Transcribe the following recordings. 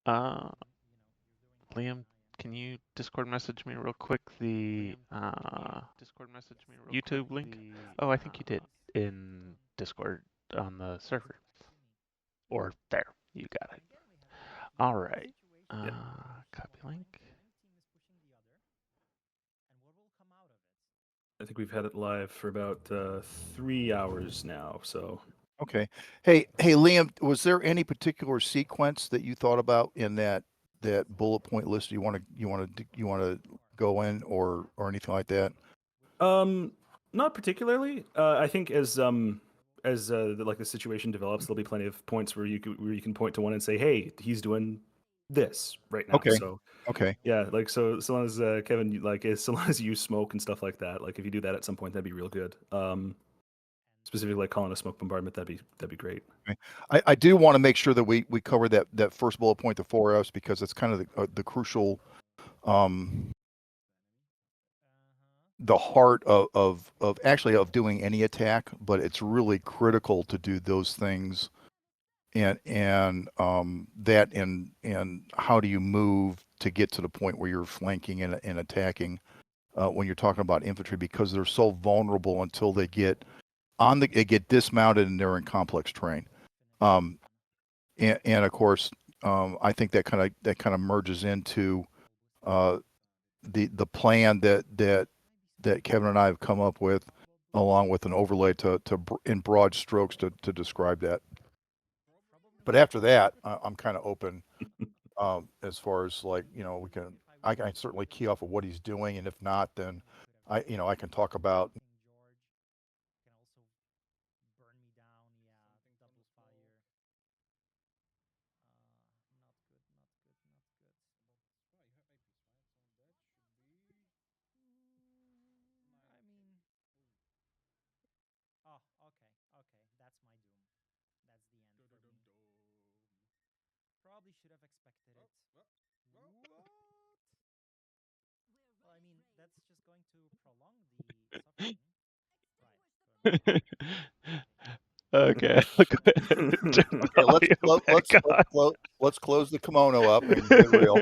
Uh, Liam, can you Discord message me real quick the YouTube link? Oh, I think you did in Discord on the server. Or there, you got it. All right. Yeah. Copy link. I think we've had it live for about 3 hours now. So Okay. Hey, Liam, was there any particular sequence that you thought about in that bullet point list you want to go in or anything like that? not particularly. I think as like the situation develops, there'll be plenty of points where you can point to one and say, "Hey, he's doing this right now." Okay. So Okay. yeah, like so long as Kevin, like so long as you smoke and stuff like that, like if you do that at some point, that'd be real good. Specifically like calling a smoke bombardment, that'd be great. I do want to make sure that we cover that first bullet point, the 4Fs, because it's kind of the crucial, the heart of actually of doing any attack, but it's really critical to do those things, and that and how do you move to get to the point where you're flanking and attacking when you're talking about infantry, because they're so vulnerable until they get dismounted and they're in complex terrain. And of course, I think that kind of merges into the plan that Kevin and I have come up with, along with an overlay to in broad strokes to describe that. But after that, I'm kind of open as far as, like, I can certainly key off of what he's doing, and if not, then I can talk about. Okay, I'll go ahead and turn the Okay, audio back on. let's close the kimono up and get real.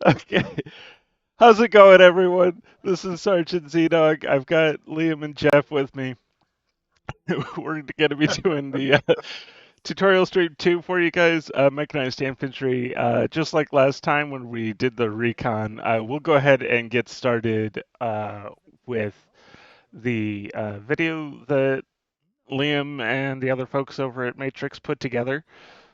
Okay. How's it going, everyone? This is Sergeant Z-Dog. I've got Liam and Jeff with me. We're going to be doing the tutorial stream 2 for you guys, Mechanized Infantry. Just like last time when we did the recon, we'll go ahead and get started with the video that Liam and the other folks over at Matrix put together.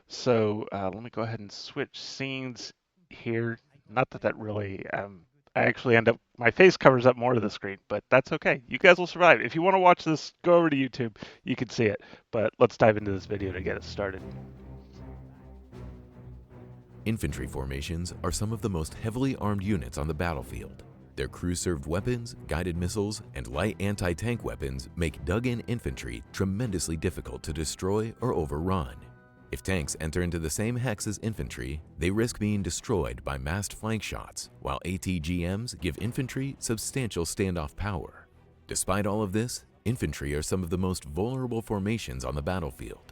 So let me go ahead and switch scenes here. Not that really, I actually end up, my face covers up more of the screen, but that's okay. You guys will survive. If you want to watch this, go over to YouTube. You can see it. But let's dive into this video to get us started. Infantry formations are some of the most heavily armed units on the battlefield. Their crew-served weapons, guided missiles, and light anti-tank weapons make dug-in infantry tremendously difficult to destroy or overrun. If tanks enter into the same hex as infantry, they risk being destroyed by massed flank shots, while ATGMs give infantry substantial standoff power. Despite all of this, infantry are some of the most vulnerable formations on the battlefield.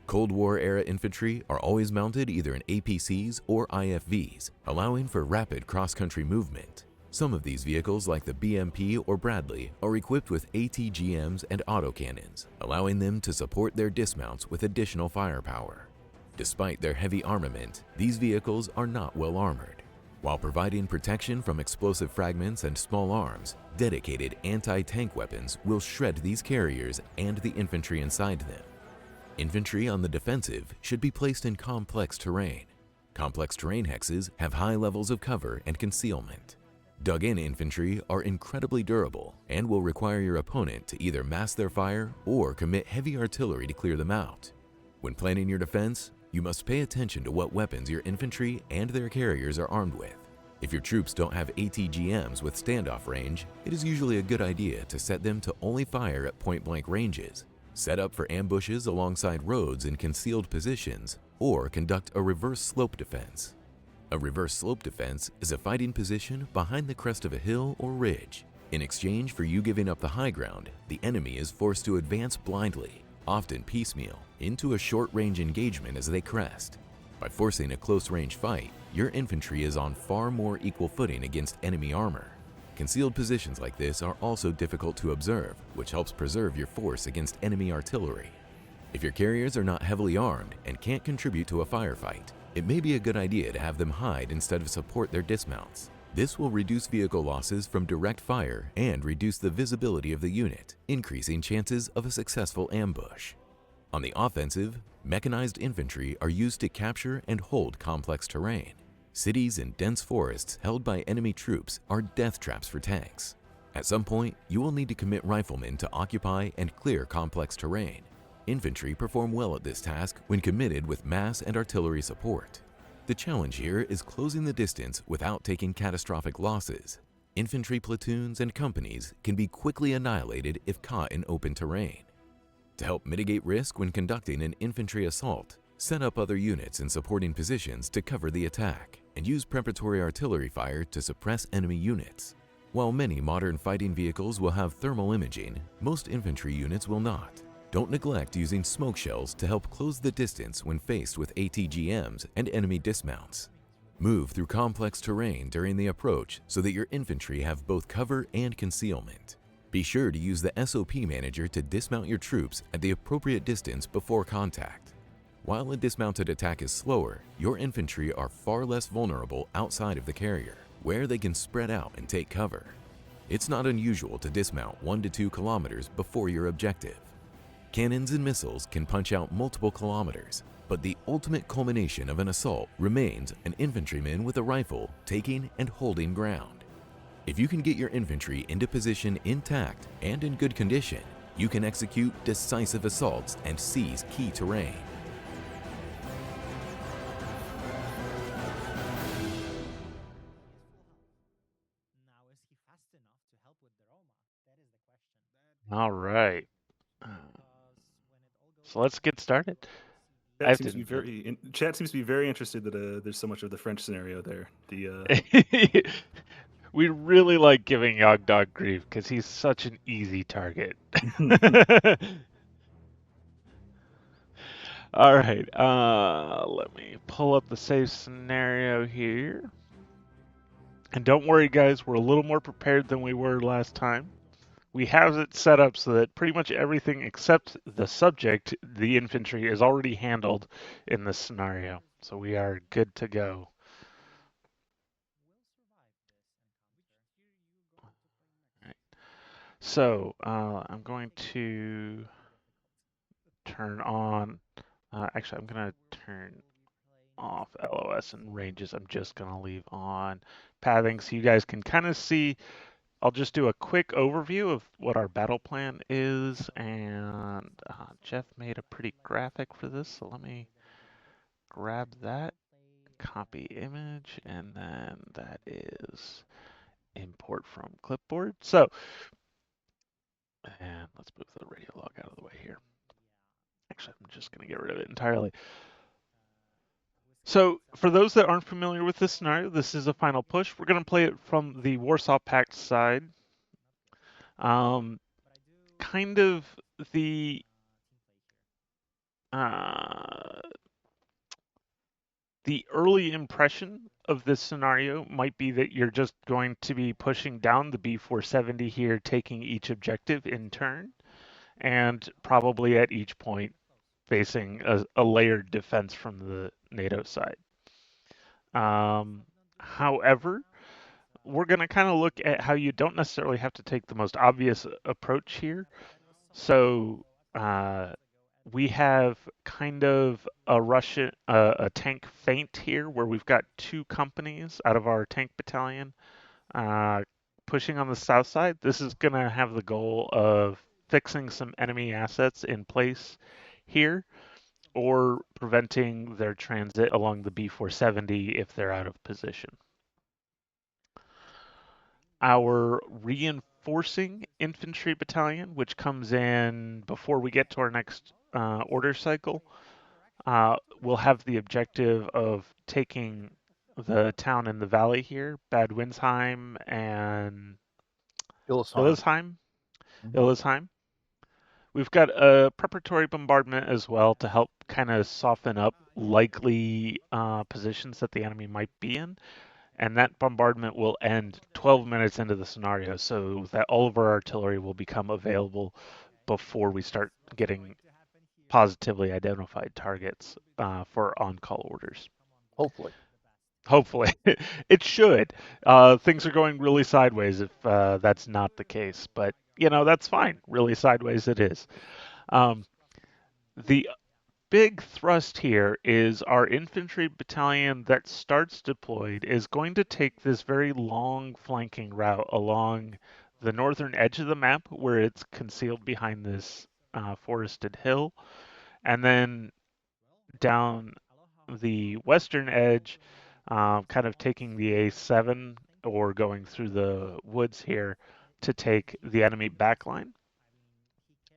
Cold War-era infantry are always mounted either in APCs or IFVs, allowing for rapid cross-country movement. Some of these vehicles, like the BMP or Bradley, are equipped with ATGMs and autocannons, allowing them to support their dismounts with additional firepower. Despite their heavy armament, these vehicles are not well armored. While providing protection from explosive fragments and small arms, dedicated anti-tank weapons will shred these carriers and the infantry inside them. Infantry on the defensive should be placed in complex terrain. Complex terrain hexes have high levels of cover and concealment. Dug-in infantry are incredibly durable and will require your opponent to either mask their fire or commit heavy artillery to clear them out. When planning your defense, you must pay attention to what weapons your infantry and their carriers are armed with. If your troops don't have ATGMs with standoff range, it is usually a good idea to set them to only fire at point-blank ranges, set up for ambushes alongside roads in concealed positions, or conduct a reverse slope defense. A reverse slope defense is a fighting position behind the crest of a hill or ridge. In exchange for you giving up the high ground, the enemy is forced to advance blindly, often piecemeal, into a short-range engagement as they crest. By forcing a close-range fight, your infantry is on far more equal footing against enemy armor. Concealed positions like this are also difficult to observe, which helps preserve your force against enemy artillery. If your carriers are not heavily armed and can't contribute to a firefight, it may be a good idea to have them hide instead of support their dismounts. This will reduce vehicle losses from direct fire and reduce the visibility of the unit, increasing chances of a successful ambush. On the offensive, mechanized infantry are used to capture and hold complex terrain. Cities and dense forests held by enemy troops are death traps for tanks. At some point, you will need to commit riflemen to occupy and clear complex terrain. Infantry perform well at this task when committed with mass and artillery support. The challenge here is closing the distance without taking catastrophic losses. Infantry platoons and companies can be quickly annihilated if caught in open terrain. To help mitigate risk when conducting an infantry assault, set up other units in supporting positions to cover the attack, and use preparatory artillery fire to suppress enemy units. While many modern fighting vehicles will have thermal imaging, most infantry units will not. Don't neglect using smoke shells to help close the distance when faced with ATGMs and enemy dismounts. Move through complex terrain during the approach so that your infantry have both cover and concealment. Be sure to use the SOP manager to dismount your troops at the appropriate distance before contact. While a dismounted attack is slower, your infantry are far less vulnerable outside of the carrier, where they can spread out and take cover. It's not unusual to dismount 1 to 2 kilometers before your objective. Cannons and missiles can punch out multiple kilometers, but the ultimate culmination of an assault remains an infantryman with a rifle taking and holding ground. If you can get your infantry into position intact and in good condition, you can execute decisive assaults and seize key terrain. All right. So let's get started. I Chat have seems, to Chat seems to be very interested that there's so much of the French scenario there. The We really like giving Yog Dog grief because he's such an easy target. All right. Let me pull up the save scenario here. And don't worry, guys, we're a little more prepared than we were last time. We have it set up so that pretty much everything except the subject, the infantry, is already handled in this scenario. So we are good to go. Right. So I'm going to turn on, actually I'm going to turn off LOS and ranges. I'm just going to leave on pathing so you guys can kind of see. I'll just do a quick overview of what our battle plan is, and Jeff made a pretty graphic for this, so let me grab that, copy image, and then that is import from clipboard. So, and let's move the radio log out of the way here. Actually, I'm just going to get rid of it entirely. So, for those that aren't familiar with this scenario, this is a final push. We're going to play it from the Warsaw Pact side. Kind of the early impression of this scenario might be that you're just going to be pushing down the B470 here, taking each objective in turn, and probably at each point facing a layered defense from the NATO side. However, we're going to kind of look at how you don't necessarily have to take the most obvious approach here. So we have kind of a Russian a tank feint here, where we've got 2 companies out of our tank battalion pushing on the south side. This is going to have the goal of fixing some enemy assets in place here, or preventing their transit along the B470 if they're out of position. Our reinforcing infantry battalion, which comes in before we get to our next order cycle, will have the objective of taking the town in the valley here, Bad Windsheim and Illesheim. Illesheim. We've got a preparatory bombardment as well to help kind of soften up likely positions that the enemy might be in. And that bombardment will end 12 minutes into the scenario, so that all of our artillery will become available before we start getting positively identified targets for on-call orders. Hopefully. Hopefully. It should. Things are going really sideways if that's not the case, but that's fine. Really sideways it is. The big thrust here is our infantry battalion that starts deployed is going to take this very long flanking route along the northern edge of the map where it's concealed behind this forested hill, and then down the western edge, kind of taking the A7 or going through the woods here to take the enemy backline.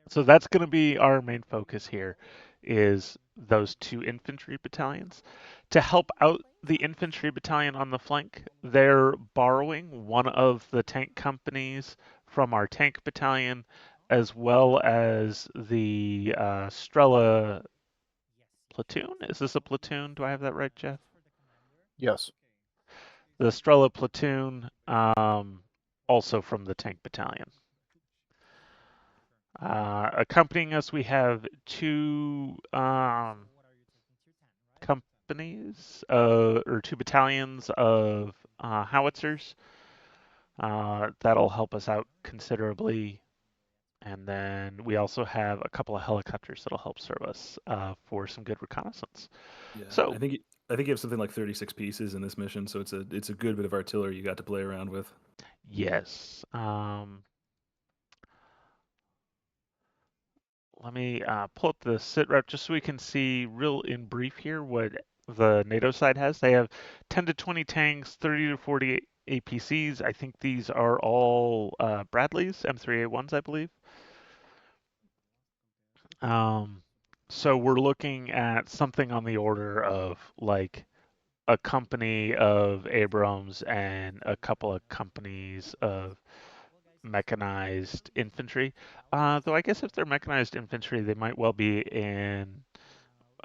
So that's going to be our main focus here, is those two infantry battalions. To help out the infantry battalion on the flank, they're borrowing one of the tank companies from our tank battalion, as well as the Strela platoon. Is this a platoon? Do I have that right, Jeff? Yes. The Strela platoon, also from the tank battalion. Accompanying us, we have two companies, or two battalions of howitzers. That'll help us out considerably. And then we also have a couple of helicopters that'll help serve us for some good reconnaissance. Yeah, So I think you have something like 36 pieces in this mission, so it's a good bit of artillery you got to play around with. yes. Let me pull up the sit rep just so we can see real in brief here what the NATO side has. They have 10 to 20 tanks, 30 to 40 APCs. I think these are all Bradleys, M3A1s, I believe. So we're looking at something on the order of like a company of Abrams and a couple of companies of mechanized infantry. Though I guess if they're mechanized infantry, they might well be in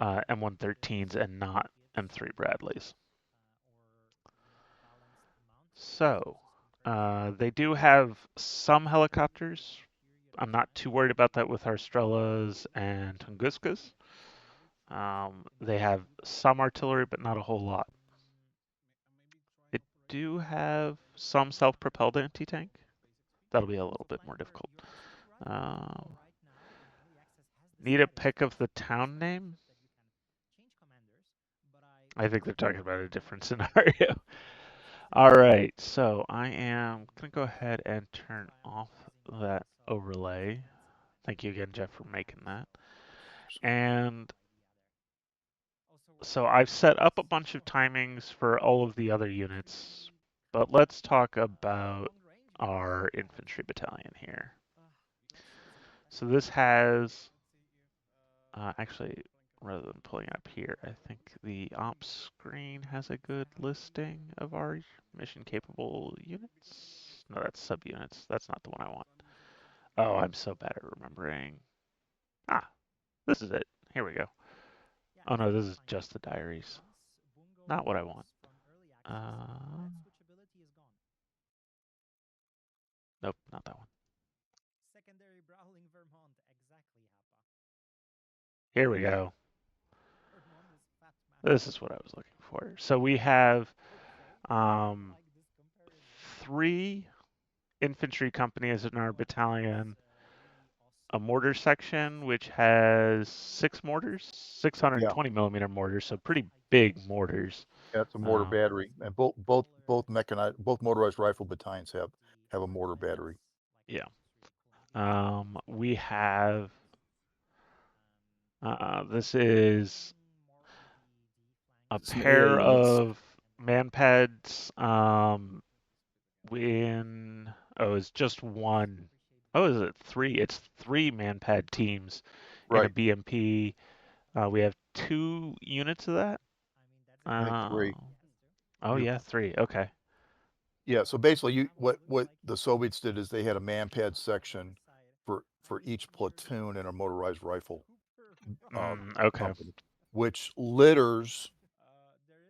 M113s and not M3 Bradleys. So they do have some helicopters. I'm not too worried about that with our Strelas and Tunguskas. They have some artillery, but not a whole lot. They do have some self-propelled anti-tank. That'll be a little bit more difficult. Need a pick of the town name? I think they're talking about a different scenario. All right, so I am going to go ahead and turn off that overlay. Thank you again, Jeff, for making that. And so I've set up a bunch of timings for all of the other units, but let's talk about our infantry battalion here. So this has, actually, rather than pulling up here, I think the ops screen has a good listing of our mission capable units. No, that's subunits. That's not the one I want. Oh, I'm so bad at remembering. Ah, this is it. Here we go. Oh no, this is just the diaries. Not what I want. Nope, not that one. Here we go. This is what I was looking for. So we have 3 infantry companies in our battalion, a mortar section which has 6 mortars, 620 millimeter mortars, so pretty big mortars. Yeah, it's a mortar battery, and both mechanized, both motorized rifle battalions have a mortar battery. Yeah. We have this is a Some pair AA units. of manpads. It's just one. Oh, is it 3? It's 3 manpad teams in a Right. BMP. We have 2 units of that. I think 3. Oh You're- yeah, 3. Okay. Yeah. So basically, what the Soviets did is they had a manpad section for for each platoon in a motorized rifle Okay. company, which litters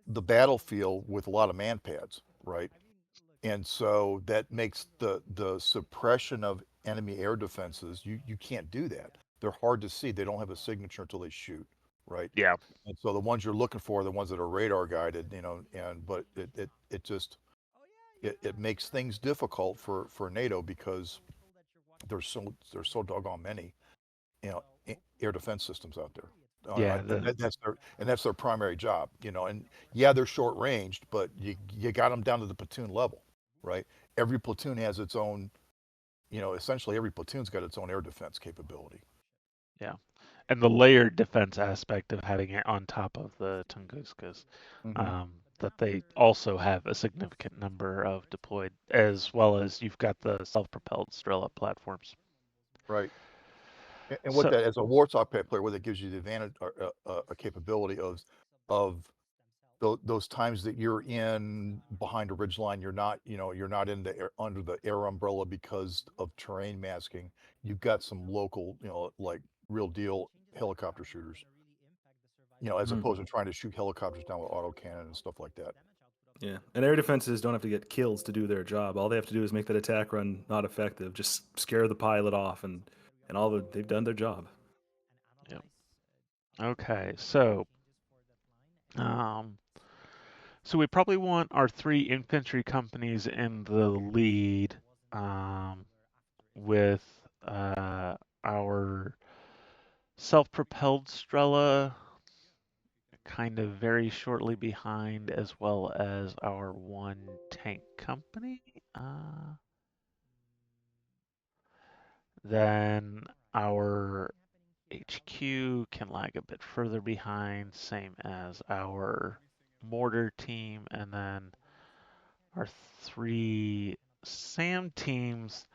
the battlefield with a lot of man pads, right? And so that makes the suppression of enemy air defenses, you can't do that. They're hard to see. They don't have a signature until they shoot, right? Yeah. And so the ones you're looking for are the ones that are radar guided, but it just it makes things difficult for NATO because there's so doggone many, air defense systems out there. Yeah. That's their primary job, and yeah, they're short ranged, but you got them down to the platoon level, right? Every platoon has its own, essentially every platoon's got its own air defense capability. Yeah. And the layered defense aspect of having it on top of the Tunguskas, that they also have a significant number of deployed, as well as you've got the self-propelled Strela platforms. Right. And what So, that, as a Warsaw player, what that gives you the advantage, a capability of those times that you're in behind a ridge line, you're not in the air, under the air umbrella because of terrain masking. You've got some local, like real deal helicopter shooters, as opposed to trying to shoot helicopters down with autocannon and stuff like that. Yeah, and air defenses don't have to get kills to do their job. All they have to do is make that attack run not effective. Just scare the pilot off, and they've done their job. Yep. Okay, so so we probably want our 3 infantry companies in the lead, with our self-propelled Strela kind of very shortly behind, as well as our 1 tank company. Then our HQ can lag a bit further behind, same as our mortar team, and then our 3 SAM teams.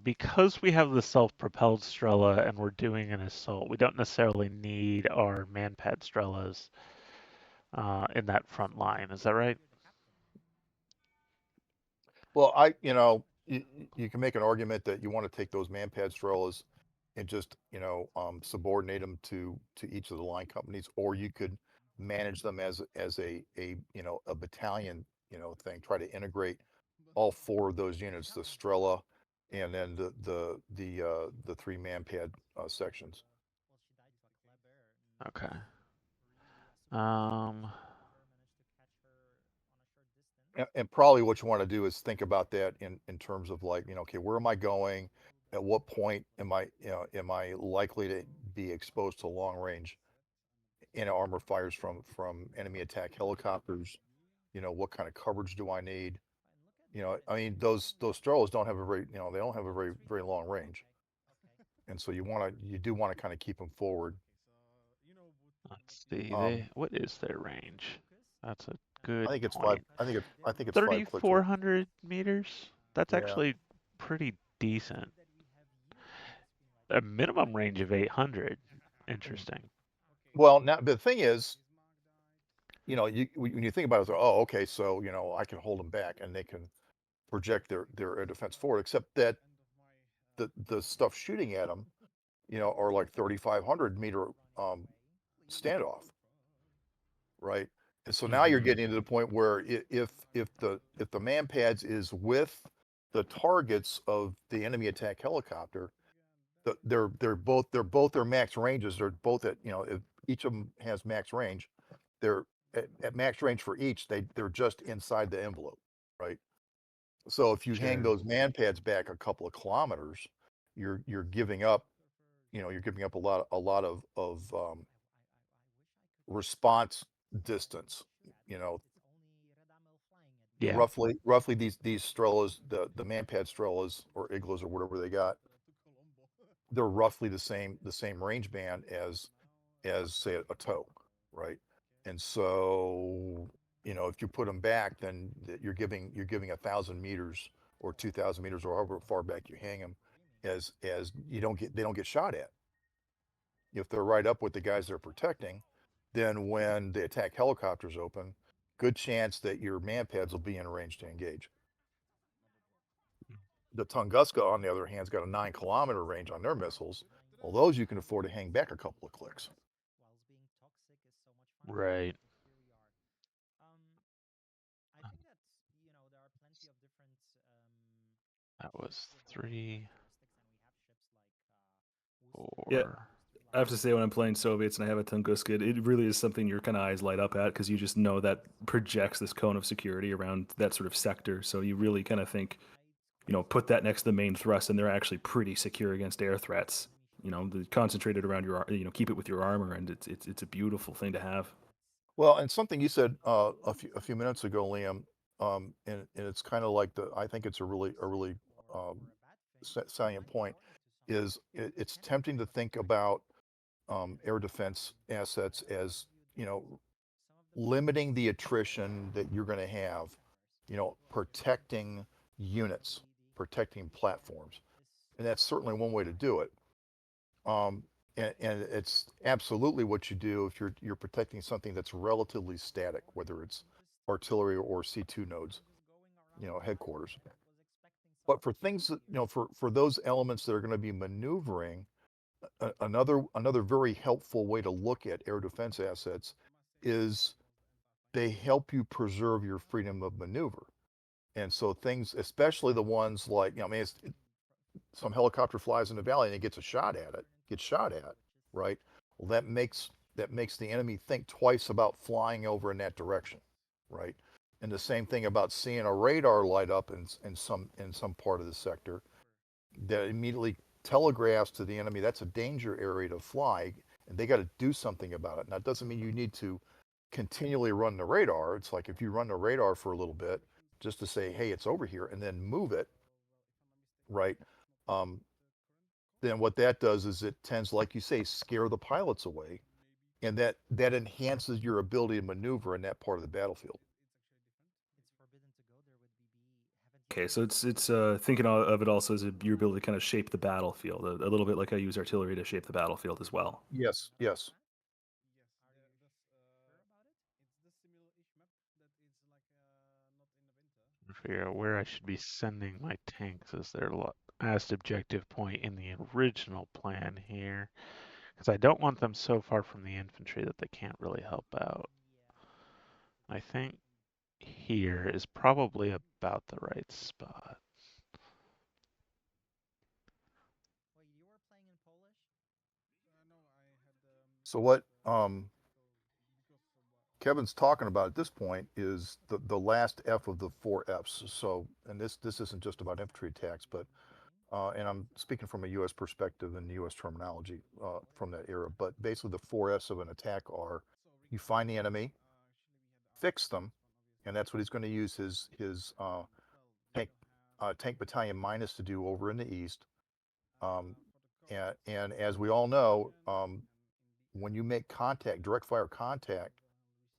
Because we have the self-propelled Strela and we're doing an assault, we don't necessarily need our man-pad Strelas in that front line. Is that right? Well, you can make an argument that you want to take those man-pad Strelas and just, subordinate them to each of the line companies, or you could manage them as a battalion, thing. Try to integrate all 4 of those units, the Strela, and then the 3 man-pad sections. Okay. Um, And probably what you want to do is think about that in terms of like, okay, where am I going? At what point am I likely to be exposed to long range armor fires from enemy attack helicopters? What kind of coverage do I need? I mean, those Strelas don't have a very, they don't have a very, very long range. And so you do want to kind of keep them forward. let's see. Um, What is their range? That's a good I think it's point. I think it's 5 clicks. 3,400 meters? That's Yeah. actually pretty decent. A minimum range of 800. Interesting. Well, now the thing is, when you think about it, it's like, oh, okay, so I can hold them back and they can project their air defense forward. Except that the stuff shooting at them, are like 3,500 meter standoff, right? And so now you're getting to the point where if the man pads is with the targets of the enemy attack helicopter, they're both their max ranges. They're both at, if each of them has max range, they're at max range for each. They're just inside the envelope, right? So if you hang Sure. those man pads back a couple of kilometers, you're giving up, you're giving up a lot of response distance. You know, Yeah. roughly these Strelas, the man pad Strelas or Iglos or whatever they got, they're roughly the same range band as say a tow, right? And so if you put them back, then you're giving 1,000 meters or 2,000 meters or however far back you hang them, as they don't get shot at. If they're right up with the guys they're protecting, then when the attack helicopters open, good chance that your man pads will be in range to engage. The Tunguska, on the other hand, has got a 9-kilometer range on their missiles. Well, those you can afford to hang back a couple of clicks. Right. That was 3, 4. Yeah. I have to say, when I'm playing Soviets and I have a Tunguska, it really is something your kind of eyes light up at, because you just know that projects this cone of security around that sort of sector. So you really kind of think, put that next to the main thrust, and they're actually pretty secure against air threats. Concentrated around your, keep it with your armor, and it's a beautiful thing to have. Well, and something you said a few minutes ago, Liam, and it's kind of like I think it's a really salient point, is it's tempting to think about air defense assets as, limiting the attrition that you're going to have, protecting units, protecting platforms, and that's certainly one way to do it. And it's absolutely what you do if you're protecting something that's relatively static, whether it's artillery or C2 nodes, headquarters. But for things that, for those elements that are going to be maneuvering, another very helpful way to look at air defense assets is they help you preserve your freedom of maneuver. And so things, especially the ones like, some helicopter flies in the valley and it gets shot at, right? Well, that makes the enemy think twice about flying over in that direction, right? And the same thing about seeing a radar light up in some part of the sector that immediately telegraphs to the enemy that's a danger area to fly, and they got to do something about it. Now, it doesn't mean you need to continually run the radar. It's like if you run the radar for a little bit just to say, hey, it's over here, and then move it, right? Then what that does is it tends, like you say, scare the pilots away, and that enhances your ability to maneuver in that part of the battlefield. Okay, so it's thinking of it also as your ability to kind of shape the battlefield, a little bit like I use artillery to shape the battlefield as well. Yes, yes. Figure out where I should be sending my tanks as their last objective point in the original plan here, because I don't want them so far from the infantry that they can't really help out. I think here is probably about the right spot. So what Kevin's talking about at this point is the last F of the 4 Fs. So, and this isn't just about infantry attacks, but and I'm speaking from a U.S. perspective and U.S. terminology from that era. But basically, the 4 Fs of an attack are: you find the enemy, fix them, and that's what he's going to use his tank battalion minus to do over in the east. And as we all know, when you make contact, direct fire contact,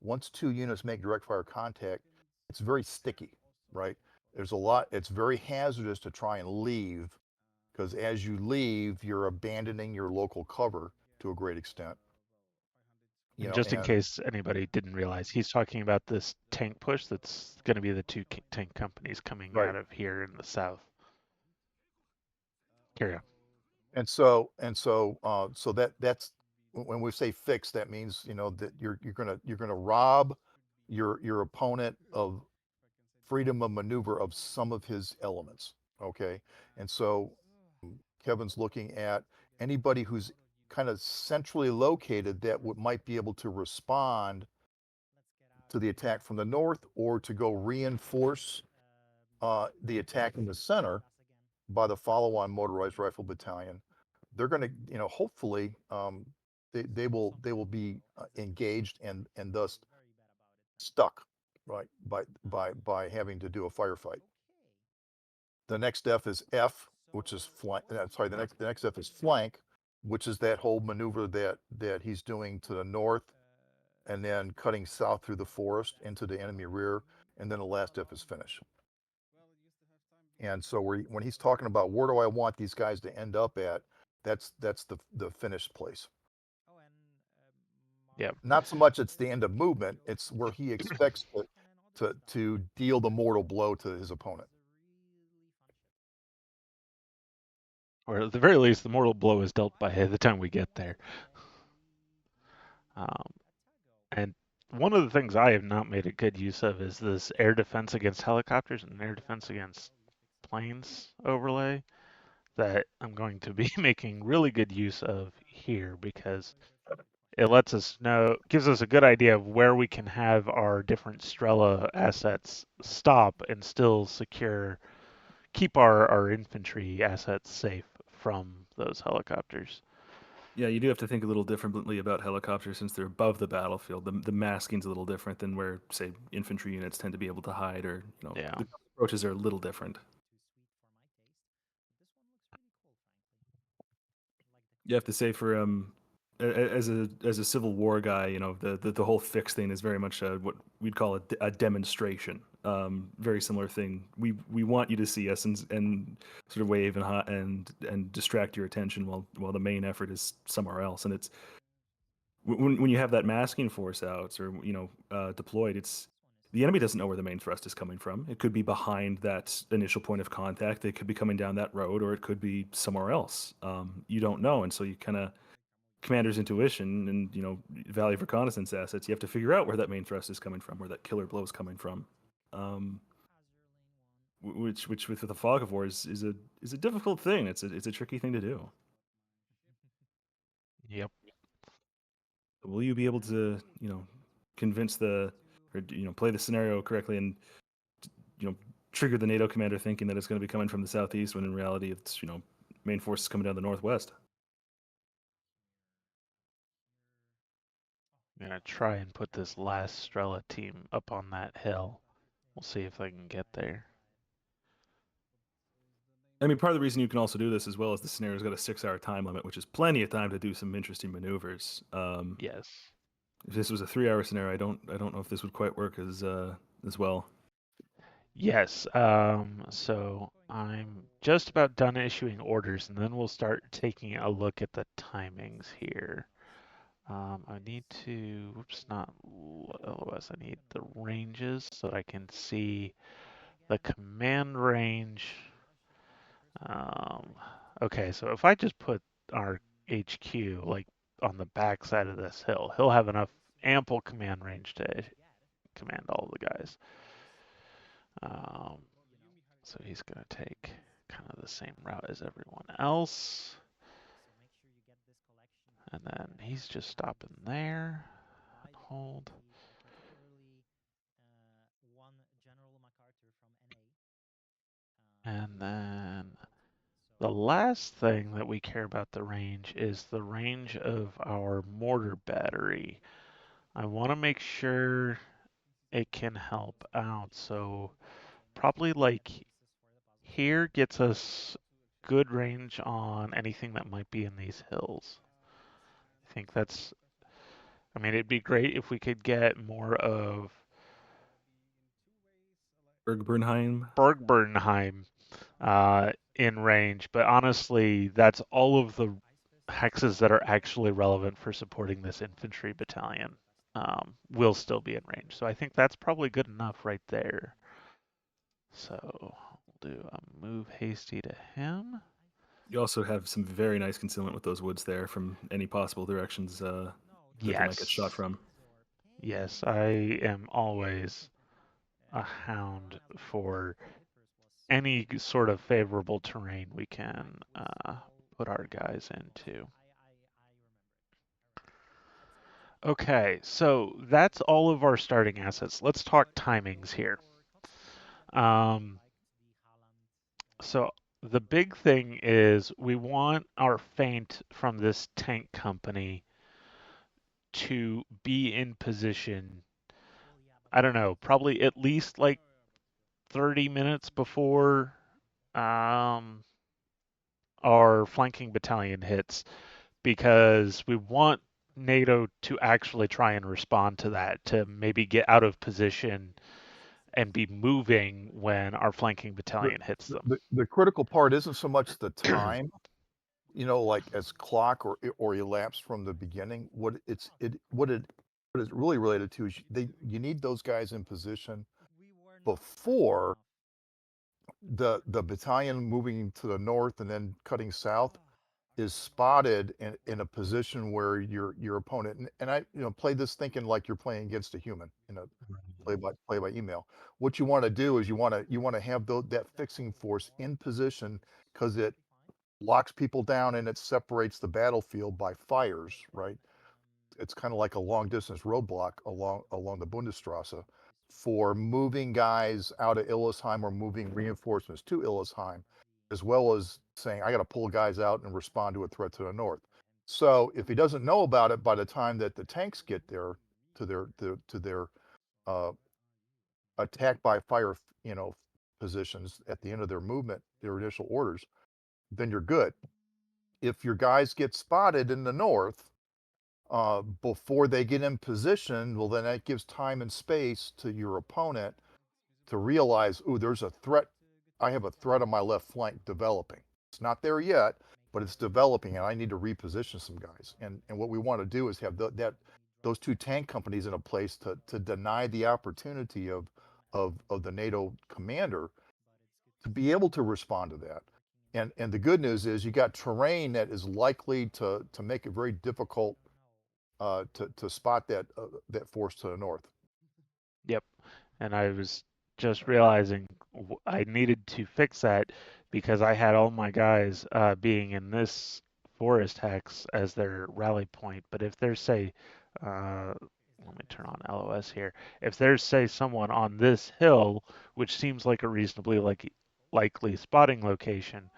once 2 units make direct fire contact, it's very sticky, right? It's very hazardous to try and leave, because as you leave, you're abandoning your local cover to a great extent. And just in case anybody didn't realize, he's talking about this tank push that's going to be the 2 tank companies coming out of here in the south. Carry on. And so that's when we say fix, that means that you're gonna rob your opponent of freedom of maneuver of some of his elements. Okay, and so Kevin's looking at anybody who's kind of centrally located that might be able to respond to the attack from the north, or to go reinforce the attack in the center by the follow-on motorized rifle battalion. They're going to, hopefully, they will be engaged and thus stuck, right, by having to do a firefight. The next F is F, which is flank. Sorry, the next F is flank, which is that whole maneuver that he's doing to the north, and then cutting south through the forest into the enemy rear, and then the last F is finish. And so when he's talking about where do I want these guys to end up at, that's the finished place. Yeah. Not so much it's the end of movement, it's where he expects to deal the mortal blow to his opponent. or at the very least, the mortal blow is dealt by the time we get there. And one of the things I have not made a good use of is this air defense against helicopters and air defense against planes overlay that I'm going to be making really good use of here because it lets us know, gives us a good idea of where we can have our different Strela assets stop and still keep our infantry assets safe from those helicopters. Yeah, you do have to think a little differently about helicopters since they're above the battlefield. The masking's a little different than where, say, infantry units tend to be able to hide, or Yeah. the approaches are a little different. You have to say for as a Civil War guy, the whole fix thing is very much what we'd call a demonstration. Very similar thing. We want you to see us and sort of wave and distract your attention while the main effort is somewhere else. And it's when you have that masking force out or deployed, it's the enemy doesn't know where the main thrust is coming from. It could be behind that initial point of contact. It could be coming down that road, or it could be somewhere else. You don't know, and so you kind of commander's intuition and Valley of Reconnaissance assets. You have to figure out where that main thrust is coming from, where that killer blow is coming from. Which with the fog of war is a difficult thing. It's a tricky thing to do. Yep. Will you be able to convince play the scenario correctly and trigger the NATO commander thinking that it's going to be coming from the southeast when in reality it's main forces coming down the northwest? I'm going to try and put this last Strela team up on that hill. We'll see if I can get there. I mean, part of the reason you can also do this as well is the scenario's got a 6-hour time limit, which is plenty of time to do some interesting maneuvers. Yes. If this was a 3-hour scenario, I don't know if this would quite work as well. Yes. So I'm just about done issuing orders, and then we'll start taking a look at the timings here. I need to, whoops, not LOS. I need the ranges so that I can see the command range. Okay, so if I just put our HQ like on the back side of this hill, he'll have enough ample command range to command all the guys. So he's going to take kind of the same route as everyone else. And then he's just stopping there and hold. And then the last thing that we care about the range is the range of our mortar battery. I want to make sure it can help out. So probably like here gets us good range on anything that might be in these hills. I think I mean, it'd be great if we could get more of Bergbernheim in range, but honestly, that's all of the hexes that are actually relevant for supporting this infantry battalion will still be in range. So I think that's probably good enough right there. So we'll do a move hasty to him. You also have some very nice concealment with those woods there from any possible directions that they might get shot from. Yes, I am always a hound for any sort of favorable terrain we can put our guys into. Okay, so that's all of our starting assets. Let's talk timings here. So the big thing is we want our feint from this tank company to be in position, I don't know, probably at least like 30 minutes before our flanking battalion hits, because we want NATO to actually try and respond to that, to maybe get out of position and be moving when our flanking battalion hits them. The critical part isn't so much the time, like as clock or elapsed from the beginning. What it's really related to is you need those guys in position before the battalion moving to the north and then cutting south is spotted in a position where your opponent, and I play this thinking like you're playing against a human, play by email. What you want to do is you want to have that fixing force in position, because it locks people down and it separates the battlefield by fires, right? It's kind of like a long distance roadblock along the Bundesstrasse for moving guys out of Illesheim or moving reinforcements to Illesheim, as well as saying, I got to pull guys out and respond to a threat to the north. So if he doesn't know about it by the time that the tanks get there to their uh, attack by fire, positions at the end of their movement, their initial orders, then you're good. If your guys get spotted in the north before they get in position, well, then that gives time and space to your opponent to realize, oh, there's a threat. I have a threat on my left flank developing. It's not there yet, but it's developing, and I need to reposition some guys. And what we want to do is have those two tank companies in a place to deny the opportunity of the NATO commander to be able to respond to that. And the good news is you got terrain that is likely to make it very difficult to spot that force to the north. Yep. And I was just realizing I needed to fix that because I had all my guys being in this forest hex as their rally point. But if there's, say, let me turn on LOS here. If there's, say, someone on this hill, which seems like a reasonably likely spotting location,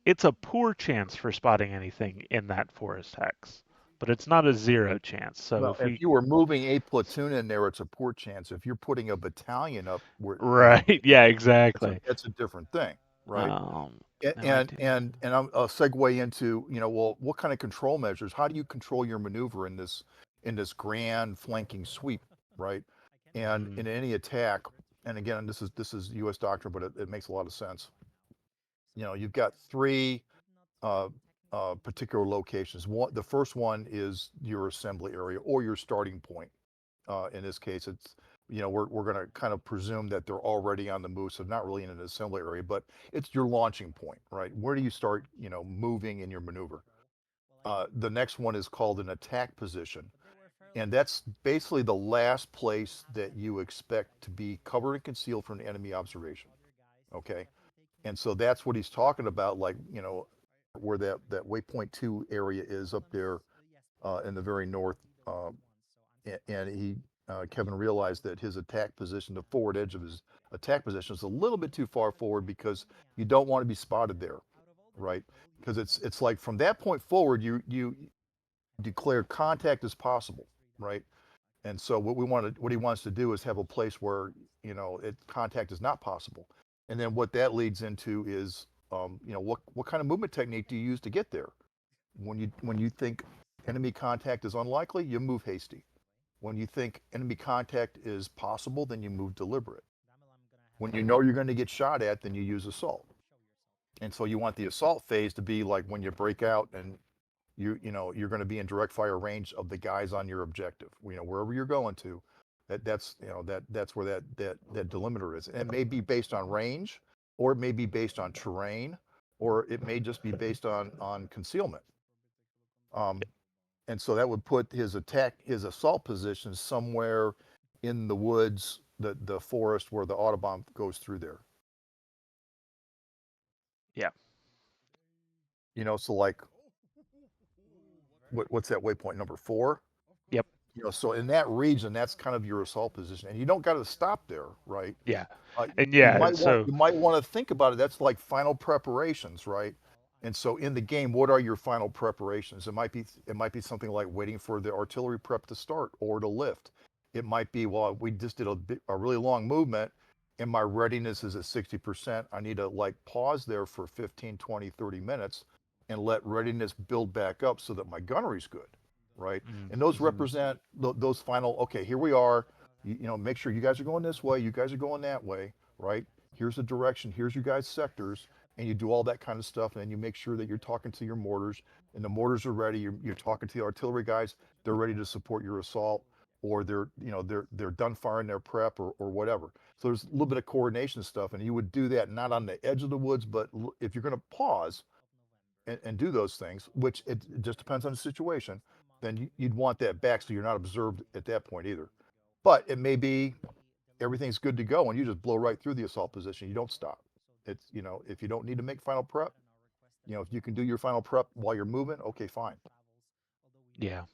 it's a poor chance for spotting anything in that forest hex. But it's not a zero chance. So Well, if if we you were moving a platoon in there, it's a poor chance. If you're putting a battalion up, where right, yeah, exactly. that's a different thing, right? Now I do. And I'll segue into, well, what kind of control measures? How do you control your maneuver in this grand flanking sweep, right? And in any attack, and again, this is U.S. doctrine, but it makes a lot of sense. You've got three particular locations. The first one is your assembly area or your starting point. In this case, it's we're going to kind of presume that they're already on the move, so not really in an assembly area, but it's your launching point, right? Where do you start, moving in your maneuver? The next one is called an attack position, and that's basically the last place that you expect to be covered and concealed from enemy observation. Okay, and so that's what he's talking about, like where that waypoint 2 area is up there in the very north. And Kevin realized that his attack position, the forward edge of his attack position, is a little bit too far forward because you don't want to be spotted there, right? Because it's like from that point forward, you declare contact as possible, right? And so what he wants to do is have a place where contact is not possible, and then what that leads into is what kind of movement technique do you use to get there? When you think enemy contact is unlikely, you move hasty. When you think enemy contact is possible, then you move deliberate. When you know you're going to get shot at, then you use assault. And so you want the assault phase to be like when you break out and you're going to be in direct fire range of the guys on your objective. Wherever you're going to, that's where that delimiter is. And it may be based on range, or it may be based on terrain, or it may just be based on concealment. And so that would put his assault position somewhere in the woods, the forest where the Autobahn goes through there. Yeah. So like, what's that waypoint, number 4? Yep. So in that region, that's kind of your assault position, and you don't got to stop there, right? Yeah. You And yeah, might want to think about it. That's like final preparations, right? And so in the game, what are your final preparations? It might be something like waiting for the artillery prep to start or to lift. It might be, well, we just did a really long movement and my readiness is at 60%. I need to like pause there for 15, 20, 30 minutes and let readiness build back up so that my gunnery's good, right? And those represent those final, okay, here we are. Make sure you guys are going this way, you guys are going that way, right? Here's the direction, here's your guys' sectors, and you do all that kind of stuff, and then you make sure that you're talking to your mortars, and the mortars are ready. You're talking to the artillery guys, they're ready to support your assault, or they're done firing their prep or whatever. So there's a little bit of coordination stuff, and you would do that not on the edge of the woods, but if you're going to pause and do those things, which it just depends on the situation, then you'd want that back so you're not observed at that point either. But it may be everything's good to go and you just blow right through the assault position. You don't stop. It's, if you don't need to make final prep, if you can do your final prep while you're moving, okay, fine. Yeah.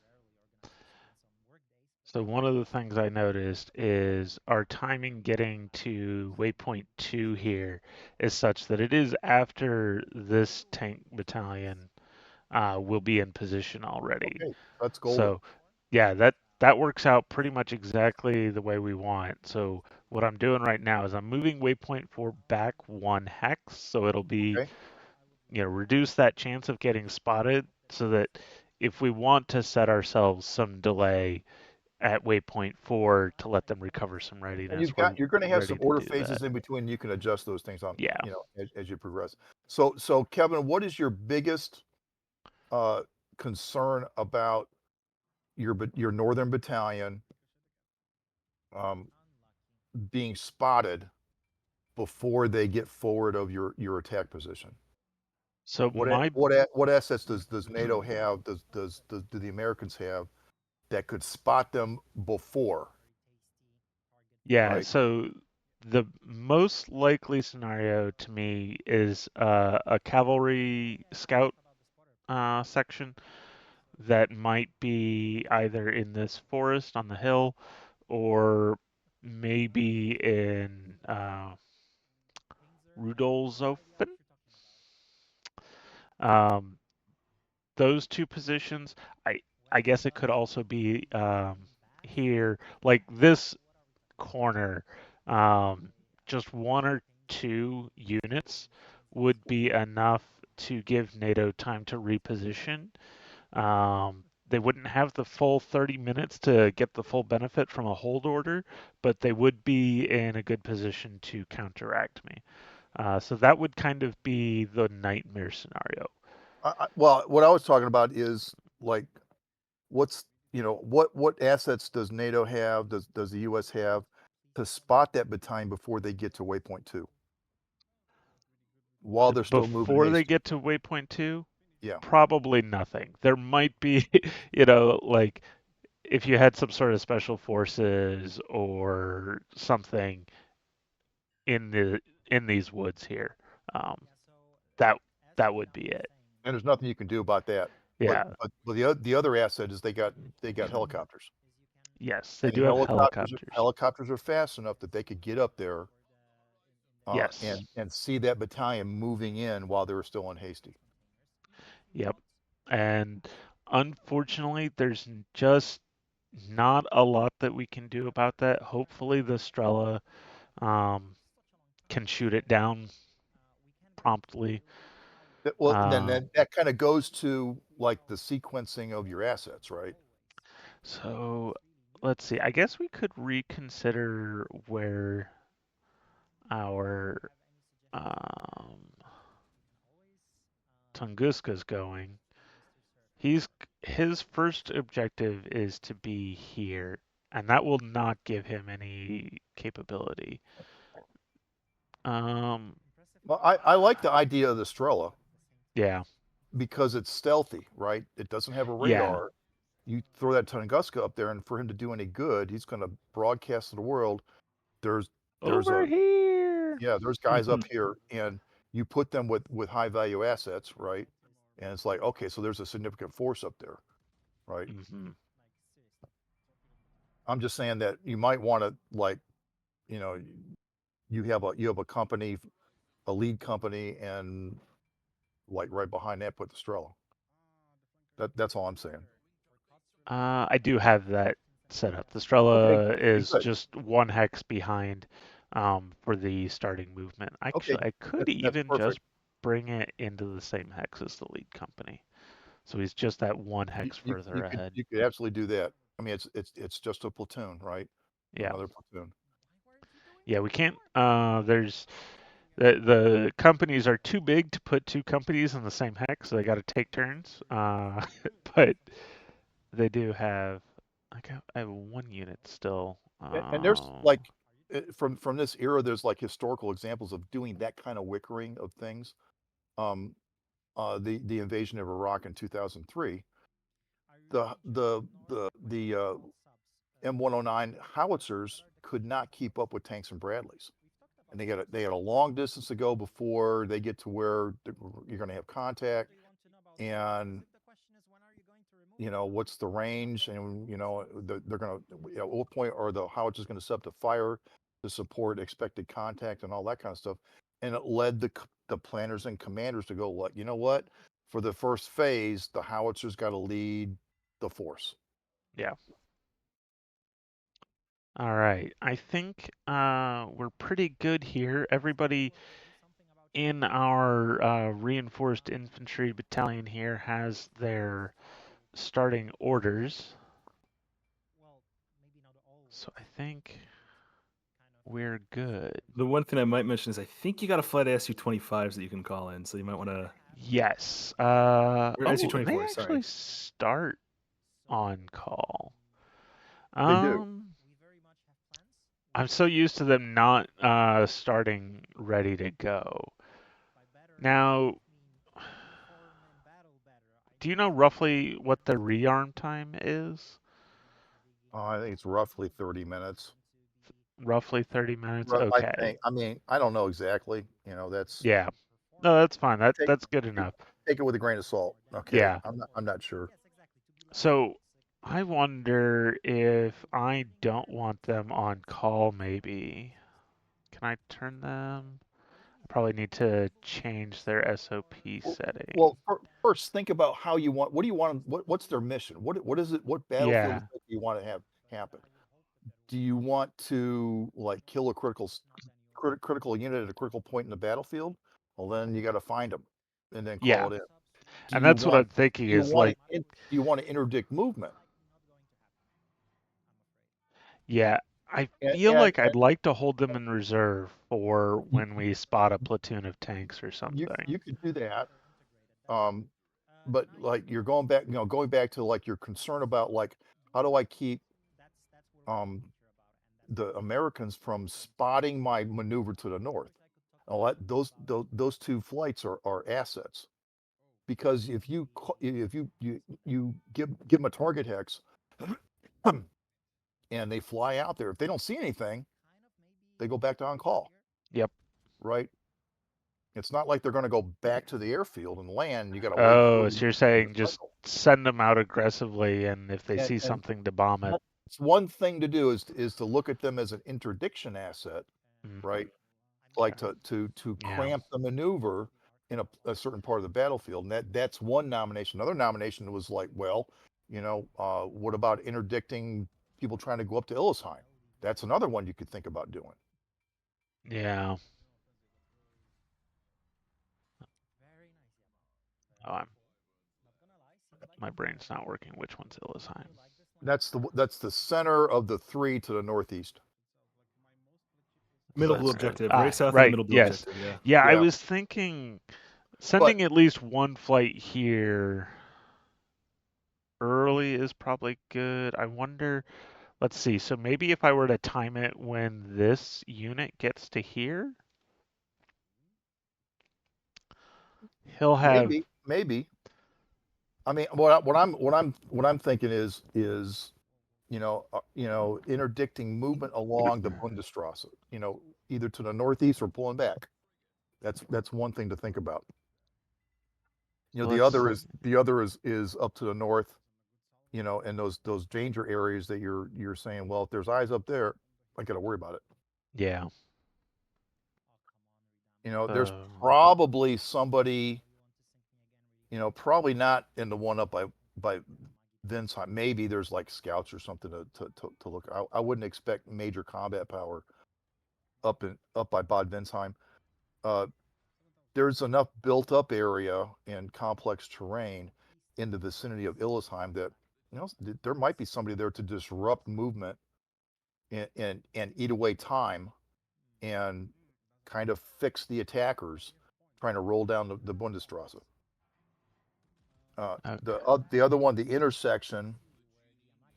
So one of the things I noticed is our timing getting to waypoint 2 here is such that it is after this tank battalion will be in position already. Okay, that's golden. So yeah, that works out pretty much exactly the way we want. So what I'm doing right now is I'm moving waypoint 4 back 1 hex, so it'll be, Okay. reduce that chance of getting spotted so that if we want to set ourselves some delay at waypoint 4 to let them recover some And readiness, you're going to have ready some to order do that. phases in between. You can adjust those things on, Yeah. as you progress. So Kevin, what is your biggest uh, concern about your northern battalion um, being spotted before they get forward of your attack position? So my What assets does NATO have? Do the Americans have that could spot them before? Yeah, Right. so the most likely scenario to me is a cavalry scout section that might be either in this forest on the hill or maybe in Rudolzofen. Um, those two positions, I I guess it could also be here, like this corner, um, just one or two units would be enough to give NATO time to reposition. They wouldn't have the full 30 minutes to get the full benefit from a hold order, but they would be in a good position to counteract me. So that would kind of be the nightmare scenario. Well, what I was talking about is like, what's what assets does NATO have? Does the U.S. have to spot that battalion before they get to waypoint 2 while they're still moving Before they hasty? get to waypoint 2, Yeah. probably nothing. There might be, like if you had some sort of special forces or something in these woods here, um, that that would be it. And there's nothing you can do about that. But Yeah. the other asset is they got helicopters. Yes, they And do the have helicopters helicopters. helicopters are fast enough that they could get up there Yes. and see that battalion moving in while they were still in hasty. Yep. And unfortunately, there's just not a lot that we can do about that. Hopefully, the Strela um, can shoot it down promptly. Well, then Um, that kind of goes to like the sequencing of your assets, right? so let's see. I guess we could reconsider where our um, Tunguska's going. His first objective is to be here, and that will not give him any capability. Um, Well, I like the idea of the Strela yeah, because it's stealthy, right? It doesn't have a yeah. radar. You throw that Tunguska up there, and for him to do any good, he's going to broadcast to the world. There's there's Over a here. yeah, there's guys up here, and you put them with high value assets, right? And it's like, okay, so there's a significant force up there, right? Hmm. I'm just saying that you might want to like, you know, you have a company, a lead company, and like right behind that put the Strela. That's all I'm saying. I do have that set up. The Okay, Strela okay, is good. just one hex behind for the starting movement. Okay, Actually, I could that's even perfect. just bring it into the same hex as the lead company. So he's just that one hex further ahead. You could absolutely do that. I mean, it's just a platoon, right? Yeah. Another platoon. Yeah, we can't. There's the companies are too big to put two companies in the same hex, so they got to take turns. But they do have I have one unit still. And there's like from this era, there's like historical examples of doing that kind of wickering of things. The invasion of Iraq in 2003, the M109 howitzers could not keep up with tanks and Bradleys, and they had a long distance to go before they get to where you're going to have contact, and what's the range, and they're going to, at what point are the howitzers going to set up to fire to support expected contact and all that kind of stuff. And it led the planners and commanders to go, what, what, for the first phase, the howitzers got to lead the force. Yeah. All right. I think we're pretty good here. Everybody in our reinforced infantry battalion here has their starting orders. So I think we're good. The one thing I might mention is I think you got a flight of Su-25s that you can call in, so you might want to. Yes. Or And they Su-24s, actually sorry. start on call. They do. I'm so used to them not starting ready to go. Now, do you know roughly what the rearm time is? I think it's roughly 30 minutes. Roughly 30 minutes? I Okay. think. I mean, I don't know exactly. That's Yeah. No, that's fine. take, That's good enough. take it with a grain of salt. Okay. Yeah. I'm not sure. So I wonder if I don't want them on call, maybe. Can I turn them? I probably need to change their SOP setting. Well, first think about how you want. What do you want? What's their mission? What is it? What battlefield Yeah. do you want to have happen? Do you want to like kill a critical unit at a critical point in the battlefield? Well, then you got to find them and then Yeah. call it in. Do And you that's what I'm want thinking do you is want like, to do you want to interdict movement? yeah, I And, feel and, like I'd like to hold them in reserve for and when we spot a platoon of tanks or you something. could do that. But like you're going back to like your concern about like how do I keep the Americans from spotting my maneuver to the north? Well, those two flights are assets, because if you give them a target hex and they fly out there, if they don't see anything, they go back to on call. Yep. Right? It's not like they're going to go back to the airfield and land. You got to wait Oh, 30 so you're minutes for the saying just cycle. send them out aggressively, and if they see And something to bomb it. that's one thing to do is to look at them as an interdiction asset, Mhm. right? Like Okay. to Yeah. cramp the maneuver in a certain part of the battlefield. And that's one nomination. Another nomination was like, well, what about interdicting people trying to go up to Illisheim? That's another one you could think about doing. Yeah. Oh, my brain's not working. Which one's Illisheim? That's the center of the three to the northeast. Middle So blue it's good. objective, right south of the Right. middle blue Yes. objective, yeah. Yeah, I Yeah. was thinking sending at least one flight here early is probably good. I wonder, let's see. So maybe if I were to time it when this unit gets to here, he'll have. Maybe. I mean, what I'm thinking is interdicting movement along the Bundesstraße, either to the northeast or pulling back. That's one thing to think about. The other is up to the north, and those danger areas that you're saying, well, if there's eyes up there, I got to worry about it. Yeah. There's probably somebody, probably not in the one up by Vinsheim. Maybe there's like scouts or something to look. I wouldn't expect major combat power up by Bad Vinsheim. There's enough built up area and complex terrain in the vicinity of Illisheim that there might be somebody there to disrupt movement and eat away time and kind of fix the attackers trying to roll down the Bundesstraße. The other one, the intersection,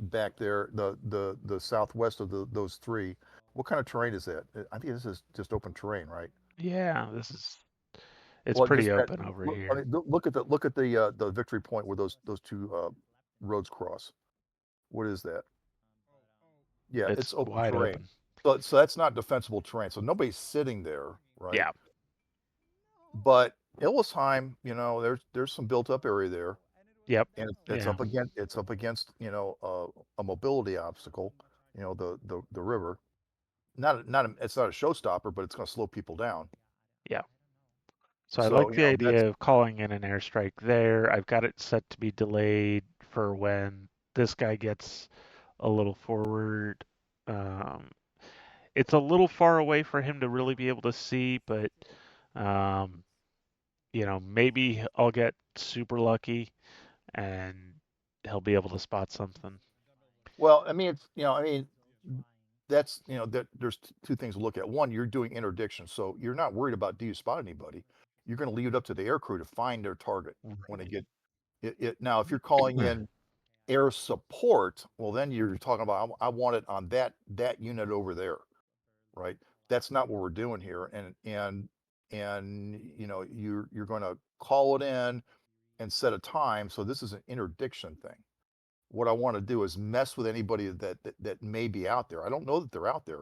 back there, the southwest of those three. What kind of terrain is that? I think this is just open terrain, right? Yeah, it's Well, pretty just that. open over Look, I here. mean, look at the victory point where those two roads cross. What is that? Yeah, it's It's open wide terrain. open. So that's not defensible terrain. So nobody's sitting there, right? Yeah. But Illisheim, there's some built up area there, Yep. and Yeah. it's up against a mobility obstacle, the river. It's not a showstopper, but it's going to slow people down. Yeah. So I So like the that's idea of calling in an airstrike there. I've got it set to be delayed for when this guy gets a little forward. Um, it's a little far away for him to really be able to see, but um, maybe I'll get super lucky and he'll be able to spot something. well. I mean, that's there's two things to look at. One, you're doing interdiction, so you're not worried about do you spot anybody. You're going to leave it up to the air crew to find their target when they get it. Now, if you're calling in air support, well, then you're talking about I want it on that unit over there, right? That's not what we're doing here, and you're going to call it in and set a time. So this is an interdiction thing. What I want to do is mess with anybody that may be out there. I don't know that they're out there.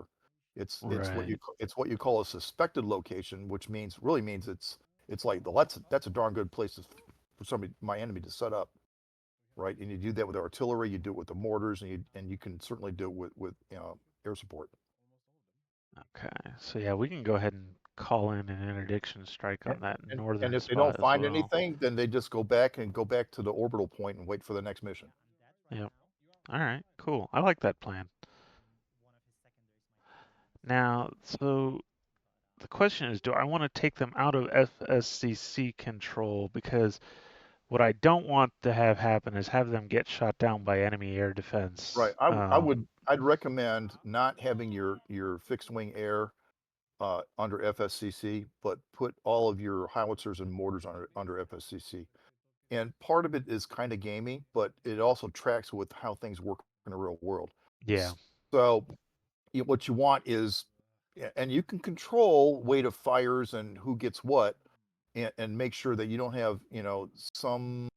Right. It's what you call a suspected location, which means it's like that's a darn good place for somebody my enemy to set up, right? And you do that with artillery, you do it with the mortars, and you can certainly do it with air support. Okay. So yeah, we can go ahead and call in an interdiction strike And, on that and northern if they don't spot as find well. anything, then they just go back to the orbital point and wait for the next mission. Yep. All right. Cool. I like that plan. Now, so the question is, do I want to take them out of FSCC control? Because what I don't want to have happen is have them get shot down by enemy air Right. defense. I'd recommend not having your fixed wing air under FSCC, but put all of your howitzers and mortars under FSCC. And part of it is kind of gamey, but it also tracks with how things work in the real world. Yeah. So what you want is, and you can control weight of fires and who gets what, and make sure that you don't have some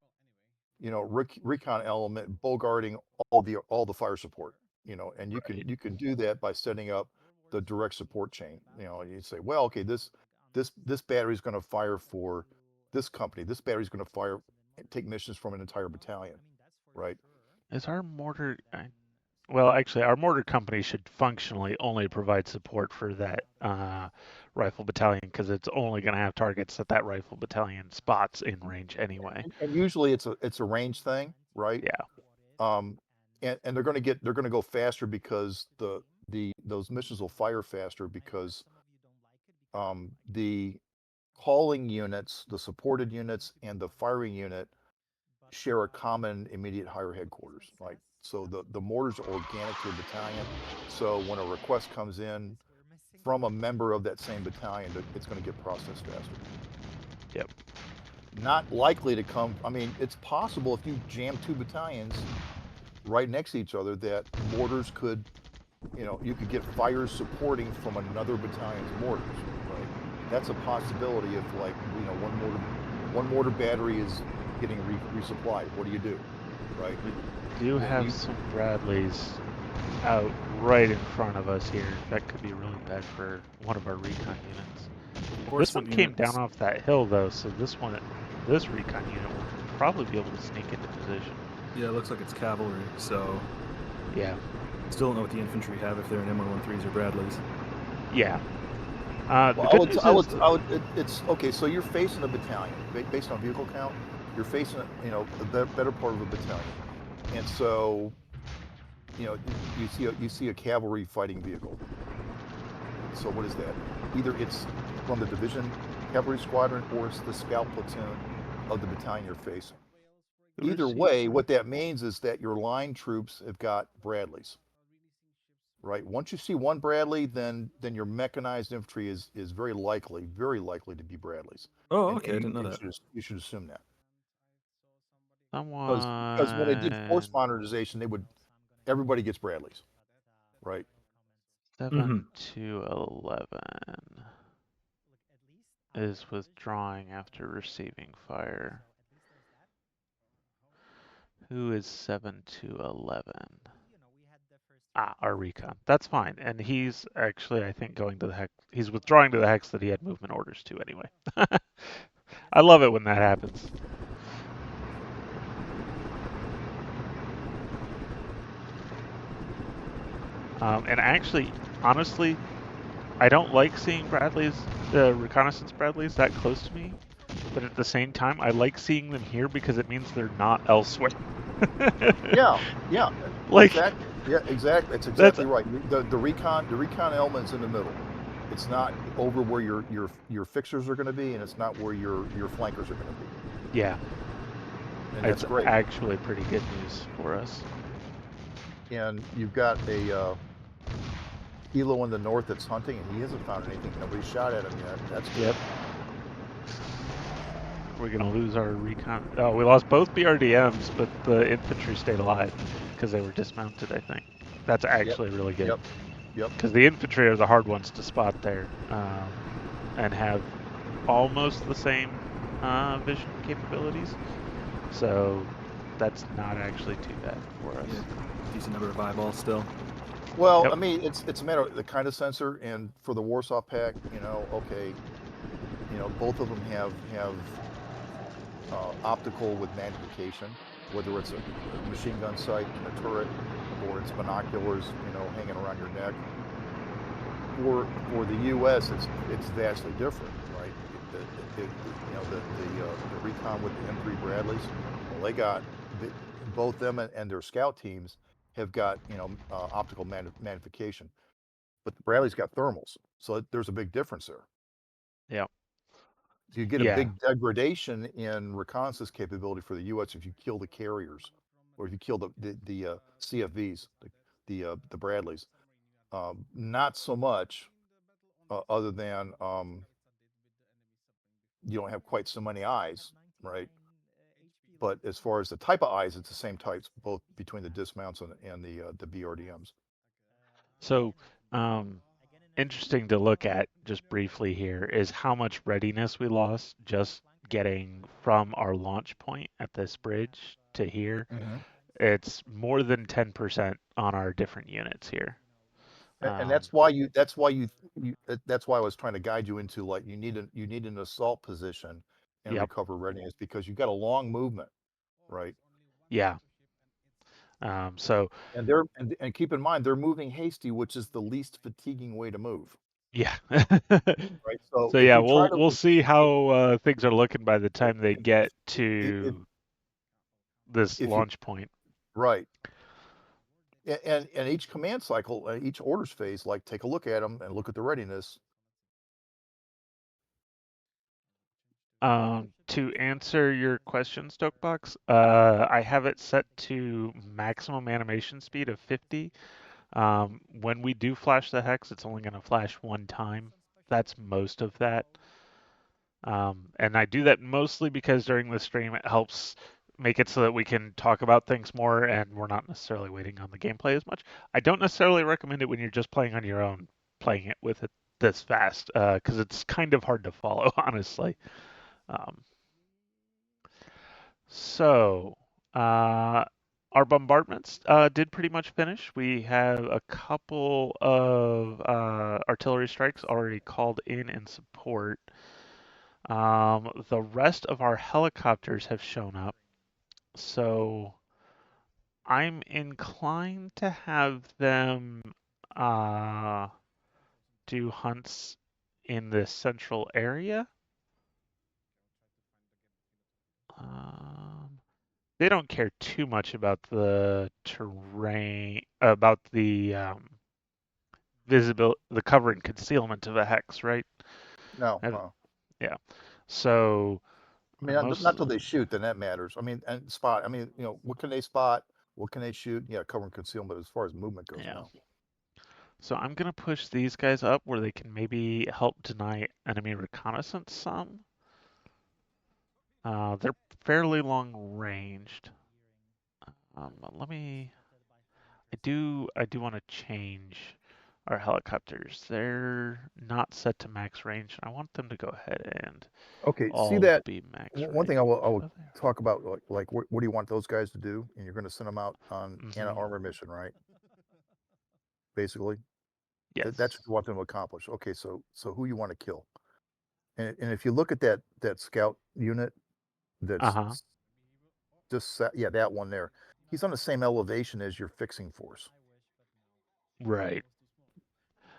recon element bogarting all the fire support, and Right. you can do that by setting up the direct support chain. You say, well, okay, this battery is going to fire for this company. This battery is going to fire take missions from an entire battalion, right? Is our mortar? Well, actually, our mortar company should functionally only provide support for that rifle battalion because it's only going to have targets that rifle battalion spots in range anyway. And usually it's a range thing, right? Yeah. Um, and they're going to go faster because those missions will fire faster because the calling units, the supported units, and the firing unit share a common immediate higher headquarters. Like so, the mortars are organic to a battalion. So when a request comes in from a member of that same battalion, it's going to get processed faster. Yep. Not likely to come. I mean, it's possible if you jam two battalions right next to each other that mortars could, you could get fires supporting from another battalion's mortars, right? That's a possibility if like, one mortar battery is getting resupplied. What do you do, right? We do Well, have some Bradleys out right in front of us here. That could be really bad for one of our recon units. Of course, This the one came down units. off that hill though, so this recon unit will probably be able to sneak into position. Yeah, it looks like it's cavalry. So Yeah. still don't know what the infantry have if they're in M113s or Bradleys. Yeah. The well, good news is, it's okay. So you're facing a battalion based on vehicle count. You're facing, the better part of a battalion, and so you see a cavalry fighting vehicle. So what is that? Either it's from the division cavalry squadron or it's the scout platoon of the battalion you're facing. the Either receiver. way, what that means is that your line troops have got Bradleys. Right. Once you see one Bradley, then your mechanized infantry is very likely to be Bradleys, Oh, and okay, I didn't know that. you should assume that because when they did force Someone. modernization, everybody gets Bradleys, right? 7 to 11 is withdrawing after receiving fire. Who is 7 to 11? Ah, our recon. That's fine. And he's actually, I think, going to the hex. He's withdrawing to the hex that he had movement orders to anyway. I love it when that happens. And actually, honestly, I don't like seeing Bradley's, reconnaissance Bradleys that close to me. But at the same time, I like seeing them here because it means they're not elsewhere. Yeah, Like, exactly. Yeah, exactly. That's that's exactly right. The recon element's in the middle. It's not over where your fixers are going to be, and it's not where your flankers are going to be. yeah, And it's that's great. actually pretty good news for us. And you've got a Hilo in the north that's hunting, and he hasn't found anything. Nobody shot at him yet. That's good. Yep. We're gonna lose our recon. Oh, we lost both BRDMs, but the infantry stayed alive because they were dismounted, I think. That's actually really good. Yep. Because the infantry are the hard ones to spot there, and have almost the same vision capabilities. So that's not actually too bad for us. Yeah, decent number of eyeballs still. Well, Yep. I mean, it's a matter of the kind of sensor, and for the Warsaw Pact, okay, both of them have optical with magnification, whether it's a machine gun sight in a turret or it's binoculars, hanging around your neck. For the U.S., it's vastly different, right? The recon with the M3 Bradleys, well, they got both them and their scout teams have got optical magnification, but the Bradley's got thermals, so there's a big difference there. Yeah. You get a Yeah. big degradation in reconnaissance capability for the U.S. if you kill the carriers, or if you kill the CFVs, the Bradleys. Not so much, other than you don't have quite so many eyes, right? But as far as the type of eyes, it's the same types, both between the dismounts and the BRDMs. So, interesting to look at just briefly here is how much readiness we lost just getting from our launch point at this bridge to here. Mm-hmm. It's more than 10% on our different units here. And that's why that's why I was trying to guide you into, like, you need an assault position and Yep. recover readiness, because you've got a long movement, right? Yeah. So And and keep in mind, they're moving hasty, which is the least fatiguing way to move, yeah. right? So So if yeah, you try we'll to, see how things are looking by the time they get if to this if you launch point. right, and each command cycle, each orders phase, like, take a look at them and look at the readiness. To answer your question, Stokebox, I have it set to maximum animation speed of 50. When we do flash the hex, it's only going to flash one time. That's most of that. And I do that mostly because during the stream it helps make it so that we can talk about things more and we're not necessarily waiting on the gameplay as much. I don't necessarily recommend it when you're just playing on your own, playing it with it this fast, because it's kind of hard to follow, honestly. Um, so, our bombardments did pretty much finish. We have a couple of artillery strikes already called in support. The rest of our helicopters have shown up, so I'm inclined to have them uh, do hunts in the central area. Um, they don't care too much about the terrain, about the visibility, the cover and concealment of a hex, right? No, Yeah. So I mean, not till they shoot, then that matters. I mean, and spot. I mean, what can they spot? What can they shoot? Yeah, cover and concealment as far as movement goes. yeah. No. So I'm gonna push these guys up where they can maybe help deny enemy reconnaissance some. They're fairly long ranged. Let me. I do want to change our helicopters. They're not set to max range. I want them to go ahead and Okay, see all that be max one thing range. I will Oh, talk about, like what do you want those guys to do? And you're going to send them out on an Mm-hmm. armor mission, right? Basically, that's Yes. what you want them to accomplish. Okay, so who you want to kill? And if you look at that scout unit, that's Uh-huh. just yeah, that one there. He's on the same elevation as your fixing force. Right.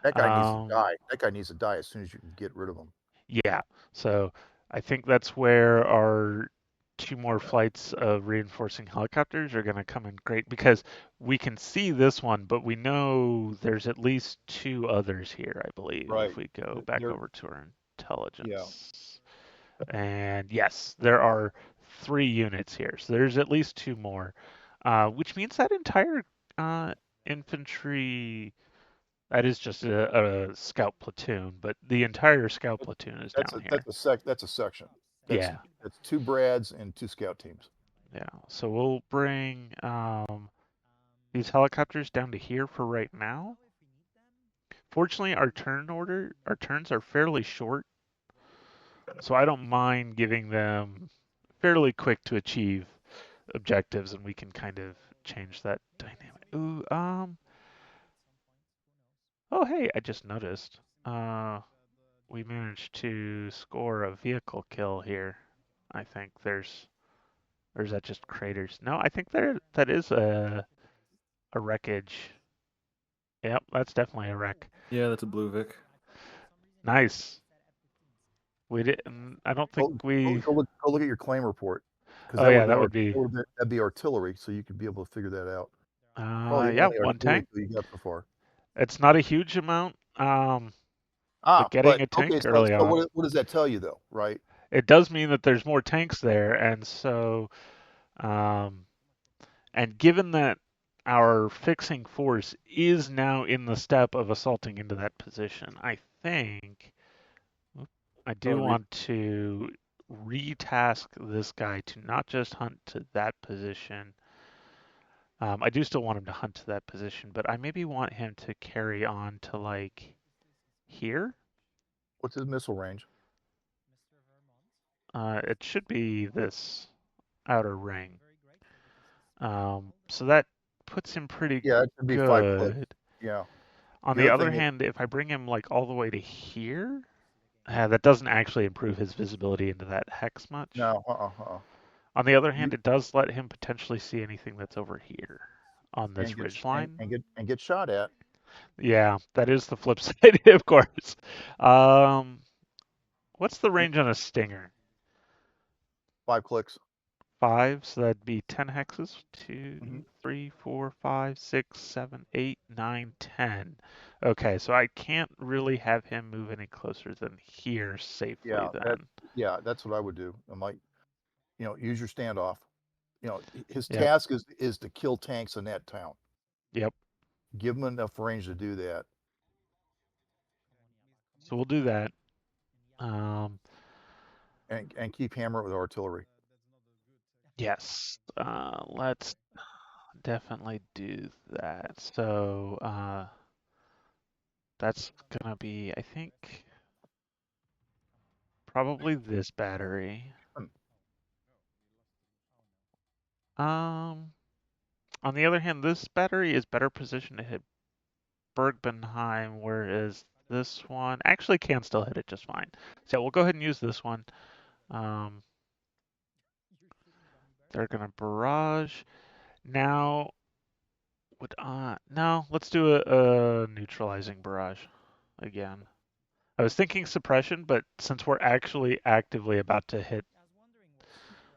That guy needs to Um, die. That guy needs to die as soon as you can get rid of him. yeah. So I think that's where our two more flights of reinforcing helicopters are going to come in great because we can see this one, but we know there's at least two others here, I believe, if Right. we go back They're over to our yeah. intelligence. And yes, there are three units here. So there's at least two more, which means that entire infantry, that is just a scout platoon, but the entire scout platoon is down here. That's a section. That's Yeah, that's two Brads and two scout teams. yeah. So we'll bring these helicopters down to here for right now. Fortunately, our turns are fairly short, so I don't mind giving them fairly quick to achieve objectives, and we can kind of change that dynamic. Ooh, oh hey, I just noticed. We managed to score a vehicle kill here. I think or is that just craters? No, I think that is a wreckage. Yep, that's definitely a wreck. Yeah, that's a blue Vic. Nice. We didn't. I don't think we. Go look at your claim report, because Oh yeah, that would be. that'd be artillery, so you could be able to figure that out. Probably the Yeah, only one artillery tank. kill you got so far. It's not a huge amount. But getting But a okay, tank early so on, what does that tell you though, right? it does mean that there's more tanks there, and so um, and given that our fixing force is now in the step of assaulting into that position, I think I do Probably want to retask this guy to not just hunt to that position. I do still want him to hunt to that position, but I maybe want him to carry on to like here. What's his missile range? It should be this outer ring. So that puts him pretty Yeah, it should be 5 clicks. good. Yeah. On The the other other thing is hand, if I bring him like all the way to here, that doesn't actually improve his visibility into that hex much. no, On the other you hand, it does let him potentially see anything that's over here on and this ridge line. and get shot at Yeah, that is the flip side, of course. Um, what's the range on a Stinger? 5 clicks. 5, so that'd be 10 hexes. Hmm. 2, 3, 4, 5, 6, 7, 8, 9, 10. Okay, so I can't really have him move any closer than here safely Yeah, then. that's what I would do. I might, use your standoff. His Yep, task is to kill tanks in that town. yep. Give him enough range to do that. So we'll do that. Um, And keep hammering with artillery. yes, let's definitely do that. So that's gonna be, I think, probably this battery. Hmm. Um, on the other hand, this battery is better positioned to hit Bergbenheim, whereas this one actually can still hit it just fine. So we'll go ahead and use this one. Um, they're gonna barrage. Now, no, let's do a neutralizing barrage again. I was thinking suppression, but since we're actually actively about to hit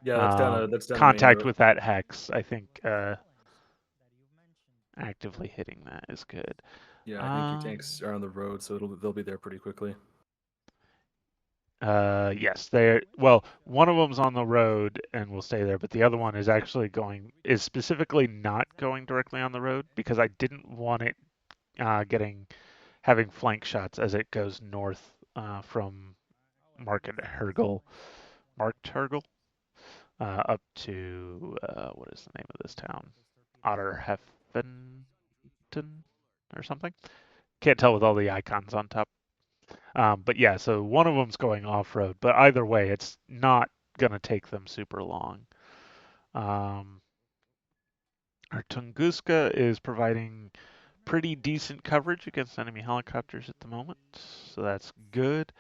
Yeah, that's down the main contact road. with that hex, I think actively hitting that is good. Yeah, I think your tanks are on the road, so they'll be there pretty quickly. Yes, they're well. One of them's on the road and will stay there, but the other one is actually is specifically not going directly on the road because I didn't want it having flank shots as it goes north from Markt Hergel, up to what is the name of this town? Otterheffen. Mountain or something. Can't tell with all the icons on top. But yeah, so one of them's going off-road, but either way, it's not going to take them super long. Our Tunguska is providing pretty decent coverage against enemy helicopters at the moment, so that's good.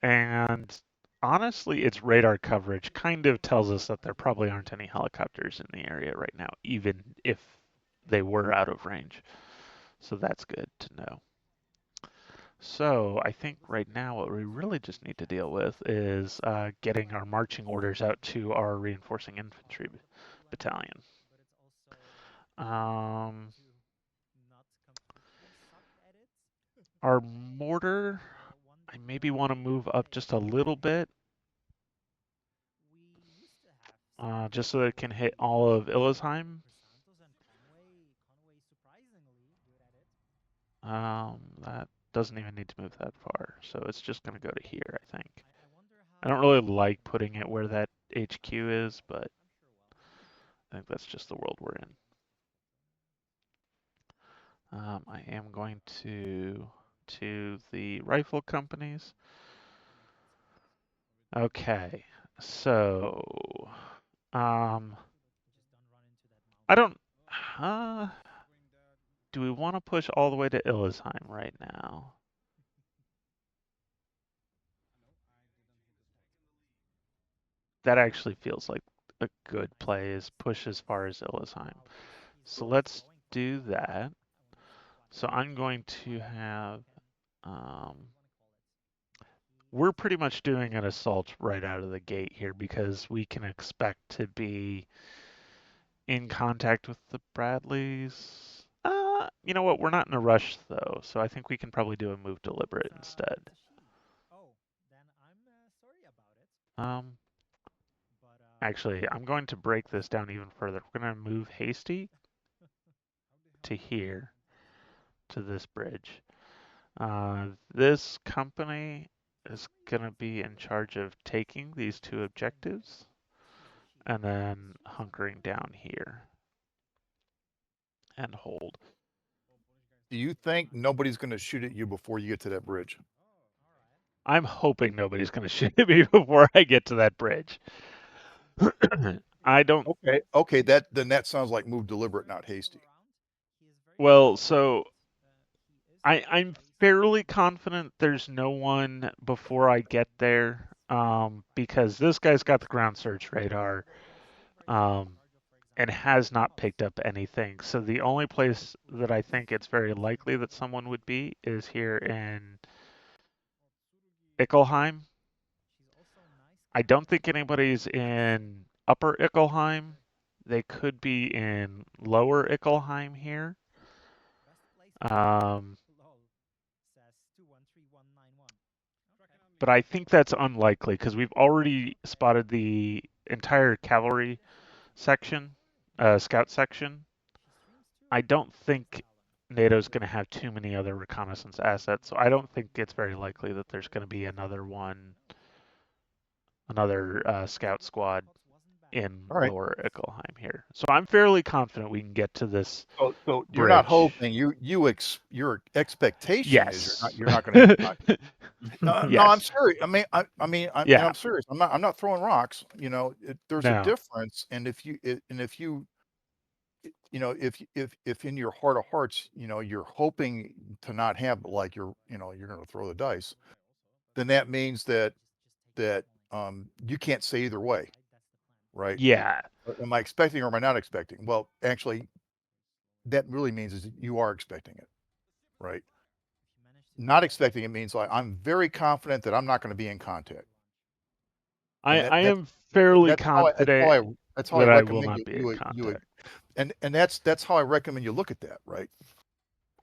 And honestly, its radar coverage kind of tells us that there probably aren't any helicopters in the area right now, even if they were out of range. So that's good to know. So I think right now what we really just need to deal with is getting our marching orders out to our reinforcing infantry battalion. Our mortar, I maybe want to move up just a little bit, just so that it can hit all of Illesheim. That doesn't even need to move that far, so it's just going to go to here, I think. I don't really like putting it where that HQ is, but I think that's just the world we're in. I am going to the rifle companies. Okay, so I don't. Do we want to push all the way to Illesheim right now? That actually feels like a good play, is push as far as Illesheim. So let's do that. So I'm going to have, we're pretty much doing an assault right out of the gate here because we can expect to be in contact with the Bradleys. You know what? We're not in a rush though, so I think we can probably do a move deliberate instead. Actually, I'm going to break this down even further. We're going to move hasty to here, to this bridge. This company is going to be in charge of taking these two objectives and then hunkering down here and hold. Do you think nobody's going to shoot at you before you get to that bridge? I'm hoping nobody's going to shoot at me before I get to that bridge. I don't. Okay. Then that sounds like move deliberate, not hasty. Well, so I'm fairly confident there's no one before I get there, because this guy's got the ground search radar, and has not picked up anything. So the only place that I think it's very likely that someone would be is here in Ickelheim. I don't think anybody's in Upper Ickelheim. They could be in Lower Ickelheim here. But I think that's unlikely because we've already spotted the entire cavalry section, scout section. I don't think NATO's going to have too many other reconnaissance assets, so I don't think it's very likely that there's going to be another scout squad in Lower Ickelheim here. So I'm fairly confident we can get to this. So you're not hoping. Your expectation is you're not going to. Yes. No, I'm serious. I'm serious. I'm not throwing rocks. You know, there's a difference, and if you if in your heart of hearts, you know, you're hoping to not have, like, you're going to throw the dice, then that means that you can't say either way, right? Yeah. Am I expecting or am I not expecting? Well, actually, that really means is you are expecting it, right? Not expecting it means like I'm very confident that I'm not going to be in contact. I am fairly confident that's how I that I will recommend not be in contact. and that's how I recommend you look at that, right?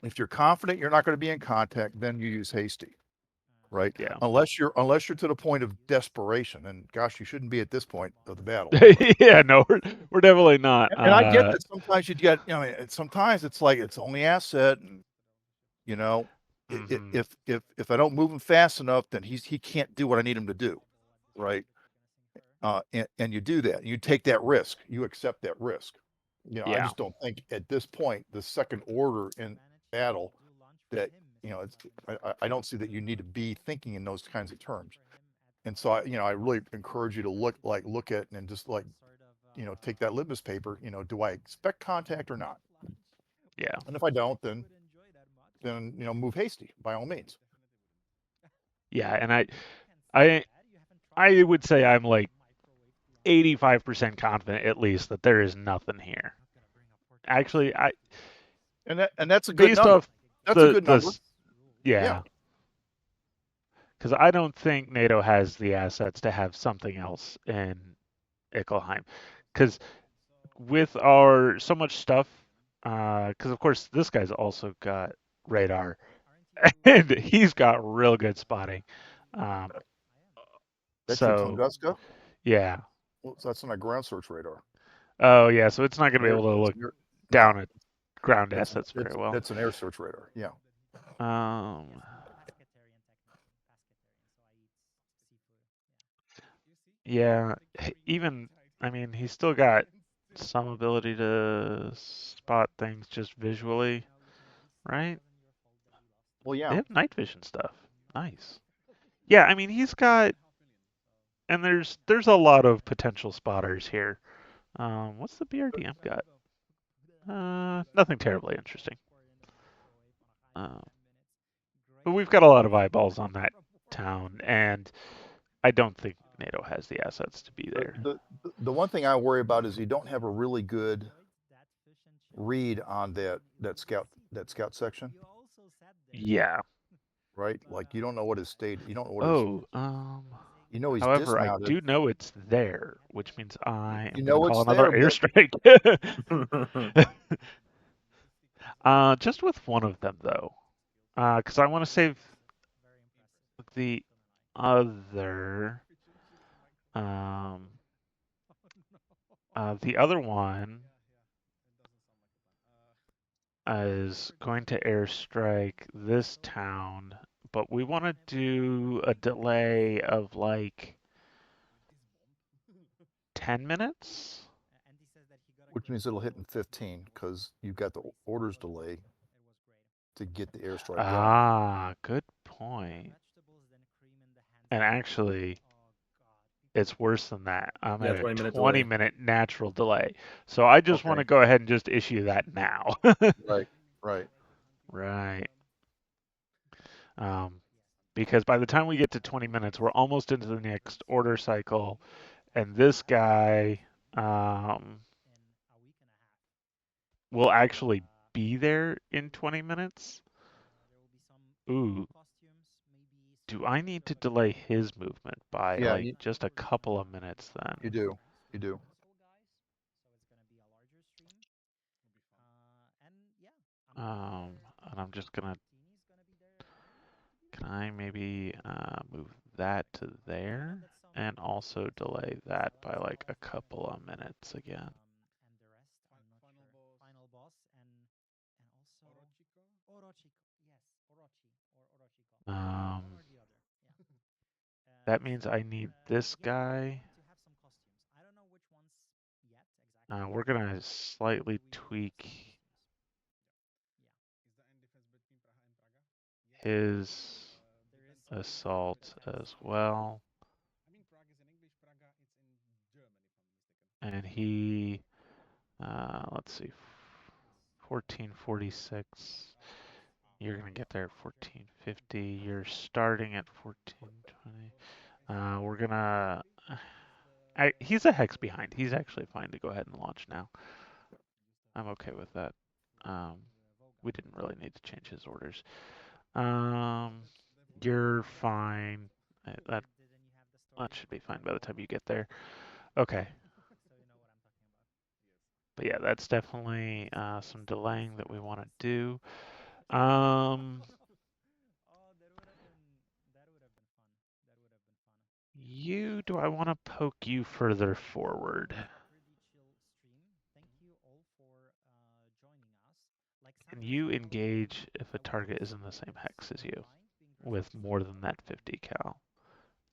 If you're confident you're not going to be in contact, then you use hasty, right? Yeah. Unless you're to the point of desperation, and gosh, you shouldn't be at this point of the battle. Yeah, no, we're definitely not. And I get that sometimes you get, sometimes it's like it's only asset, and if I don't move him fast enough, then he can't do what I need him to do, right? And you do that. You take that risk. You accept that risk. I just don't think at this point the second order battle that, I don't see that you need to be thinking in those kinds of terms. And so I really encourage you to look at and just take that litmus paper, do I expect contact or not? Yeah. And if I don't, then move hasty by all means. Yeah, and I would say I'm like 85% confident at least that there is nothing here. Actually, And that's a good based number. off That's a good number. yeah, because I don't think NATO has the assets to have something else in Ickelheim. Because with our so much stuff, because of course this guy's also got radar, and he's got real good spotting. That's your So Tunguska? yeah. Well, that's on a ground search radar. Oh yeah, so it's not going to be Air- able to it's look an air- down no, at ground it's assets very well. an air search radar. Yeah. Um, yeah, even I mean, he's still got some ability to spot things just visually, right? Well, yeah. They have night vision stuff. Nice. Yeah, I mean, he's got, and there's a lot of potential spotters here. What's the BRDM got? Nothing terribly interesting. But we've got a lot of eyeballs on that town, and I don't think NATO has the assets to be there. The one thing I worry about is you don't have a really good read on that scout section, Yeah. right? Like you don't know what his state. You don't know what Oh, he's however, I dismounted. do know it's there, which means I am You going to know call it's another there, but airstrike. Just with one of them though, because I want to save the other. Um, the other one is going to airstrike this town, but we want to do a delay of like 10 minutes. which means it'll hit in 15 because you've got the orders delay to get the airstrike going. Ah, good point. And actually, it's worse than that. I'm Yeah, at a 20-minute 20 delay. minute natural delay. So I just want Okay. to go ahead and just issue that now. Right. Right. Right. Um, because by the time we get to 20 minutes, we're almost into the next order cycle, and this guy will actually be there in 20 minutes. Ooh, do I need to delay his movement by Yeah. like just a couple of minutes then? You do. You do. And I'm just gonna, can I maybe move that to there and also delay that by like a couple of minutes again? Um, that means I need this guy. We're gonna slightly tweak his assault as well. And he, let's see, 1446. You're gonna get there at 1450. You're starting at 1420. We're gonna. He's a hex behind. He's actually fine to go ahead and launch now. I'm okay with that. We didn't really need to change his orders. You're fine. That should be fine by the time you get there. Okay. But yeah, that's definitely some delaying that we want to do. Do I want to poke you further forward? Can you engage if a target is in the same hex as you with more than that 50 cal?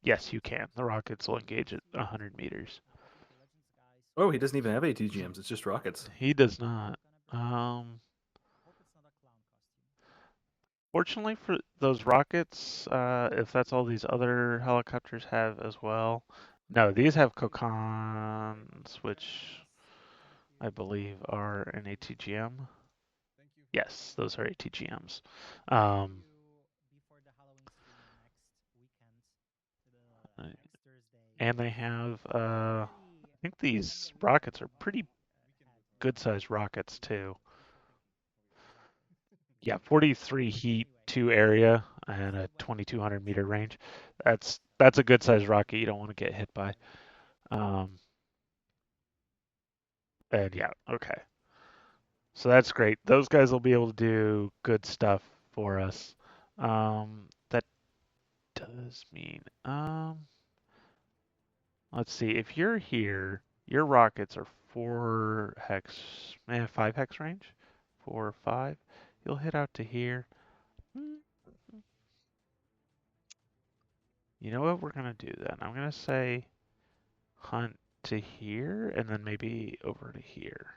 Yes, you can. The rockets will engage at 100 meters. Oh, he doesn't even have ATGMs. It's just rockets. He does not. Fortunately for those rockets, if that's all these other helicopters have as well. No, these have cocons, which I believe are an ATGM. Yes, those are ATGMs. Um, and they have, I think these rockets are pretty good sized rockets too. Yeah, 43 heat, 2 area, and a 2,200 meter range. That's a good sized rocket you don't want to get hit by. Um, and yeah, okay. So that's great. Those guys will be able to do good stuff for us. That does mean, let's see, if you're here, your rockets are 4 hex, 5 hex range, 4 or 5. You'll hit out to here. Hmm, You know what we're gonna do then? I'm gonna say hunt to here and then maybe over to here,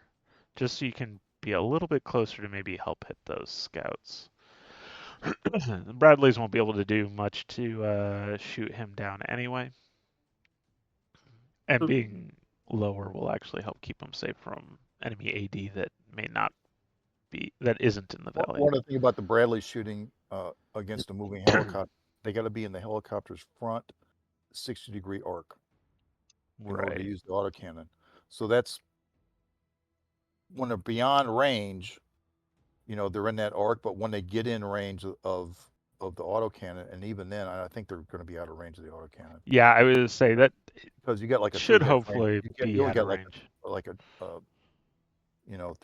just so you can be a little bit closer to maybe help hit those scouts. The Bradleys won't be able to do much to shoot him down anyway, and So, being lower will actually help keep him safe from enemy AD that may not that isn't in the valley. One of the things about the Bradley shooting against a moving helicopter, they got to be in the helicopter's front 60-degree arc in order to Right. use the autocannon. So that's when they're beyond range, they're in that arc, but when they get in range of the autocannon, and even then, I think they're going to be out of range of the autocannon Yeah, I would say that because you got like a should 3 hex range. hopefully You be only out of got range. like a 2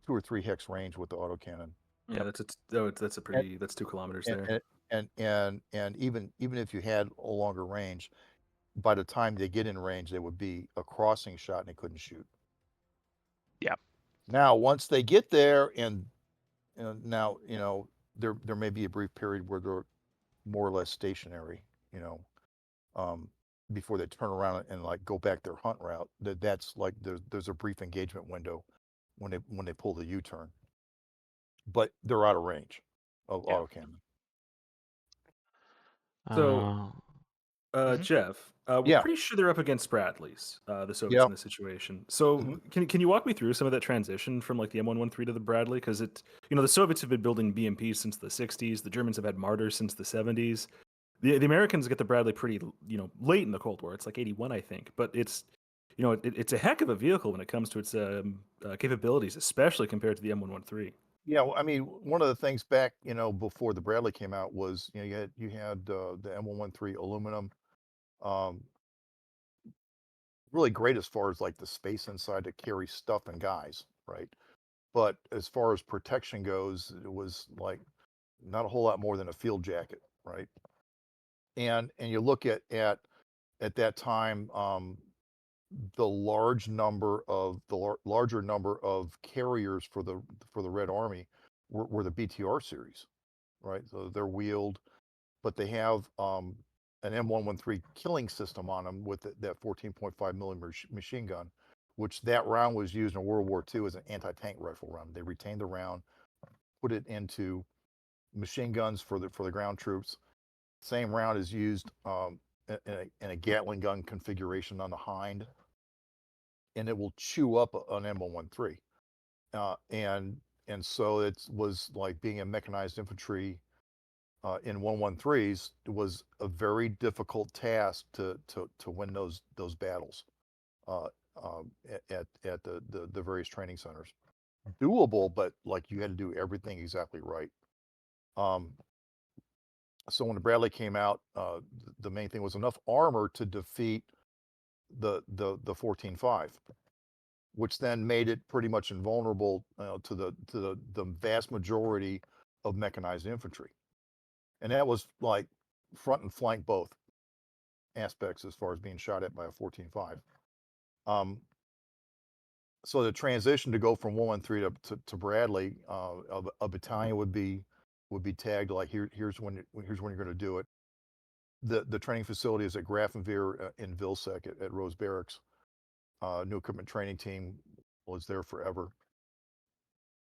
or 3 hex range with the autocannon. yeah, Yep. that's a pretty that's 2 kilometers there. And even if you had a longer range, by the time they get in range, they would be a crossing shot and they couldn't shoot. Yeah. Now, once they get there, and now there may be a brief period where they're more or less stationary, um, before they turn around and like go back their hunt route. That's like there's a brief engagement window when they pull the U-turn, but they're out of range of Yeah. autocannon. So, Uh, mhm. Jeff, we're Yeah, pretty sure they're up against Bradleys, the Soviets yeah. in this situation. So, Mhm. can you walk me through some of that transition from like the M113 to the Bradley? Because the Soviets have been building BMPs since the '60s. The Germans have had Martyrs since the '70s. The Americans get the Bradley pretty late in the Cold War. It's like '81, I think. But it's a heck of a vehicle when it comes to its capabilities, especially compared to the M113. Yeah, well, I mean, one of the things back, before the Bradley came out was, you had the M113 aluminum, um, really great as far as like the space inside to carry stuff and guys, right? But as far as protection goes, it was like not a whole lot more than a field jacket, right? And you look at that time, the larger number of carriers for the Red Army were the BTR series, right? So they're wheeled, but they have an M113 killing system on them with that 14.5 millimeter machine gun, which that round was used in World War II as an anti-tank rifle round. They retained the round, put it into machine guns for the ground troops. Same round is used in a Gatling gun configuration on the hind, and it will chew up an M113. And so it was like being a mechanized infantry in 113s. It was a very difficult task to win those battles uh, at the various training centers. Doable, but like you had to do everything exactly right. Um, so when the Bradley came out, the main thing was enough armor to defeat the 14.5, which then made it pretty much invulnerable to the vast majority of mechanized infantry. And that was like front and flank both aspects as far as being shot at by a 14.5. So the transition to go from 113 to Bradley, a battalion would be tagged like here's when you're going to do it. The training facility is at Grafenwehr in Vilsec at Rose Barracks. New equipment training team was there forever,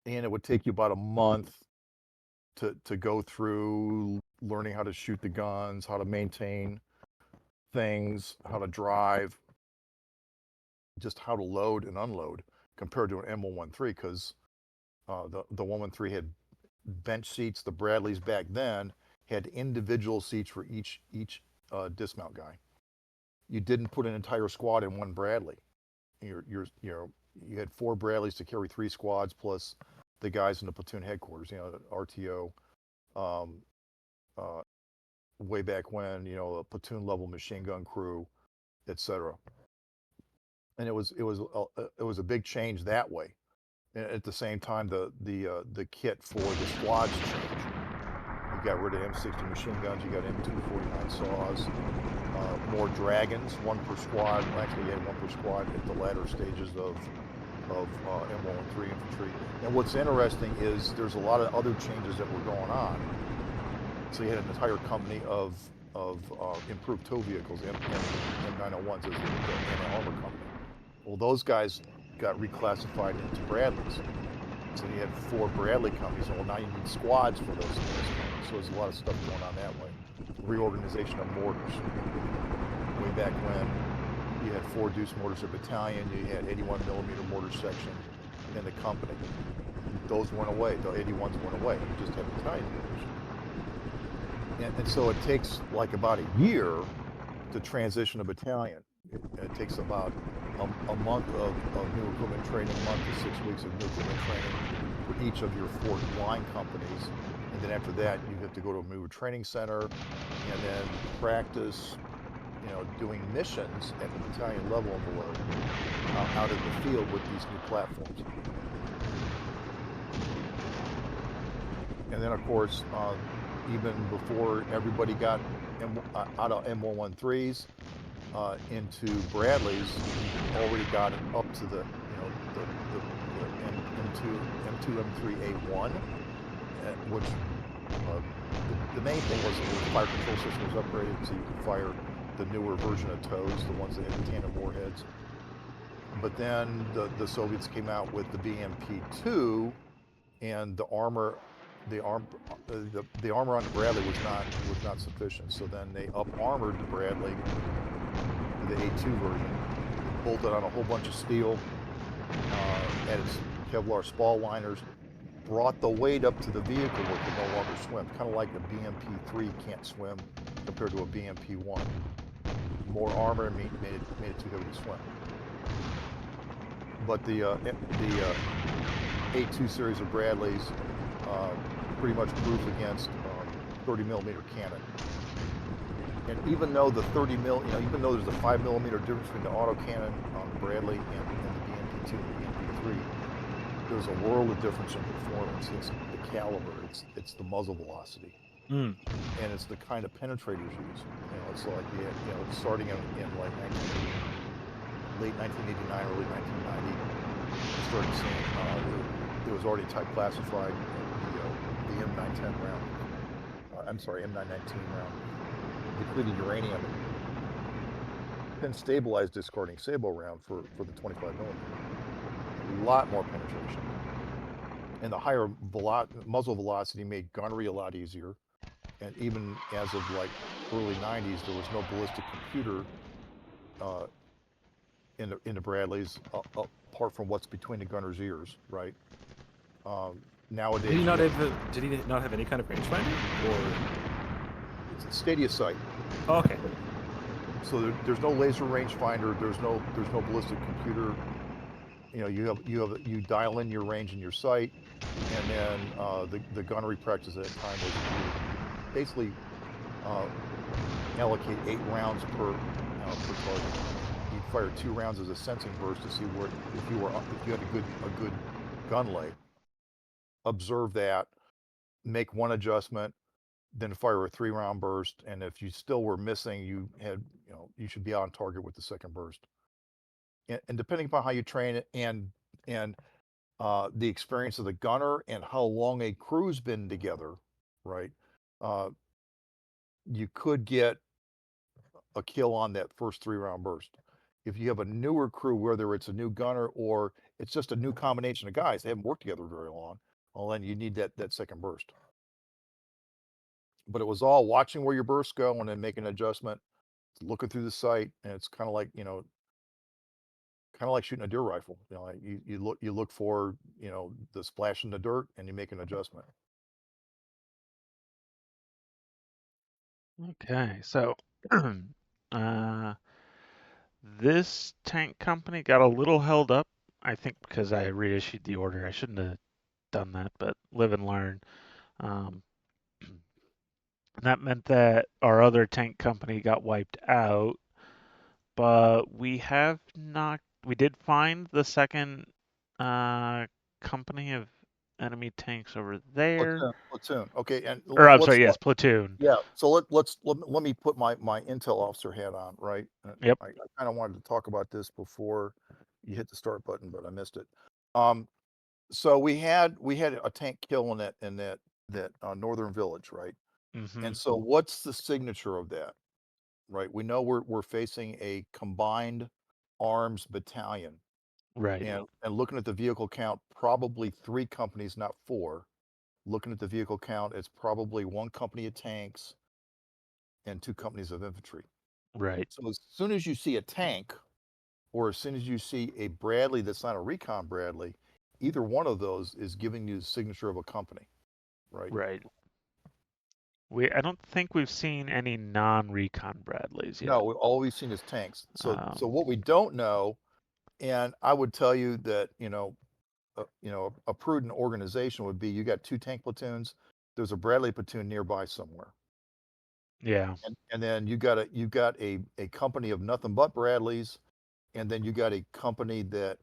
and it would take you about a month to go through learning how to shoot the guns, how to maintain things, how to drive, just how to load and unload compared to an M113, because the 113 had bench seats. The Bradleys back then had individual seats for each dismount guy. You didn't put an entire squad in one Bradley. You had 4 Bradleys to carry 3 squads plus the guys in the platoon headquarters. RTO. Way back when, a platoon level machine gun crew, etc. And it was a big change that way. And at the same time, the kit for the squads changed. You got rid of M60 machine guns. You got M249 saws. More Dragons, 1 per squad. Actually, you had 1 per squad at the latter stages of M113 infantry. And what's interesting is there's a lot of other changes that were going on. So you had an entire company of improved tow vehicles, M901s, as the anti-armor company. Well, those guys got reclassified into Bradleys. So you had 4 Bradley companies. Well, now you need squads for those companies. So there's a lot of stuff going on that way. Reorganization of mortars. Way back when, you had 4 Deuce mortars a battalion. You had 81mm mortar section in the company. Those went away. The 81s went away. You just had battalion mortars. And so it takes like about a year to transition a battalion. It takes about a month of new equipment training, a month to 6 weeks of new equipment training for each of your 4 line companies. And then after that, you have to go to a new training center and then practice, doing missions at the battalion level and below out in the field with these new platforms. And then, of course, even before everybody got out of M113s into Bradleys, you already got it up to the M2, M3A1, which the main thing was the fire control system was upgraded so you could fire the newer version of TOWs, the ones that had the tandem warheads. But then the Soviets came out with the BMP-2, and the armor on the Bradley was not sufficient. So then they up-armored the Bradley, the A2 version, bolted on a whole bunch of steel, and its Kevlar spall liners, brought the weight up to the vehicle where it could no longer swim. Kind of like a BMP-3 can't swim compared to a BMP-1. More armor made it too heavy to swim. But the A2 series of Bradleys pretty much proves against 30mm cannon. And even though the 30mm, even though there's a 5mm difference between the autocannon on the Bradley and the BMP-2 and the BMP-3, there's a world of difference in performance. It's the caliber, it's the muzzle velocity, and it's the kind of penetrators used. It's like starting in like late 1989, early 1990, you started seeing it was already type classified. The M910 round, M919 round, depleted uranium, then stabilized discarding Sabo round for the 25mm. A lot more penetration. And the higher muzzle velocity made gunnery a lot easier. And even as of like early 90s, there was no ballistic computer in the Bradleys apart from what's between the gunner's ears, right? Nowadays, did he not have any kind of rangefinder, or it's a stadia sight? Oh, okay. So there's no laser rangefinder. There's no ballistic computer. You dial in your range and your sight, and then the gunnery practice at that time was you basically allocate 8 rounds per target. You'd fire 2 rounds as a sensing burst to see where if you had a good gun lay. Observe that, make one adjustment, then fire a 3-round burst, and if you still were missing, you should be on target with the second burst. And depending upon how you train it and the experience of the gunner and how long a crew's been together, right? You could get a kill on that first 3-round burst. If you have a newer crew, whether it's a new gunner or it's just a new combination of guys, they haven't worked together very long, well, then you need that second burst. but it was all watching where your bursts go and then making an adjustment, looking through the sight, and it's kind of like, kind of like shooting a deer rifle. Like you look for, the splash in the dirt and you make an adjustment. Okay, so uh, this tank company got a little held up, I think because I reissued the order. I shouldn't have done that, but live and learn. Um, that meant that our other tank company got wiped out, but we did find the second uh, company of enemy tanks over there. Platoon. Okay, and Or I'm sorry, yes, platoon. yeah. So let me put my intel officer hat on, right? Yep. I kind of wanted to talk about this before you hit the start button, but I missed it. Um, so we had a tank kill in that northern village, right? Mm-hmm. And so what's the signature of that, right? We know we're facing a combined arms battalion, Right. and looking at the vehicle count, probably 3 companies, not 4. Looking at the vehicle count, it's probably 1 company of tanks and 2 companies of infantry. Right. So as soon as you see a tank, or as soon as you see a Bradley that's not a recon Bradley, either one of those is giving you the signature of a company, right? Right. I don't think we've seen any non-recon Bradleys yet. No, all we've seen is tanks. So Um, what we don't know, and I would tell you that, a prudent organization would be, you got 2 tank platoons, there's a Bradley platoon nearby somewhere. yeah. And then you got a company of nothing but Bradleys, and then you got a company that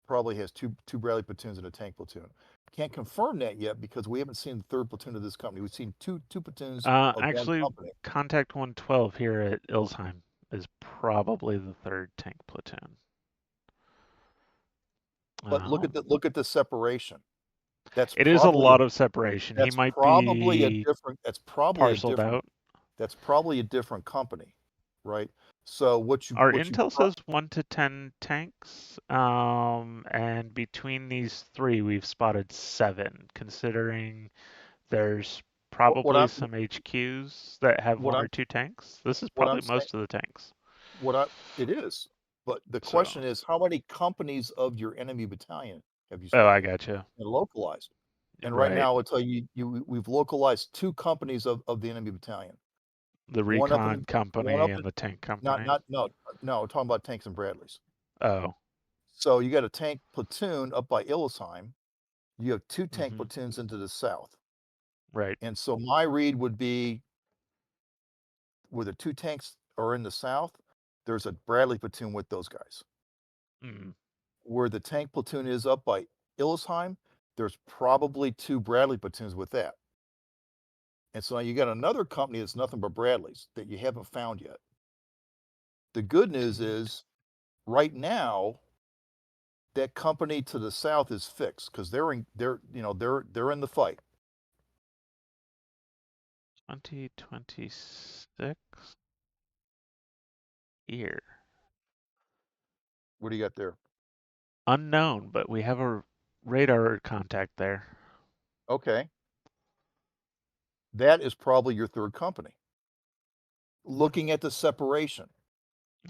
probably has two Bradley platoons and a tank platoon. Can't confirm that yet because we haven't seen the 3rd platoon of this company. We've seen two platoons of 1 Actually, company. Contact 112 here at Ilsheim is probably the 3rd tank platoon. But look at the separation. That's It is a probably a lot of separation. He that's might probably a be different that's probably a parceled different out. that's probably a different company, right? So Our intel says 1 to 10 tanks, and between these 3, we've spotted 7, considering there's what probably I'm some HQs that have what 1 I'm or 2 tanks. This is what probably I'm saying most of the tanks. what I it is. But the So, question is, how many companies of your enemy battalion have you oh, I spotted gotcha. and localized? And right Right. now, I will tell you, we've localized 2 companies of the enemy battalion. The One up recon in one company up and in the tank not company. not no no, we're talking about tanks and Bradleys. Oh, So you got a tank platoon up by Illesheim. You have 2 tank mm-hmm. platoons into the south. Right. And so my read would be, where the 2 tanks are in the south, there's a Bradley platoon with those guys. Mm, Where the tank platoon is up by Illesheim, there's probably 2 Bradley platoons with that. And so now you got another company that's nothing but Bradleys that you haven't found yet. The good news is, right now, that company to the south is fixed because they're in the fight. 2026 year. What do you got there? Unknown, but we have a radar contact there. Okay. That is probably your 3rd company. Looking at the separation,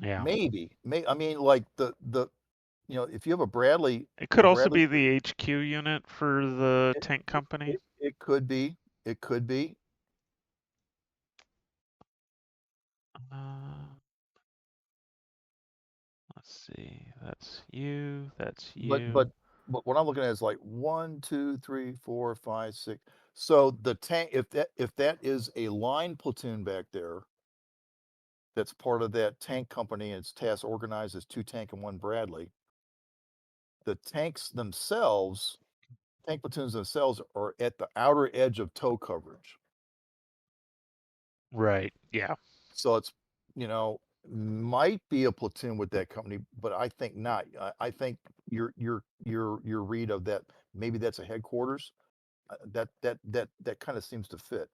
Yeah. maybe, I mean, like if you have a Bradley, It could also be the HQ unit for the it, tank company. it could be, it could be. Uh, let's see. That's you. That's But you. but but what I'm looking at is like 1, 2, 3, 4, 5, 6. So the tank, if that is a line platoon back there, that's part of that tank company, and its task organized as 2 tank and 1 Bradley. The tank platoons themselves are at the outer edge of tow coverage. Right. Yeah. So it's, might be a platoon with that company, but I think not. I think your read of that, maybe that's a headquarters. That kind of seems to fit.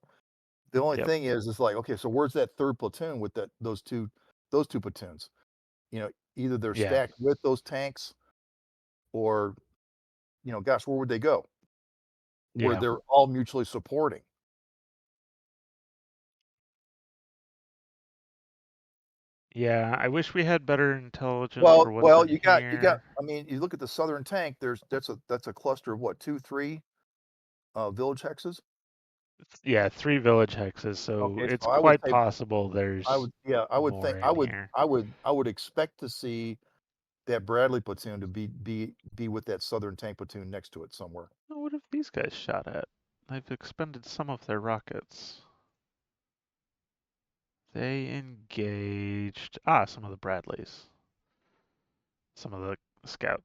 The only Yep. thing is like, okay, so where's that 3rd platoon with those two platoons? Either they're Yeah. stacked with those tanks, or, gosh, where would they go? Where Yeah. they're all mutually supporting. Yeah, I wish we had better intelligence for what's Well, in you got. here. I mean, you look at the southern tank. That's a cluster of what, 2, 3 village hexes. Yeah, 3 village hexes, so Okay, it's so I would quite say possible there's yeah, I would more think in here. I would expect to see that Bradley platoon to be with that southern tank platoon next to it somewhere. Oh, what have these guys shot at? They've expended some of their rockets. They engaged some of the Bradleys, some of the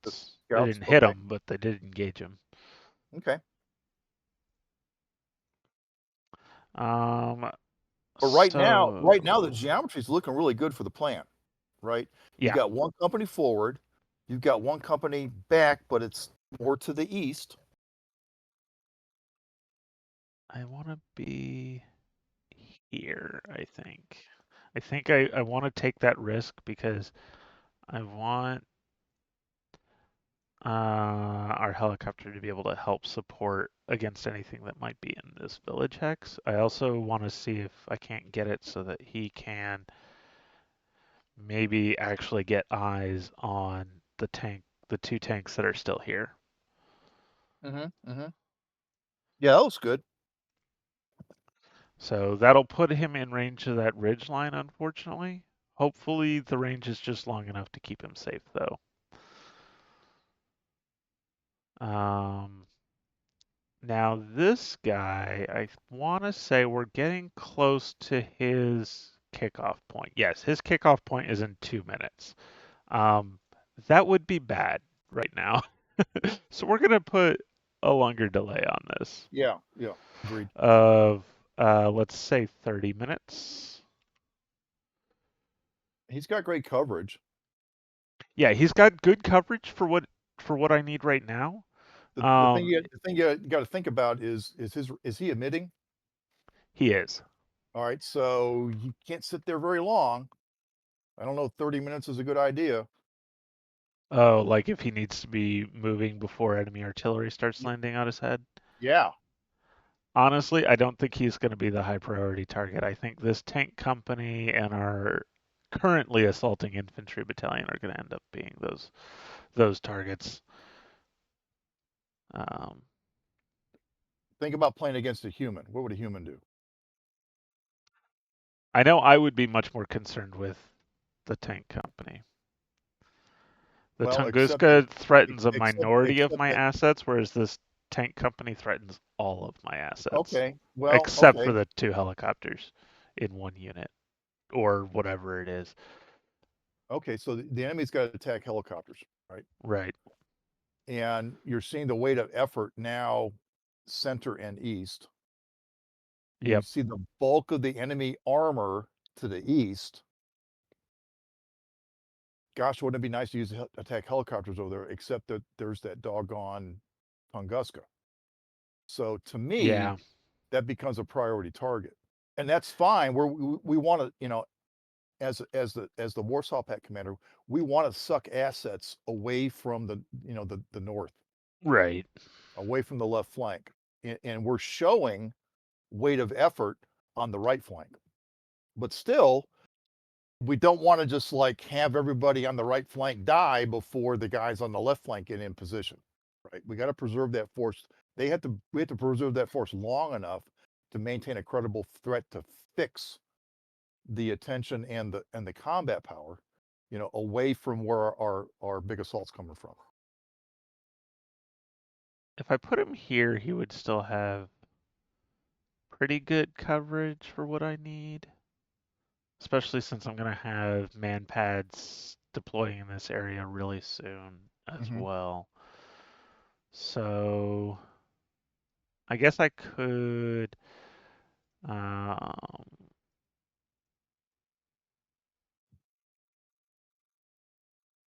The scouts. They scouts. didn't hit Okay. them, but they did engage them. Okay. Um, But right now the so geometry is looking really good for the plan, right? You yeah, got one company forward, you've got one company back, but it's more to the east. I want to be here, I think. I want to take that risk because I want our helicopter to be able to help support against anything that might be in this village hex. I also want to see if I can't get it so that he can maybe actually get eyes on the 2 tanks that are still here. Mm-hmm. Yeah, that looks good. So that'll put him in range of that ridge line, unfortunately. Hopefully the range is just long enough to keep him safe, though. Now this guy, I want to say we're getting close to his kickoff point. Yes, his kickoff point is in 2 minutes. Um, that would be bad right now. So we're gonna put a longer delay on this Yeah, agreed. of let's say 30 minutes. He's got great coverage. Yeah, he's got good coverage for what I need right now. Um, The thing you got to think about is he emitting? he is. All right, so you can't sit there very long. I don't know, 30 minutes is a good idea. Oh, like if he needs to be moving before enemy artillery starts Y- landing on his head. Yeah. Honestly, I don't think he's going to be the high priority target. I think this tank company and our currently assaulting infantry battalion are going to end up being those targets. Um, Think about playing against a human. What would a human do? I know I would be much more concerned with the tank company. The Well, except that Tunguska threatens a minority of except my that assets, whereas this tank company threatens all of my assets, okay. Well, except for okay. the 2 helicopters in one unit or whatever it is. Okay, so the enemy's got to attack helicopters, right? Right. And you're seeing the weight of effort now center and east. You Yep. see the bulk of the enemy armor to the east. Gosh, wouldn't it be nice to use attack helicopters over there, except that there's that doggone Tunguska. So to me, Yeah. that becomes a priority target. And that's fine. We want to, as the Warsaw Pact commander, we want to suck assets away from the north, Right. away from the left flank. And we're showing weight of effort on the right flank. But still, we don't want to just like have everybody on the right flank die before the guys on the left flank get in position. Right? We got to preserve that force. We have to preserve that force long enough to maintain a credible threat to fix the attention and the combat power, away from where our big assault's coming from. If I put him here, he would still have pretty good coverage for what I need, especially since I'm going to have man pads deploying in this area really soon as Mm-hmm. well. So I guess I could um,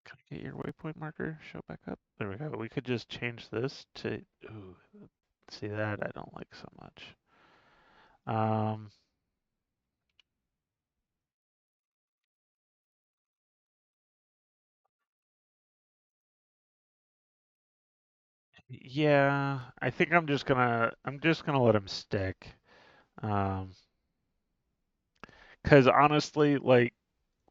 can I get your waypoint marker? Show back up. There we go. We could just change this to ooh, see that I don't like so much. Um, yeah, I think I'm just gonna let him stick. Um, 'Cause honestly, like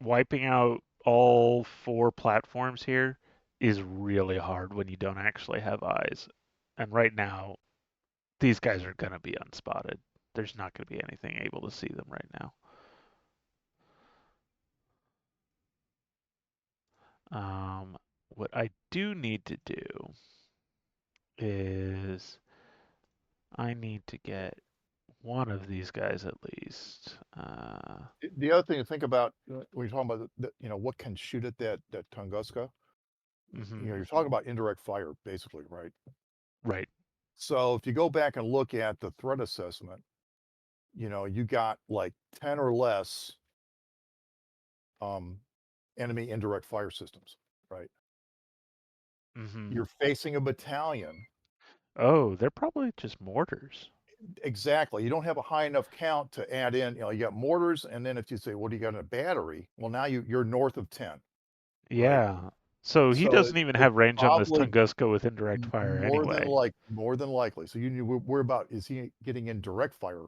wiping out all 4 platforms here is really hard when you don't actually have eyes. And right now, these guys are going to be unspotted. There's not going to be anything able to see them right now. What I do need to do is I need to get one of these guys at least. The other thing to think about when you're talking about what can shoot at that Tunguska, Mhm. you're talking about indirect fire basically, right? Right. So if you go back and look at the threat assessment, you got like 10 or less um, enemy indirect fire systems, right? Mhm. You're facing a battalion. Oh, they're probably just mortars. Exactly. You don't have a high enough count to add in, you got mortars, and then if you say, what do you got in a battery? Well, now you're north of 10, right? Yeah. So he So doesn't even it's have range on this probably Tunguska with indirect fire anyway. more than likely. So we're about, is he getting in direct fire?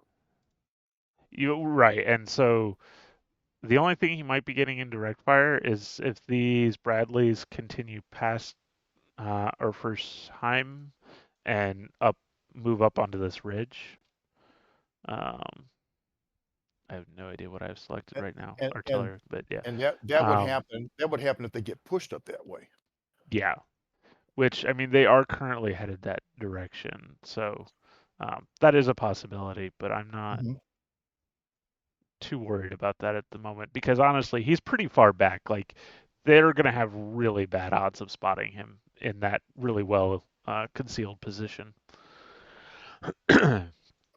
Right, and so the only thing he might be getting in direct fire is if these Bradleys continue past Erfersheim and move up onto this ridge. Um, I have no idea what I've selected And right now, and and, artillery, but yeah. and that would Um, happen. That would happen if they get pushed up that way. yeah, which I mean they are currently headed that direction, so that is a possibility, but I'm not Mhm. too worried about that at the moment because honestly, he's pretty far back. Like they're going to have really bad odds of spotting him in that really well concealed position.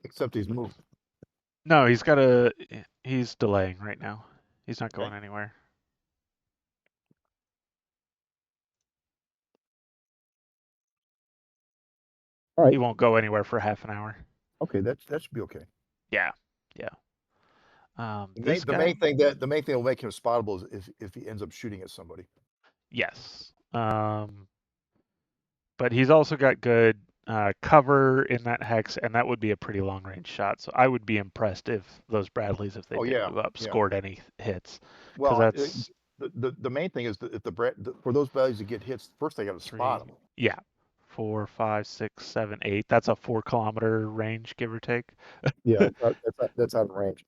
Except he's moved. No, he's delaying right now. He's not Okay. going anywhere. All He right. won't go anywhere for half an hour. Okay, that should be okay. Yeah, yeah. The This main the guy, main thing that the main thing that will make him spottable is if he ends up shooting at somebody. yes. But he's also got good cover in that hex, and that would be a pretty long range shot. So I would be impressed if those Bradleys, if they Oh did yeah, move up, yeah. scored any hits, because Well, that's the main thing is that if for those values to get hits, first they got to spot 3, them. yeah, 4, 5, 6, 7, 8. That's a 4 kilometer range, give or take. Yeah, that's out of range.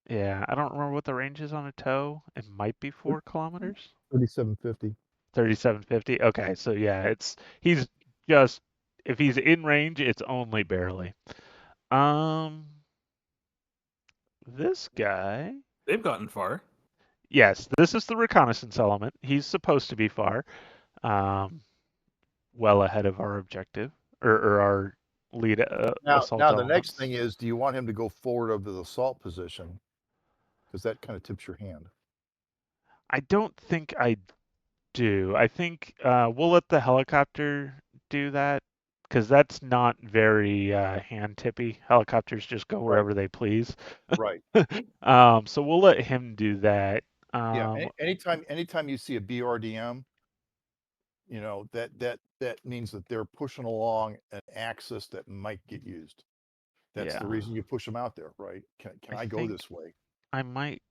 Yeah, I don't remember what the range is on a tow. It might be 4 kilometers. 3750. 3750. Okay, so yeah, he's just if he's in range, it's only barely. Um, this guy. They've gotten far. Yes, this is the reconnaissance element. He's supposed to be far, um, well ahead of our objective or our lead assault Now the next elements. thing is, do you want him to go forward of the assault position? Because that kind of tips your hand. I don't think I do. I think we'll let the helicopter do that because that's not very hand tippy. Helicopters just go Right, wherever they please. right. So we'll let him do that. Yeah. Anytime you see a BRDM, that means that they're pushing along an axis that might get used. That's the Yeah, reason you push them out there, right? Can I I go think this way? I might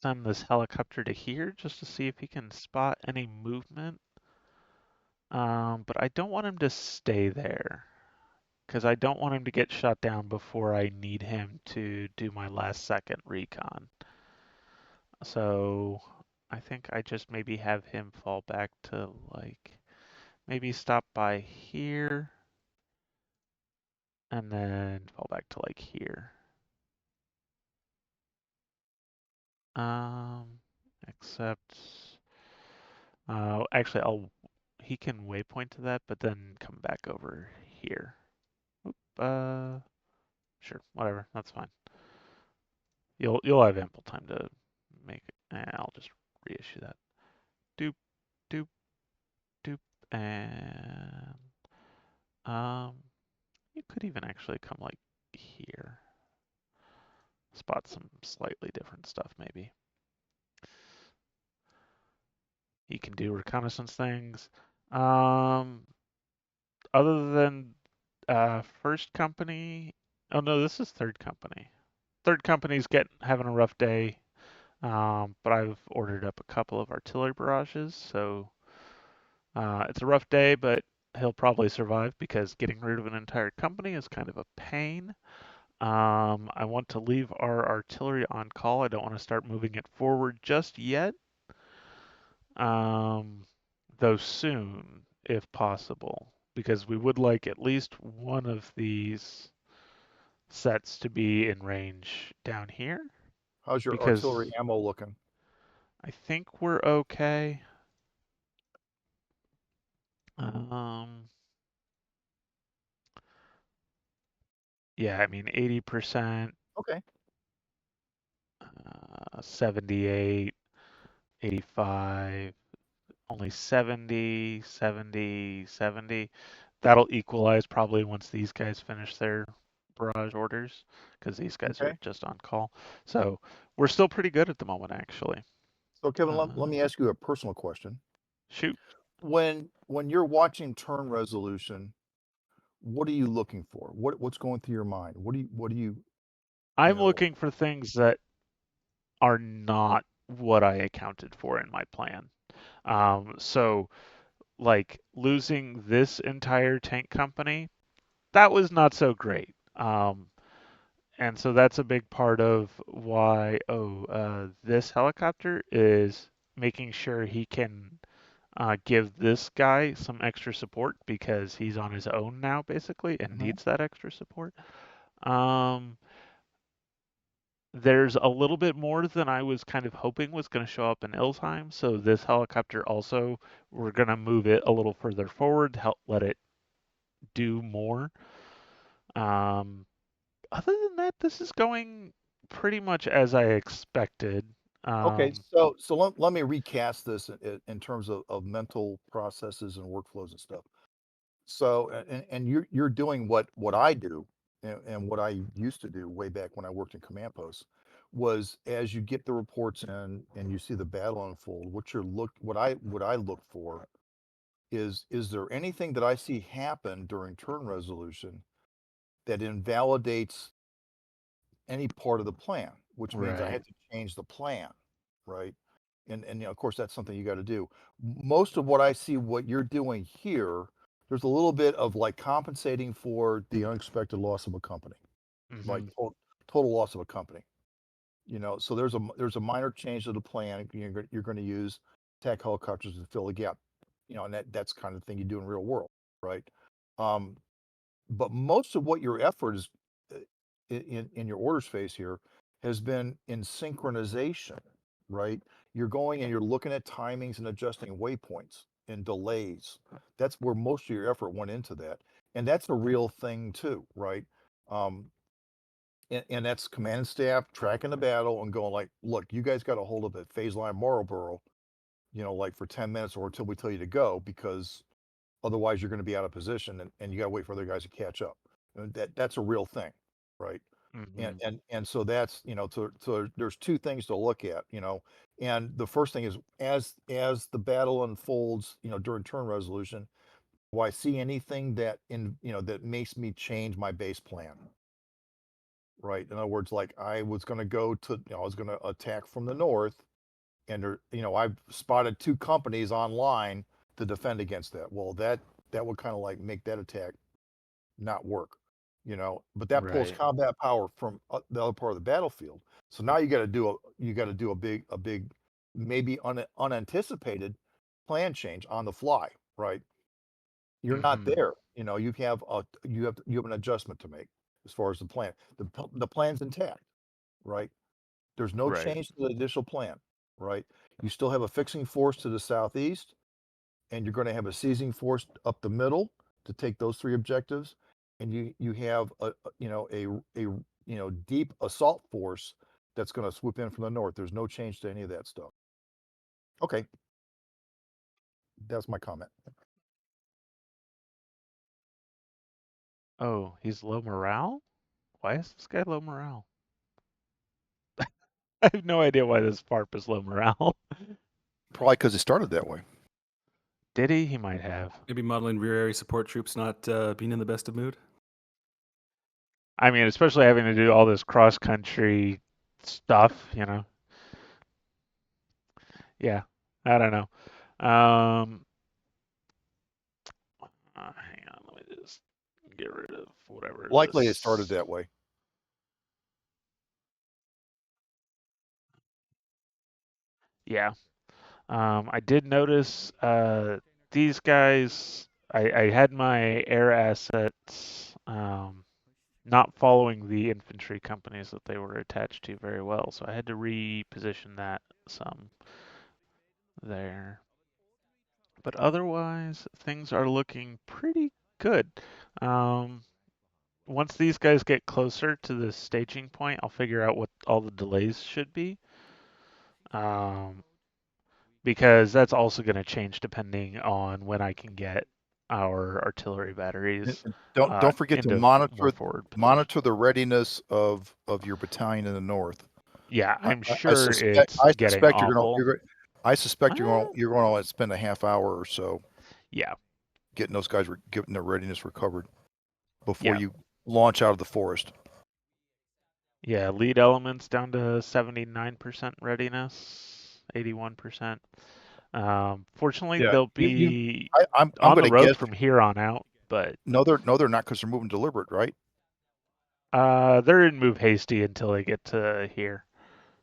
send this helicopter to here just to see if he can spot any movement. But I don't want him to stay there because I don't want him to get shot down before I need him to do my last second recon. So I think I just maybe have him fall back to like maybe stop by here and then fall back to like here. Um, except actually he can waypoint to that, but then come back over here. Oop, sure, whatever, that's fine. You'll have ample time to make it. I'll just reissue that. Doop, doop, doop, and you could even actually come like here. Spot some slightly different stuff maybe. He can do reconnaissance things. Um, other than first company. Oh no, this is third company. Third company's having a rough day. but I've ordered up a couple of artillery barrages, so it's a rough day, but he'll probably survive because getting rid of an entire company is kind of a pain. I want to leave our artillery on call. I don't want to start moving it forward just yet, though soon, if possible, because we would like at least one of these sets to be in range down here, How's your artillery because ammo looking? I think we're okay. Um, yeah, I mean 80%, Okay. 78, 85, only 70, 70, 70. That'll equalize probably once these guys finish their barrage orders, because these guys Okay. are just on call. So we're still pretty good at the moment, actually. So Kevin, let Uh, me ask you a personal question. shoot. When you're watching turn resolution, what are you looking for? What's going through your mind? What do you I'm know? looking for things that are not what I accounted for in my plan. So like losing this entire tank company, that was not so great. And so that's a big part of why, this helicopter is making sure he can give this guy some extra support because he's on his own now, basically, and Mhm. needs that extra support. Um, there's a little bit more than I was kind of hoping was going to show up in Ilsheim. So this helicopter also, we're going to move it a little further forward, help let it do more. Um, Other than that, this is going pretty much as I expected. Okay, Um, so let me recast this in terms of mental processes and workflows and stuff. So and you're doing what I do and what I used to do way back when I worked in command posts was as you get the reports in and you see the battle unfold, what I look for is there anything that I see happen during turn resolution that invalidates any part of the plan, which means I right. had to change the plan, right? And you know, of course, that's something you got to do. Most of what I see, what you're doing here, there's a little bit of like compensating for the unexpected loss of a company, like Hmm. total loss of a company. You know, so there's a minor change to the plan. You're going to use attack helicopters to fill the gap. You know, and that's kind of thing you do in real world, right? Um, but most of what your effort is uh, in your orders phase here has been in synchronization, right? You're going and you're looking at timings and adjusting waypoints and delays. That's where most of your effort went into that, and that's a real thing too, right? Um, and that's command and staff tracking the battle and going like, look, you guys got to hold up at phase line Marlboro, you know, like for 10 minutes or until we tell you to go because otherwise, you're going to be out of position, and you got to wait for other guys to catch up. And that's a real thing, right? And Hmm. so that's you know, so there's two things to look at, you know. And the first thing is as the battle unfolds, you know, during turn resolution, do I see anything that that makes me change my base plan, right? In other words, like I was going to I was going to attack from the north, and I've spotted two companies online to defend against that. Well, that would kind of like make that attack not work, you know. But that pulls Right. combat power from the other part of the battlefield. So now you got to do a big, maybe unanticipated plan change on the fly, right? You're not Hmm. there. You know, you have an adjustment to make as far as the plan. The plan's intact, right? There's no Right. change to the initial plan, right? You still have a fixing force to the southeast, and you're going to have a seizing force up the middle to take those three objectives, and you have a deep assault force that's going to swoop in from the north. There's no change to any of that stuff. Okay, that's my comment. Oh, he's low morale? Why is this guy low morale? I have no idea why this FARP is low morale. Probably because it started that way. Did he? He might have. Maybe modeling rear area support troops not being in the best of mood. I mean, especially having to do all this cross country stuff, you know. Yeah, I don't know. Hang on, let me just get rid of whatever Likely it started this. that way. Yeah. I did notice these guys. I had my air assets not following the infantry companies that they were attached to very well, so I had to reposition that some there. But otherwise, things are looking pretty good. Um, Once these guys get closer to the staging point, I'll figure out what all the delays should be. Um, because that's also going to change depending on when I can get our artillery batteries And don't forget to into more forward position. monitor the readiness of your battalion in the north. Yeah, I, I'm sure it's I getting suspect awful. I suspect Uh, you're going to spend a half hour or so yeah, getting those guys getting their readiness recovered before yeah, you launch out of the forest. yeah. Lead elements down to 79% readiness, 81%. Fortunately, Yeah, they'll you be I'm on going the to road guess from here on out, but no, they're not because they're moving deliberate, right? they're in move hasty until they get to here.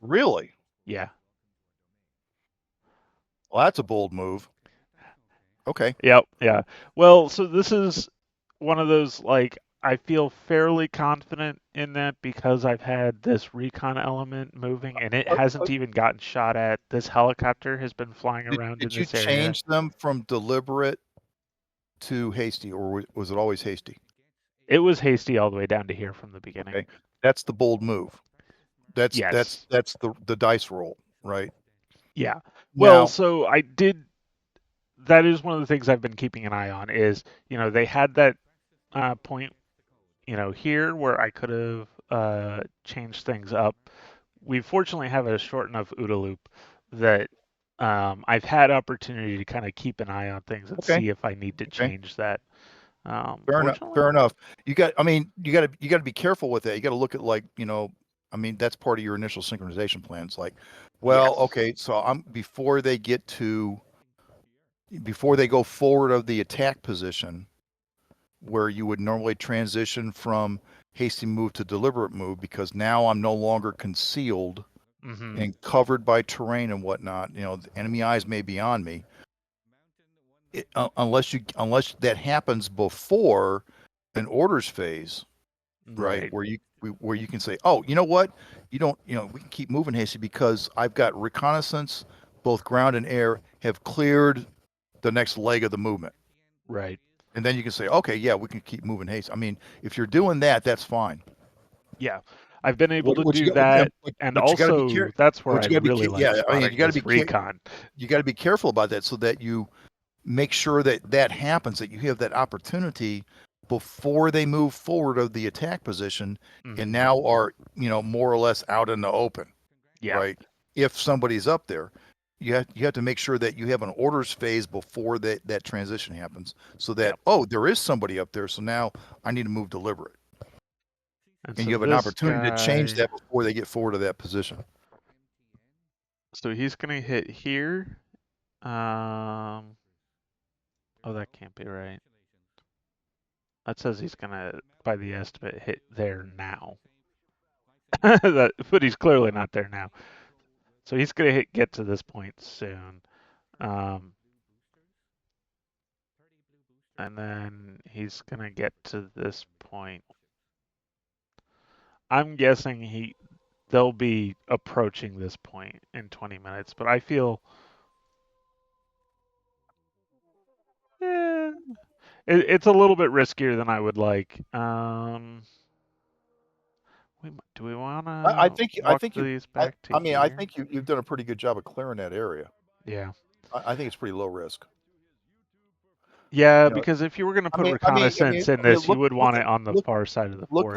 Really? Yeah. Well, that's a bold move. Okay. Yep. Yeah. Well, so this is one of those like I feel fairly confident in that because I've had this recon element moving and it Uh, uh, hasn't even gotten shot at. This helicopter has been flying around in did you this area. change them from deliberate to hasty, or was it always hasty? It was hasty all the way down to here from the beginning. Okay, that's the bold move. Yes. That's the dice roll, right? Yeah. Well, Now, so I did. That is one of the things I've been keeping an eye on. Is they had that point here where I could have changed things up. We fortunately have a short enough OODA loop that I've had opportunity to kind of keep an eye on things and okay, see if I need to okay, change that. fair enough, Fortunately, fair enough. I mean, you got to be careful with that. You got to look at like, I mean, that's part of your initial synchronization plans. Like, well, yes. okay, so before they go forward of the attack position, where you would normally transition from hasty move to deliberate move, because now I'm no longer concealed Hmm. and covered by terrain and whatnot. The enemy eyes may be on me. Unless that happens before an orders phase, right? Right. Where you can say, oh, you know what, we can keep moving hasty because I've got reconnaissance, both ground and air, have cleared the next leg of the movement. Right. And then you can say, okay, yeah, we can keep moving haste. I mean, if you're doing that, that's fine. Yeah. I've been able to What you do got, that, and but you got to be also careful. that's where What I you got to be, really like yeah, I mean, spotting this recon. you got to be careful about that so that you make sure that that happens, that you have that opportunity before they move forward of the attack position and Hmm. now are, more or less out in the open, Yeah. right? If somebody's up there, you have to make sure that you have an orders phase before that transition happens, so that, Yep. oh, there is somebody up there, so now I need to move deliberate, And and so you have an this opportunity to change guy, that before they get forward to that position. so he's gonna hit here. Um, oh, that can't be right. That says he's gonna, by the estimate, hit there now. But he's clearly not there now. So he's gonna get to this point soon. Um, and then he's gonna get to this point. I'm guessing they'll be approaching this point in 20 minutes, but I feel eh, it's a little bit riskier than I would like. Do we want to I walk think you, these back to I mean, I here? think you've done a pretty good job of clearing that area. Yeah. I think it's pretty low risk. Yeah, You know, because if you were going to I put mean, reconnaissance in I mean, this, you would want it on the look, far side of the forest. look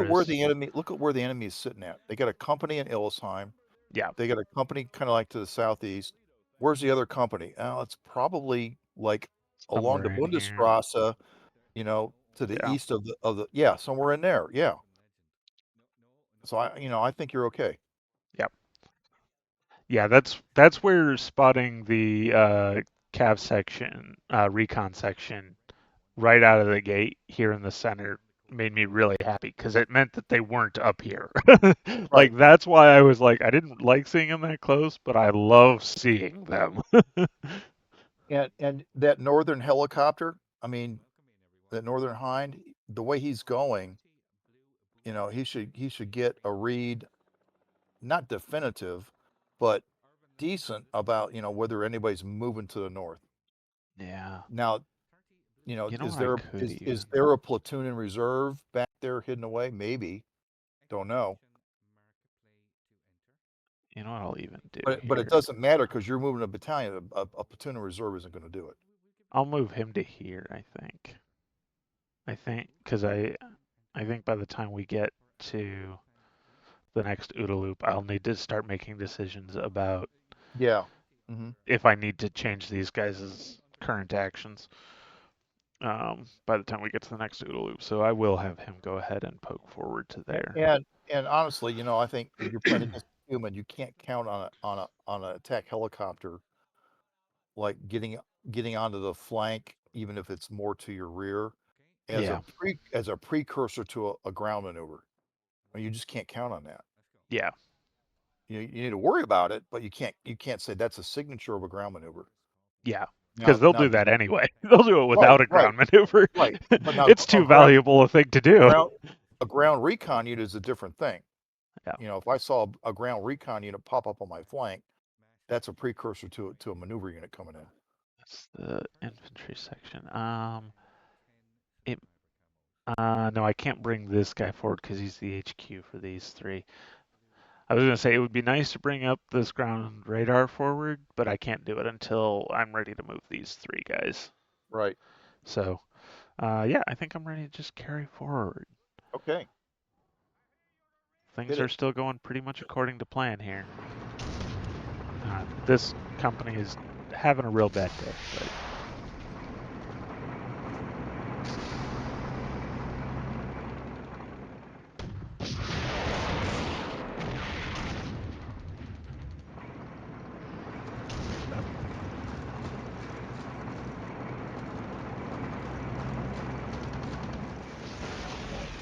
at where the enemy is sitting at. They got a company in Illesheim. Yeah, They got a company kind of like to the southeast. Where's the other company? Oh, it's probably like along the somewhere in here. Bundesstrasse, to the Yeah. east yeah, somewhere in there. Yeah. So I think you're okay. Yeah. Yeah, that's where spotting the cav section, recon section, right out of the gate here in the center made me really happy because it meant that they weren't up here. Right. Like that's why I was like, I didn't like seeing them that close, but I love seeing them. And that northern helicopter, I mean, that northern hind, the way he's going, he should get a read, not definitive, but decent about, whether anybody's moving to the north. Yeah. Now, You know is what I there could even. is there a platoon in reserve back there hidden away? Maybe. Don't know. You know what I'll even do But it here. doesn't matter because you're moving a battalion. A platoon in reserve isn't going to do it. I'll move him to here, I think. Because I think by the time we get to the next OODA loop, I'll need to start making decisions about Yeah. Hmm. if I need to change these guys' current actions by the time we get to the next OODA loop. So I will have him go ahead and poke forward to there. And honestly, I think if you're playing against a human, you can't count on an attack helicopter like getting onto the flank, even if it's more to your rear, as Yeah. a precursor to a ground maneuver. I mean, you just can't count on that. Yeah. You need to worry about it, but you can't say that's a signature of a ground maneuver. Yeah. Because they'll do that the- anyway. They'll do it without a ground maneuver. right. But now It's too valuable a thing to do. a ground recon unit is a different thing. Yeah. If I saw a ground recon unit pop up on my flank, that's a precursor to a maneuver unit coming in. That's the infantry section. No, I can't bring this guy forward because he's the HQ for these three. I was going to say it would be nice to bring up this ground radar forward, but I can't do it until I'm ready to move these three guys. Right. So, yeah, I think I'm ready to just carry forward. Okay. Things are still going pretty much according to plan here. This company is having a real bad day, but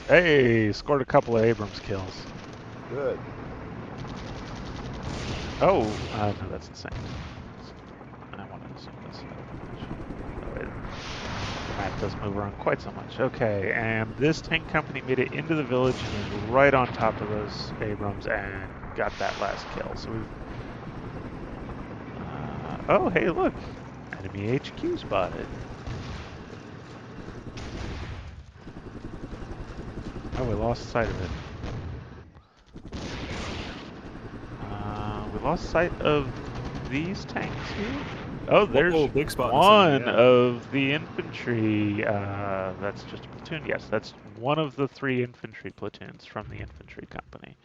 hey, scored a couple of Abrams kills. Good. Oh, no, that's the same. I want to zoom this out. The map doesn't move around quite so much. Okay, and this tank company made it into the village and is right on top of those Abrams and got that last kill. So we've... oh, hey, look. Enemy HQ spotted. Oh, we lost sight of it. We lost sight of these tanks here. Oh, there's big spot one in the center, yeah. of the infantry. That's just a platoon. Yes, that's one of the 3 infantry platoons from the infantry company.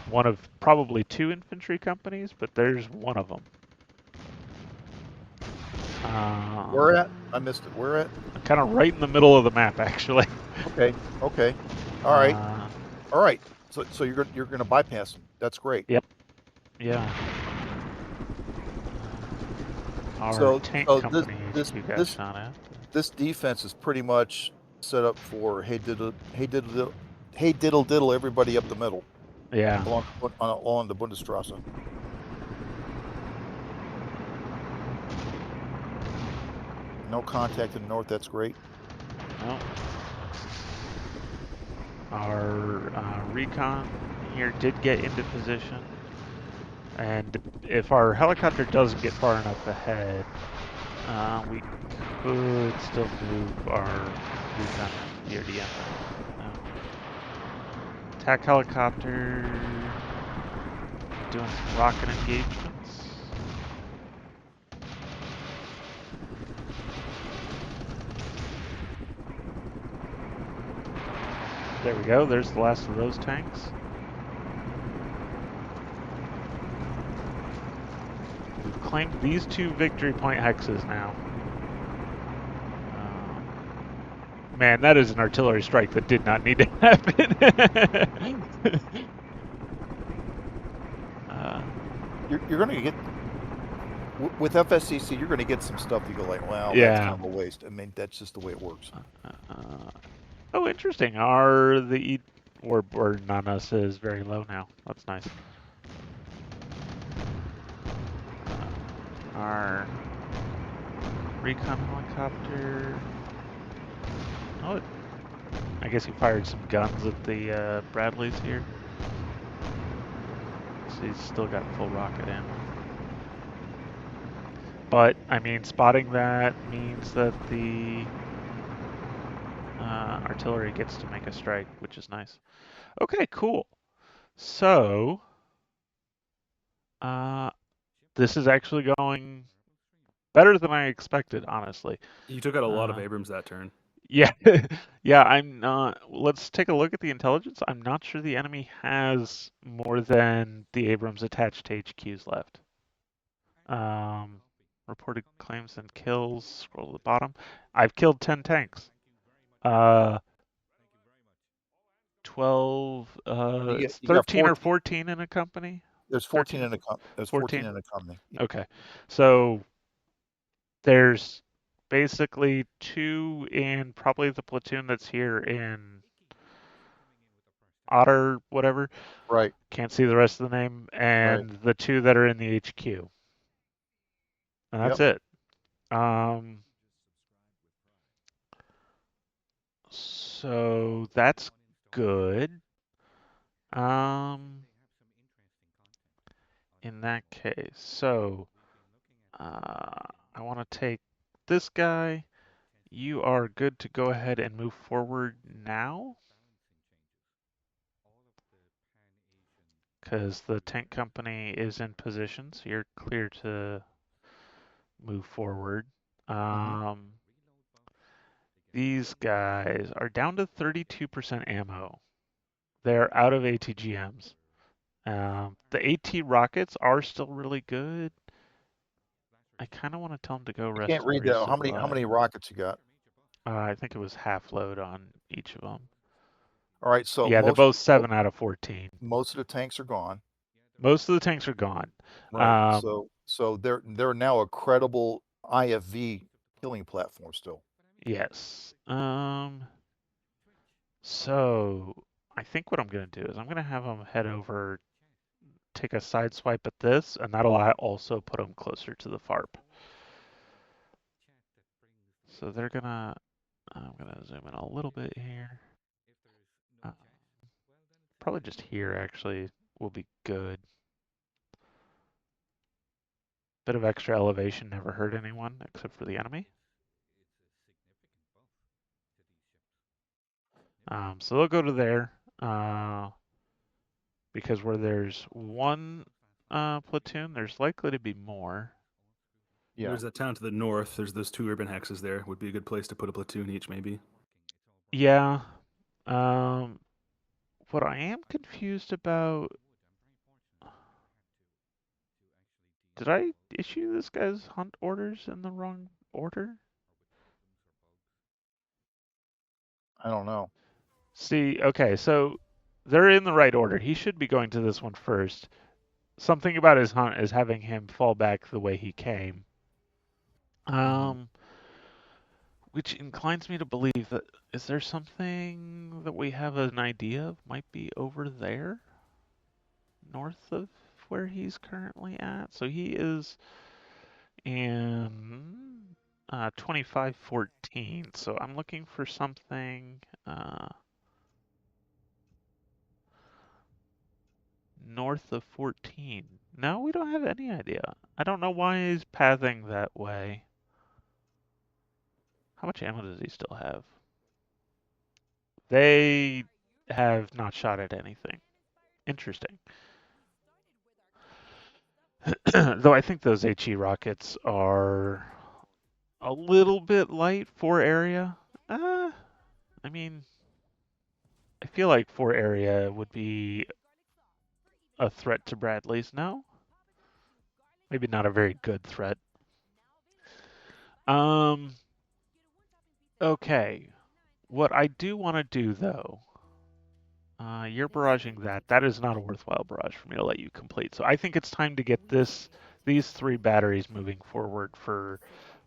One of probably 2 infantry companies, but there's one of them. Where at? I missed it. Where at? Kind of right in the middle of the map, actually. Okay. Okay. All right. All right. So you're gonna bypass them. That's great. Yep. Yeah. Our tank company got shot at. This defense is pretty much set up for hey diddle diddle everybody up the middle. Yeah. Along the Bundesstrasse. No contact in the north. That's great. Well, our recon here did get into position, and if our helicopter doesn't get far enough ahead, we could still move our recon here to the end. Attack helicopter doing some rocket engagements. There we go, there's the last of those tanks. We've claimed these 2 victory point hexes now. Man, that is an artillery strike that did not need to happen. you're going to get with FSCC, you're going to get some stuff you go like, well, that's Yeah. kind of a waste. I mean, that's just the way it works. Oh, interesting. Are the or Nanas is very low now. That's nice. Our recon helicopter. Oh, I guess he fired some guns at the Bradleys here. So he's still got full rocket ammo. But, I mean, spotting that means that the artillery gets to make a strike, which is nice. Okay, cool. So, this is actually going better than I expected, honestly. You took out a lot of Abrams that turn. Yeah, yeah, I'm not. Let's take a look at the intelligence. I'm not sure the enemy has more than the Abrams attached to HQs left. Reported claims and kills. Scroll to the bottom. I've killed 10 tanks. 12, it's You got 13 or 14 in a company? There's 14 in a there's 14 in a company. Okay. So there's basically 2 in probably the platoon that's here in Otter, whatever. Right. Can't see the rest of the name. And the 2 that are in the HQ. And that's it. So that's good. In that case, so I want to take this guy. You are good to go ahead and move forward now. Because the tank company is in position, so you're clear to move forward. These guys are down to 32% ammo. They're out of ATGMs. The AT rockets are still really good. I kind of want to tell them to go rest. I can't read that. How many rockets you got? I think it was half load on each of them. All right, so yeah, they're both 7 out of 14. Most of the tanks are gone. Most of the tanks are gone. Right. So they're now a credible IFV killing platform still. Yes. So I think what I'm going to do is I'm going to have them head over, take a side swipe at this, and that'll also put them closer to the FARP. So they're gonna. I'm gonna zoom in a little bit here. Probably just here actually will be good. Bit of extra elevation never hurt anyone except for the enemy. So they'll go to there because where there's one platoon, there's likely to be more. Yeah. There's that town to the north. There's those 2 urban hexes there. Would be a good place to put a platoon each, maybe. Yeah. What I am confused about. Did I issue this guy's hunt orders in the wrong order? I don't know. See, okay, so they're in the right order. He should be going to this one first. Something about his hunt is having him fall back the way he came. Which inclines me to believe that is there something that we have an idea of might be over there? North of where he's currently at. So he is in 2514. So I'm looking for something north of 14. No, we don't have any idea. I don't know why he's pathing that way. How much ammo does he still have? They have not shot at anything. Interesting. Though I think those HE rockets are a little bit light for area. I mean, I feel like for area would be a threat to Bradley's. No? Maybe not a very good threat. Okay. What I do want to do, though, You're barraging that. That is not a worthwhile barrage for me to let you complete. So I think it's time to get these 3 batteries moving forward for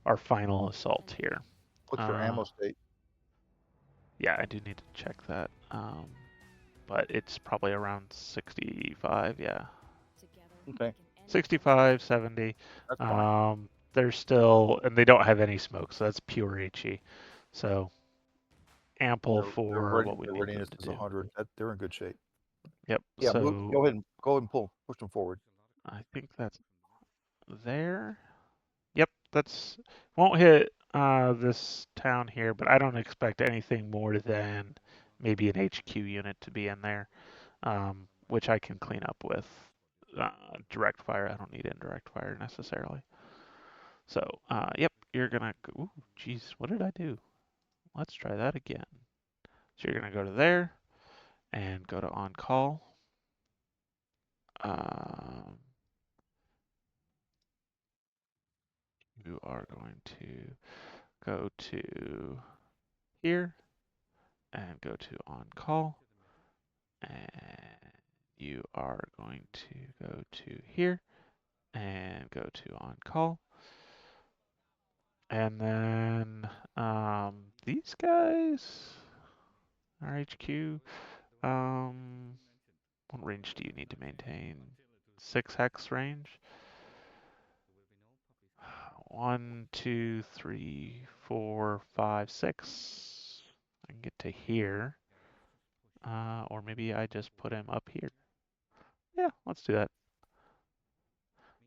our final assault here. What's your ammo state? Yeah, I do need to check that. But it's probably around 65, yeah. Okay, 65, 70. that's fine. They're still, and they don't have any smoke, so that's pure HE. So ample for what we Their need them readiness to is do. 100. They're in good shape. Yep. Yeah, So go ahead and push them forward. I think that's there. Yep, that's won't hit this town here, but I don't expect anything more than maybe an HQ unit to be in there, which I can clean up with direct fire. I don't need indirect fire necessarily. So, yep, you're gonna. Ooh, jeez, what did I do? Let's try that again. So you're gonna go to there and go to on call. Um, you are going to go to here and go to on call, and you are going to go to here and go to on call, and then these guys are HQ. What range do you need to maintain? 6 hex range. 1, 2, 3, 4, 5, 6. I can get to here. Or maybe I just put him up here. Yeah, let's do that.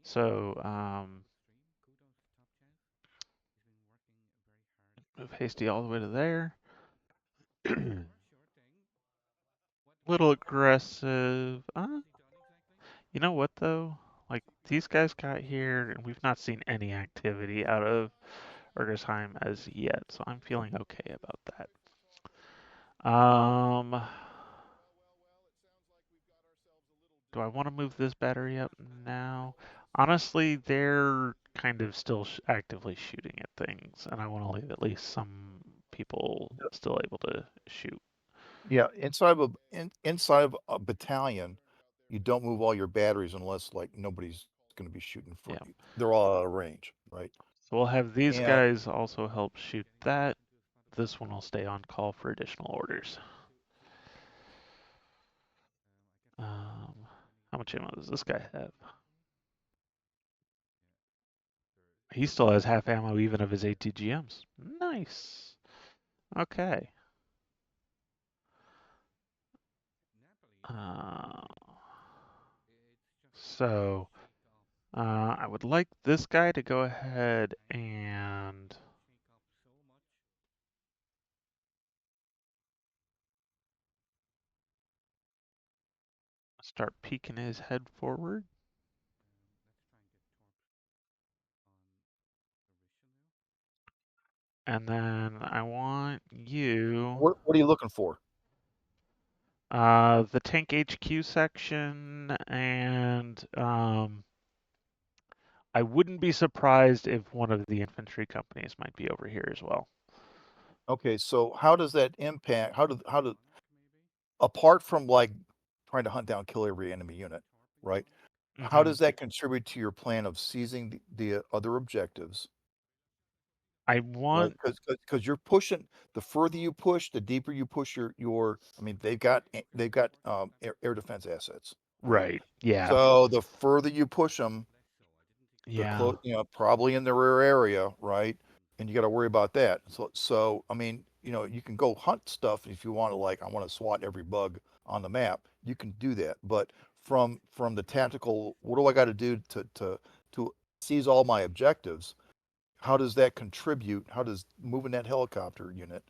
So, move hasty all the way to there. Little aggressive. You know what though? Like these guys got here and we've not seen any activity out of Urgersheim as yet, so I'm feeling okay about that. Do I want to move this battery up now? Honestly, they're kind of still actively shooting at things, and I want to leave at least some people still able to shoot. Yeah, inside of a battalion, you don't move all your batteries unless like nobody's going to be shooting for Yeah. you. They're all out of range, right? So we'll have these And guys also help shoot that. This one will stay on call for additional orders. How much ammo does this guy have? He still has half ammo even of his ATGMs. Nice. Okay. Uh, so I would like this guy to go ahead and start peeking his head forward. And then I want you, what are you looking for? the tank HQ section, and I wouldn't be surprised if one of the infantry companies might be over here as well. Okay, so how does that impact? How do apart from like trying to hunt down, kill every enemy unit, right? How Mm-hmm. does that contribute to your plan of seizing the other objectives? I Right, want, because you're pushing. The further you push, the deeper you push your. I mean, they've got air defense assets, right? right, yeah, So the further you push them, the yeah, close, probably in the rear area, right? And you got to worry about that. So I mean, you can go hunt stuff if you want to. Like, I want to swat every bug on the map. You can do that, but from the tactical, what do I got to do to seize all my objectives? How does that contribute? How does moving that helicopter unit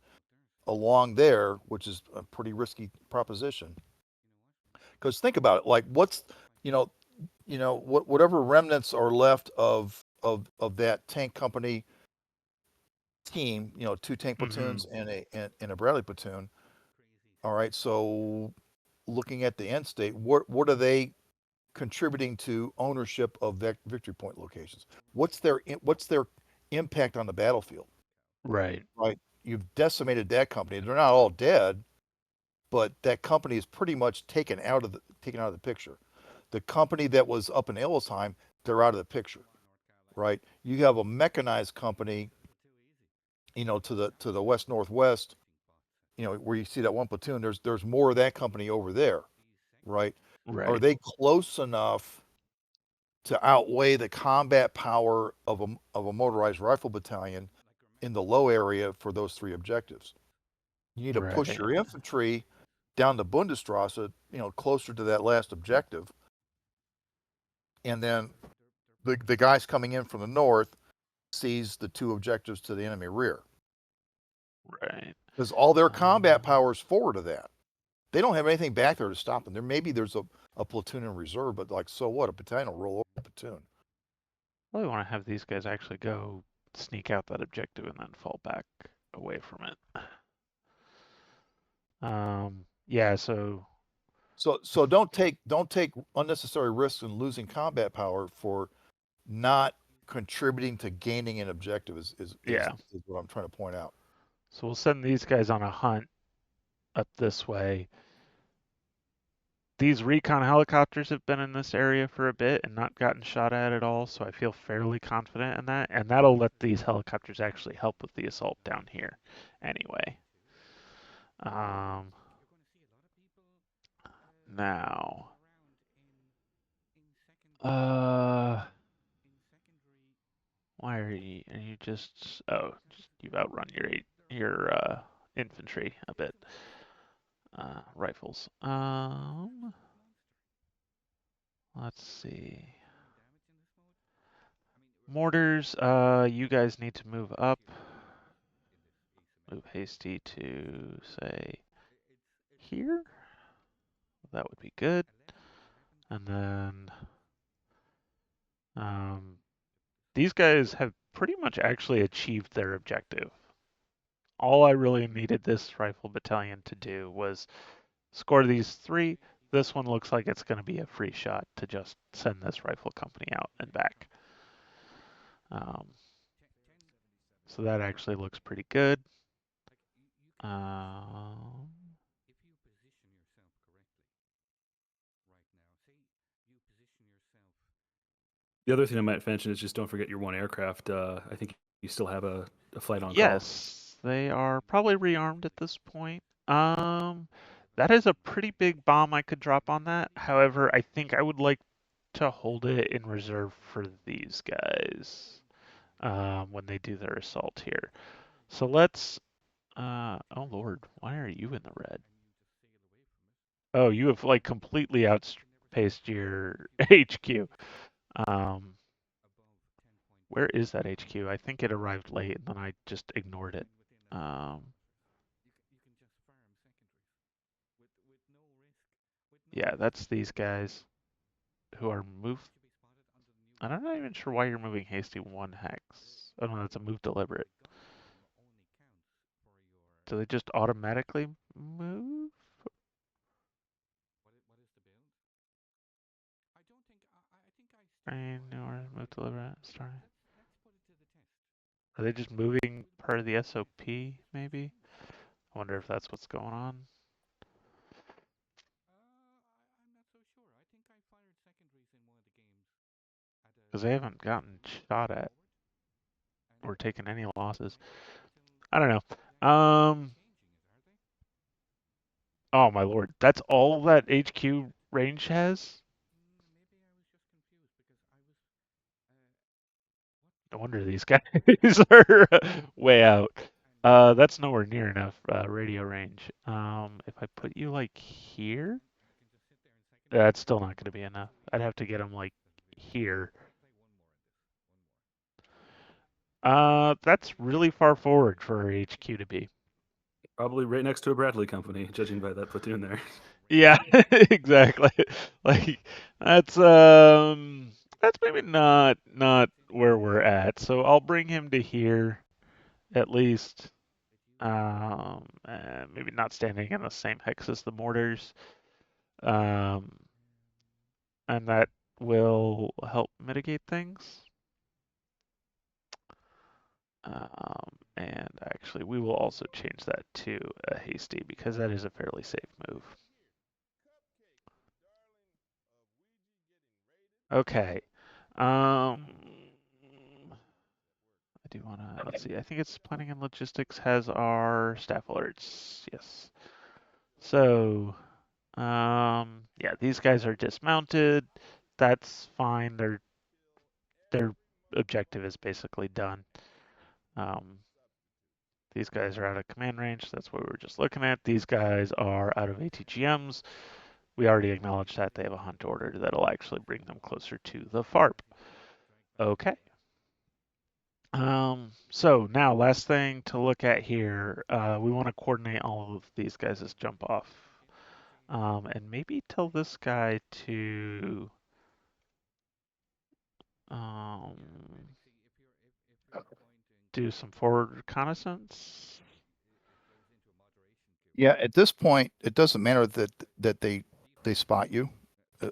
along there, which is a pretty risky proposition? Because think about it, like you know, whatever remnants are left of that tank company team, 2 tank mm-hmm, platoons and a Bradley platoon. All right, so looking at the end state, what are they contributing to ownership of victory point locations? What's their impact on the battlefield? right, Right, you've decimated that company. They're not all dead, but that company is pretty much taken out of the picture. The company that was up in Ellesheim, they're out of the picture, right? You have a mechanized company, to the west northwest, where you see that one platoon. There's more of that company over there, right? Are Right. they close enough to outweigh the combat power of a motorized rifle battalion in the low area for those three objectives? You need to push Right. your infantry down the Bundesstrasse, closer to that last objective, and then the guys coming in from the north sees the two objectives to the enemy rear, Right. because all their combat power is forward of that. They don't have anything back there to stop them. There's a platoon in reserve, but like, so what? A battalion will roll over a platoon. Probably want to have these guys actually go sneak out that objective and then fall back away from it. Yeah, So don't take unnecessary risks in losing combat power for not contributing to gaining an objective yeah. is what I'm trying to point out. So we'll send these guys on a hunt up this way. These recon helicopters have been in this area for a bit and not gotten shot at all, so I feel fairly confident in that. And that'll let these helicopters actually help with the assault down here anyway. Now, why are you just, you've outrun your infantry a bit. Rifles. Let's see. Mortars, you guys need to move up. Move hasty to, say, here. That would be good. And then, these guys have pretty much actually achieved their objective. All I really needed this rifle battalion to do was score these three. This one looks like it's going to be a free shot to just send this rifle company out and back. So that actually looks pretty good. The other thing I might mention is just don't forget your one aircraft. I think you still have a flight on call. Yes, they are probably rearmed at this point. That is a pretty big bomb I could drop on that. However, I think I would like to hold it in reserve for these guys when they do their assault here. So let's. Oh Lord, why are you in the red? Oh, you have like completely outpaced your HQ. Where is that HQ? I think it arrived late and then I just ignored it. Yeah, that's these guys who are moved. I'm not even sure why you're moving hasty one hex. Oh no, that's a move deliberate. Do they just automatically move? Move deliberate. Sorry. Are they just moving per the SOP, maybe? I wonder if that's what's going on. Because they haven't gotten shot at or taken any losses. I don't know. Oh my lord, that's all that HQ range has? No wonder these guys are way out. That's nowhere near enough radio range. If I put you like here, that's still not going to be enough. I'd have to get them like here. That's really far forward for HQ to be. Probably right next to a Bradley company, judging by that platoon there. Yeah, exactly. Like that's maybe not where we're at. So I'll bring him to here at least. Maybe not standing in the same hex as the mortars. Um, and that will help mitigate things. And actually, we will also change that to a hasty because that is a fairly safe move. Okay. I do want to, let's see, I think it's planning and logistics has our staff alerts. Yes. So, yeah, these guys are dismounted. That's fine. Their objective is basically done. These guys are out of command range. That's what we were just looking at. These guys are out of ATGMs. We already acknowledged that they have a hunt order that'll actually bring them closer to the FARP. Okay. So now last thing to look at here, we want to coordinate all of these guys' jump off. And maybe tell this guy to do some forward reconnaissance. Yeah, at this point, it doesn't matter that they spot you,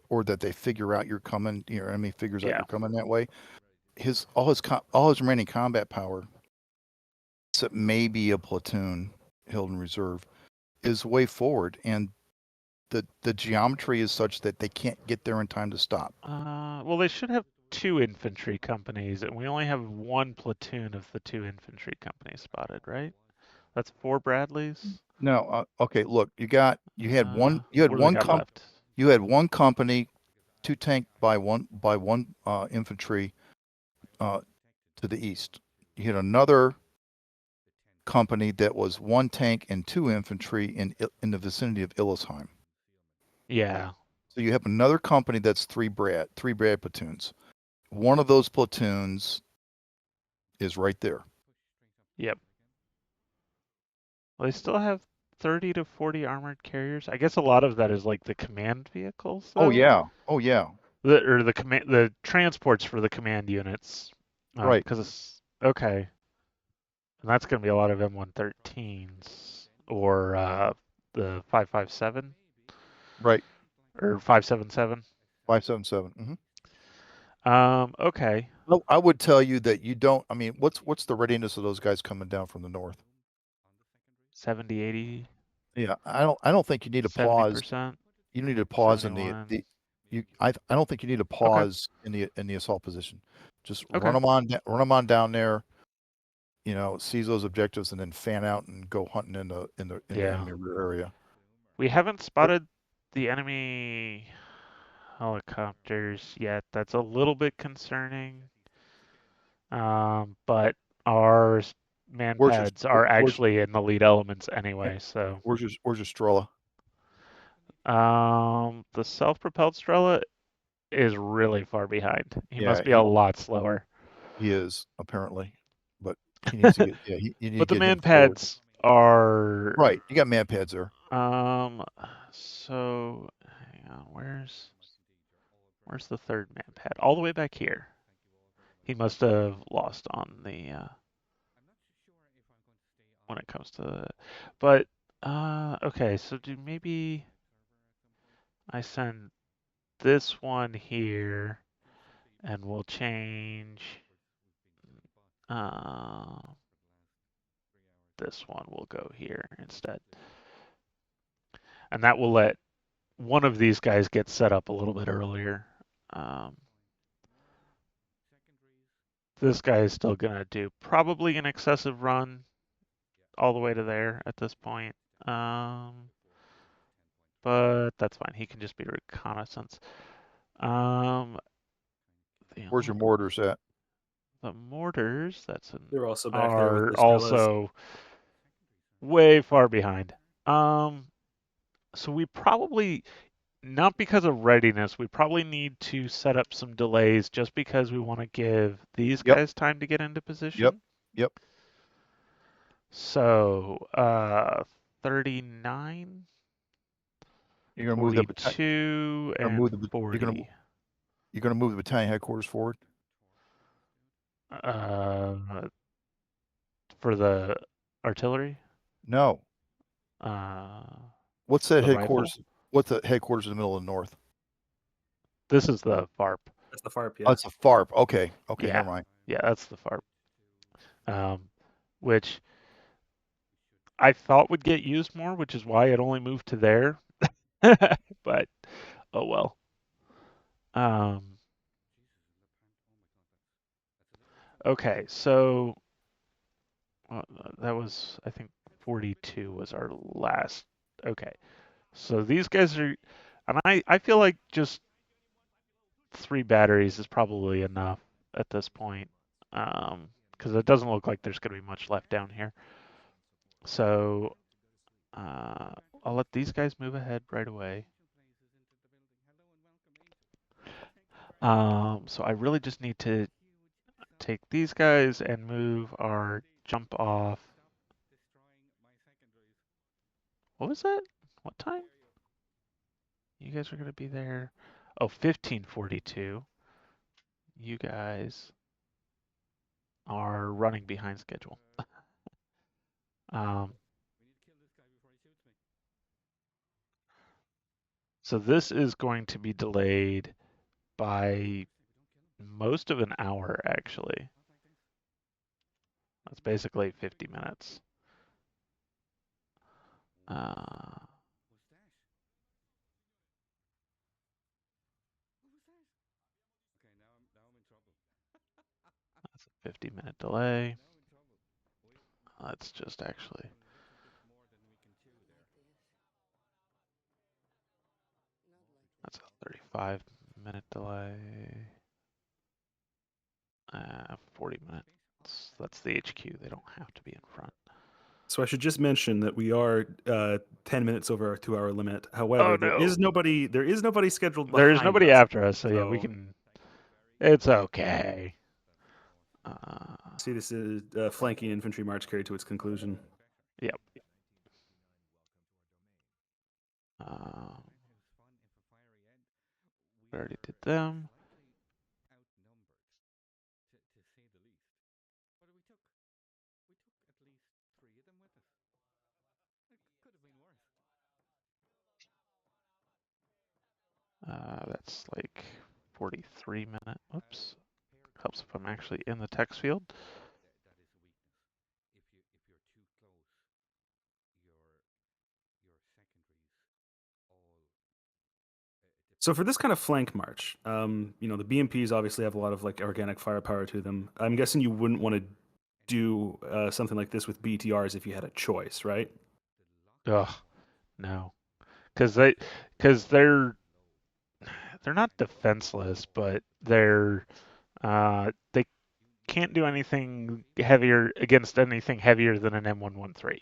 or that they figure out you're coming. Your enemy figures out Yeah. you're coming that way. All his remaining combat power, except maybe a platoon held in reserve, is way forward, and the geometry is such that they can't get there in time to stop. Well, they should have 2 infantry companies, and we only have 1 platoon of the 2 infantry companies spotted, right? That's 4 Bradleys. No, okay. Look, you had one. You had What do we one got left? You had one company, 2 tank by one infantry to the east. You had another company that was 1 tank and 2 infantry in the vicinity of Illesheim. Yeah. So you have another company that's 3 Brad platoons. One of those platoons is right there. Yep. Well, they still have 30 to 40 armored carriers. I guess a lot of that is like the command vehicles, though. Oh yeah. Oh yeah. The transports for the command units. Right. Because it's okay. And that's going to be a lot of M113s or the 557. Right. Or 577. 577. Okay. No, I would tell you that you don't. I mean, what's the readiness of those guys coming down from the north? 70, 80. Yeah, I don't think you need to pause. 70%. You need to pause 71. I don't think you need to pause in the assault position. Just Okay. run them on down there. Seize those objectives and then fan out and go hunting in the enemy rear area. We haven't spotted the enemy helicopters yet. That's a little bit concerning. But our man pads are actually in the lead elements anyway, so. Where's your Strela? The self-propelled Strela is really far behind. He Yeah, must be a lot slower. He is, apparently, but he needs to get. Yeah, you need But to the get him man forward. pads are Right. You got man pads there. So hang on, where's the third man pad? All the way back here. He must have lost on the when it comes to, but okay. So maybe I send this one here, and we'll change. This one will go here instead, and that will let one of these guys get set up a little bit earlier. This guy is still going to do probably an excessive run all the way to there at this point. But that's fine. He can just be reconnaissance. Where's your mortars at? The mortars, they're also back there with are the also way far behind. So we probably, not because of readiness, we probably need to set up some delays just because we want to give these guys time to get into position. Yep. So 39, You're gonna move 42, and 40. You're gonna move the battalion headquarters forward. For the artillery. No. What's that headquarters? Rifle? What's the headquarters in the middle of the north? This is the FARP. That's the FARP, yeah. Oh, it's a FARP. Okay, Yeah. never mind. Yeah, that's the FARP. which I thought would get used more, which is why it only moved to there. But oh well. Um, okay, so that was, I think, 42 was our last. Okay, so these guys are, and I feel like just 3 batteries is probably enough at this point, because it doesn't look like there's going to be much left down here. So uh, I'll let these guys move ahead right away. So I really just need to take these guys and move our jump off. What was that? What time? You guys are going to be there. Oh, 15:42. You guys are running behind schedule. Um, so this is going to be delayed by most of an hour, actually. That's basically 50 minutes. That's a 50-minute delay. Let's just actually. That's a 35-minute delay. 40 minutes. That's the HQ. They don't have to be in front. So I should just mention that we are 10 minutes over our 2-hour limit. However, there is nobody scheduled behind There is nobody us. after us, so yeah, we can. It's okay. See, this is flanking infantry march carried to its conclusion. Yep. We already did them. That's like 43 minutes. Oops. Helps if I'm actually in the text field. So for this kind of flank march, the BMPs obviously have a lot of like organic firepower to them. I'm guessing you wouldn't want to do something like this with BTRs if you had a choice, right? Ugh, no, because they're not defenseless, but they can't do anything heavier against anything heavier than an M113.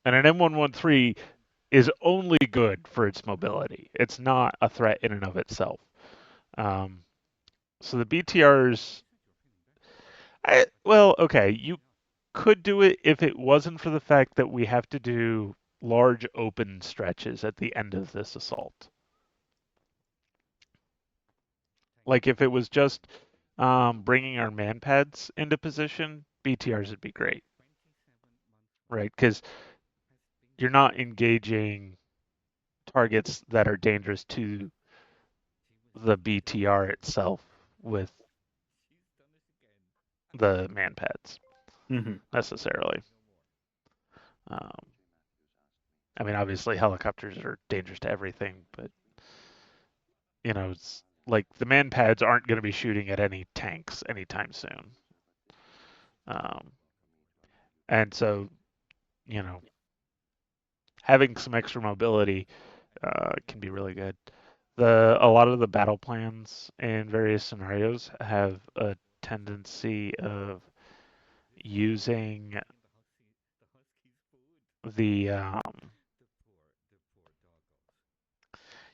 And an M113 is only good for its mobility. It's not a threat in and of itself. So the BTRs, okay, you could do it if it wasn't for the fact that we have to do large open stretches at the end of this assault. Like if it was just bringing our man pads into position, BTRs would be great, right? Because you're not engaging targets that are dangerous to the BTR itself with the man pads necessarily. I mean, obviously helicopters are dangerous to everything, but it's like the man pads aren't going to be shooting at any tanks anytime soon. And so, having some extra mobility can be really good. A lot of the battle plans in various scenarios have a tendency of using the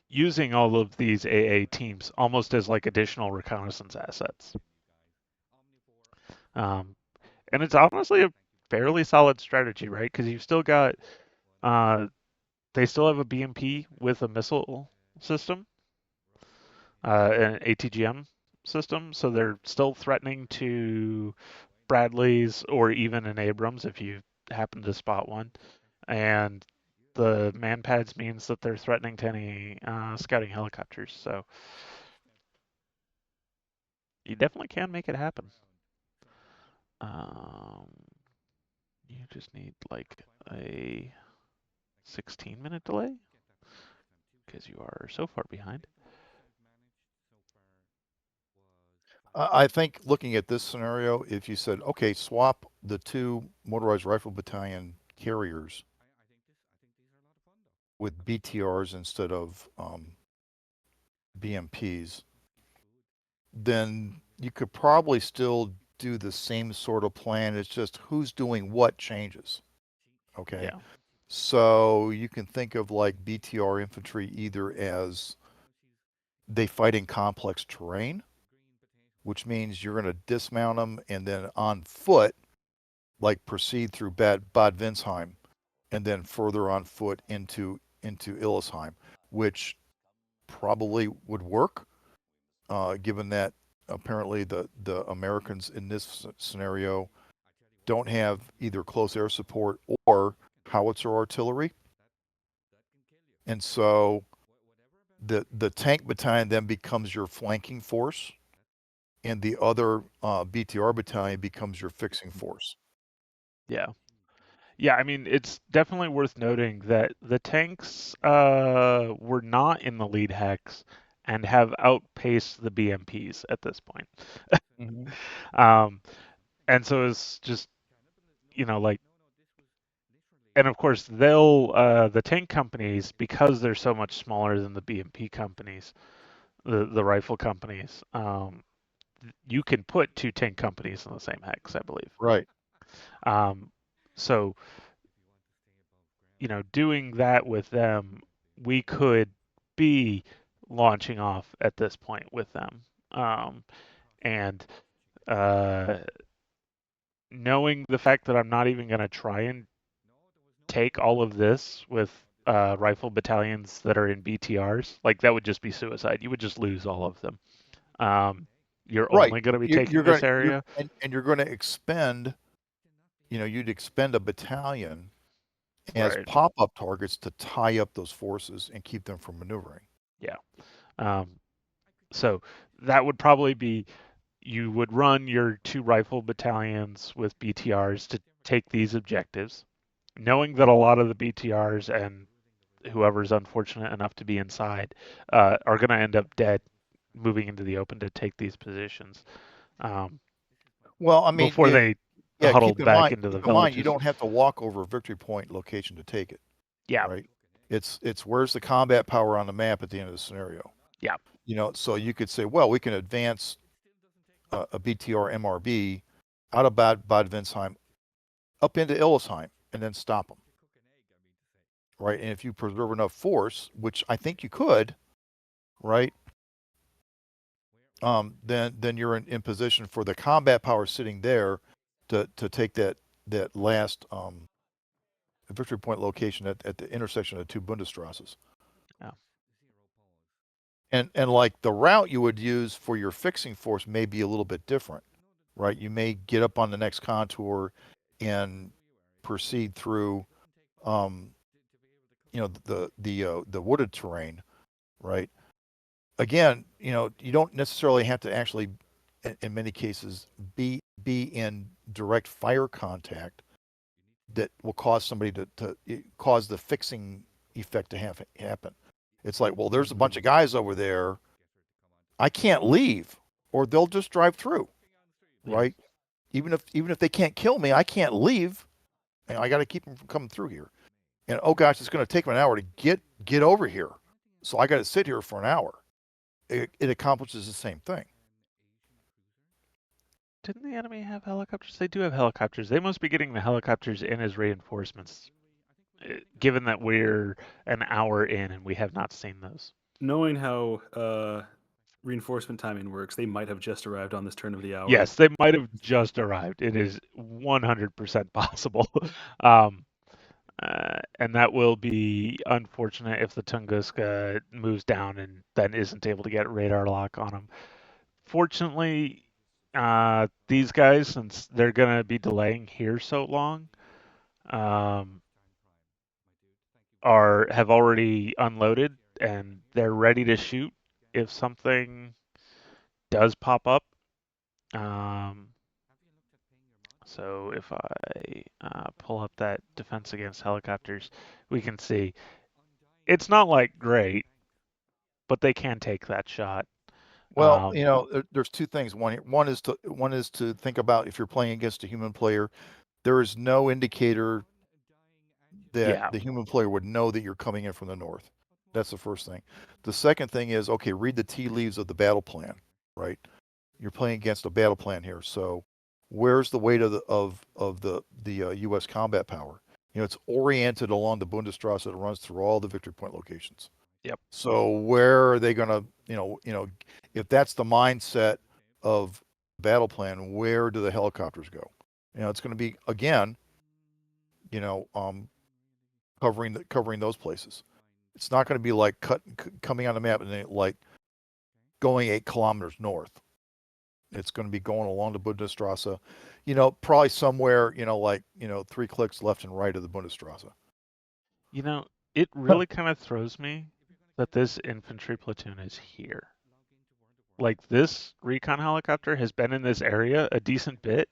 using all of these AA teams almost as like additional reconnaissance assets. And it's honestly a fairly solid strategy, right? Because you've still got they still have a BMP with a missile system, an ATGM system, so they're still threatening to Bradleys or even an Abrams if you happen to spot one. And the man pads means that they're threatening to any scouting helicopters. So you definitely can make it happen. You just need like a 16-minute delay because you are so far behind. I think looking at this scenario, if you said, okay, swap the 2 motorized rifle battalion carriers with BTRs instead of BMPs, then you could probably still do the same sort of plan. It's just who's doing what changes. Okay. Yeah. So you can think of like BTR infantry either as they fight in complex terrain, which means you're going to dismount them and then on foot, like proceed through Bad Windsheim and then further on foot into Illesheim, which probably would work, given that apparently the Americans in this scenario don't have either close air support or howitzer artillery, and so the tank battalion then becomes your flanking force, and the other BTR battalion becomes your fixing force. Yeah. Yeah, I mean, it's definitely worth noting that the tanks were not in the lead hex and have outpaced the BMPs at this point. Mm-hmm. And so it's just, like, and of course the tank companies, because they're so much smaller than the BMP companies, the rifle companies, you can put 2 tank companies in the same hex, I believe. Right. So doing that with them, we could be launching off at this point with them. And uh, knowing the fact that I'm not even going to try and take all of this with rifle battalions that are in BTRs, like that would just be suicide. You would just lose all of them. You're Right. only going to be You're taking going this to area. and you're going to expend, you'd expend a battalion as Right. pop-up targets to tie up those forces and keep them from maneuvering. Yeah. So that would probably be, you would run your 2 rifle battalions with BTRs to take these objectives, knowing that a lot of the BTRs and whoever's unfortunate enough to be inside are going to end up dead moving into the open to take these positions Well, I mean, before they yeah, huddled back into the keep in mind, you villages. don't have to walk over a victory point location to take it, Yeah, right? It's where's the combat power on the map at the end of the scenario. yeah, So you could say, well, we can advance a BTR MRB out of Bad Windsheim up into Illesheim and then stop them, right? And if you preserve enough force, which I think you could, right? Then you're in position for the combat power sitting there to take that last victory point location at the intersection of the 2 Bundestrasses. yeah, And like the route you would use for your fixing force may be a little bit different, right? You may get up on the next contour and proceed through, um, the wooded terrain, right? Again, you don't necessarily have to actually, in many cases, be in direct fire contact that will cause somebody to cause the fixing effect to happen. It's like, well, there's a bunch of guys over there. I can't leave, or they'll just drive through, yeah. right? Even if they can't kill me, I can't leave. And I got to keep them from coming through here. And oh gosh, it's going to take them an hour to get over here, so I got to sit here for an hour. It accomplishes the same thing. Didn't the enemy have helicopters? They do have helicopters. They must be getting the helicopters in as reinforcements, given that we're an hour in and we have not seen those. Knowing how reinforcement timing works, they might have just arrived on this turn of the hour. Yes, they might have just arrived. It is 100% possible. um, and that will be unfortunate if the Tunguska moves down and then isn't able to get radar lock on them. Fortunately, these guys, since they're going to be delaying here so long, um, have already unloaded and they're ready to shoot if something does pop up. Um, So if I pull up that defense against helicopters, we can see it's not like great, but they can take that shot. Well, you know, there's two things. One is to think about if you're playing against a human player, there is no indicator that Yeah. the human player would know that you're coming in from the north. That's the first thing. The second thing is, okay, read the tea leaves of the battle plan, right? You're playing against a battle plan here. So where's the weight of the U.S. combat power? You know, it's oriented along the Bundesstraße that runs through all the victory point locations. Yep. So where are they going to, if that's the mindset of battle plan, where do the helicopters go? You know, it's going to be again, you know, covering those places. It's not going to be like coming on the map and then, like going 8 kilometers north. It's going to be going along the Bundesstraße, you know, probably somewhere, you know, like, you know, 3 clicks left and right of the Bundesstraße. You know, it really kind of throws me that this infantry platoon is here. Like, this recon helicopter has been in this area a decent bit,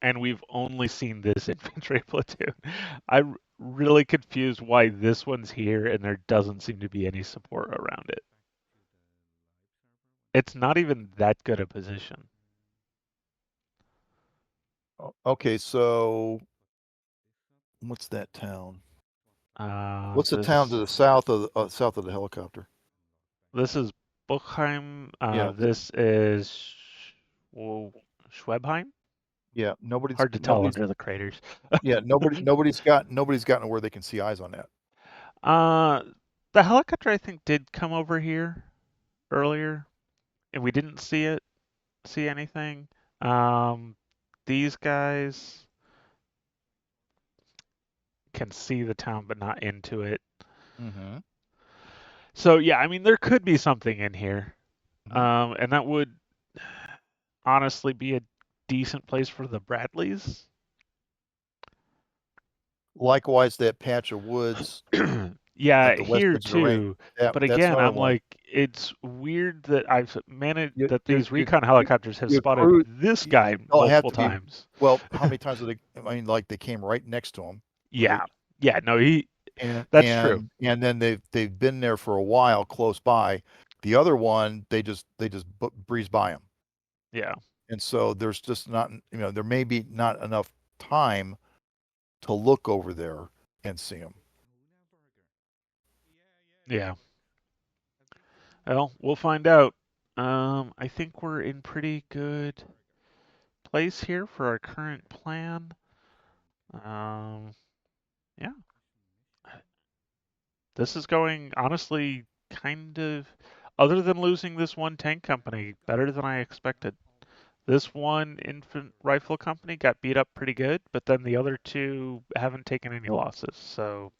and we've only seen this infantry platoon. I'm really confused why this one's here and there doesn't seem to be any support around it. It's not even that good a position. Okay, so what's that town? What's the This town to the south of the helicopter? this is Buchheim. Yeah, This is Schwebheim. yeah. Hard to tell under the craters. Yeah, nobody's gotten where they can see eyes on that. The helicopter I think did come over here earlier, and we didn't see anything. These guys can see the town, but not into it. Mm-hmm. So yeah, I mean there could be something in here, and that would honestly be a decent place for the Bradleys. Likewise, that patch of woods Yeah, at the west here edge of the range. too. That, But that's again, another I'm one. like, it's weird that I've managed You- that you- these you- recon helicopters have you spotted cruise- this guy don't have multiple to be- times. Well, how many times did they? I mean, like they came right next to him. Yeah, Right? yeah, no, And that's true. And then they've been there for a while, close by. The other one, they just breeze by him. Yeah, And so there's just not, you know, there may be not enough time to look over there and see him. yeah. Well, we'll find out. I think we're in pretty good place here for our current plan. Yeah. This is going honestly kind of, other than losing this one tank company, better than I expected. This one infant rifle company got beat up pretty good, but then the other two haven't taken any losses. So,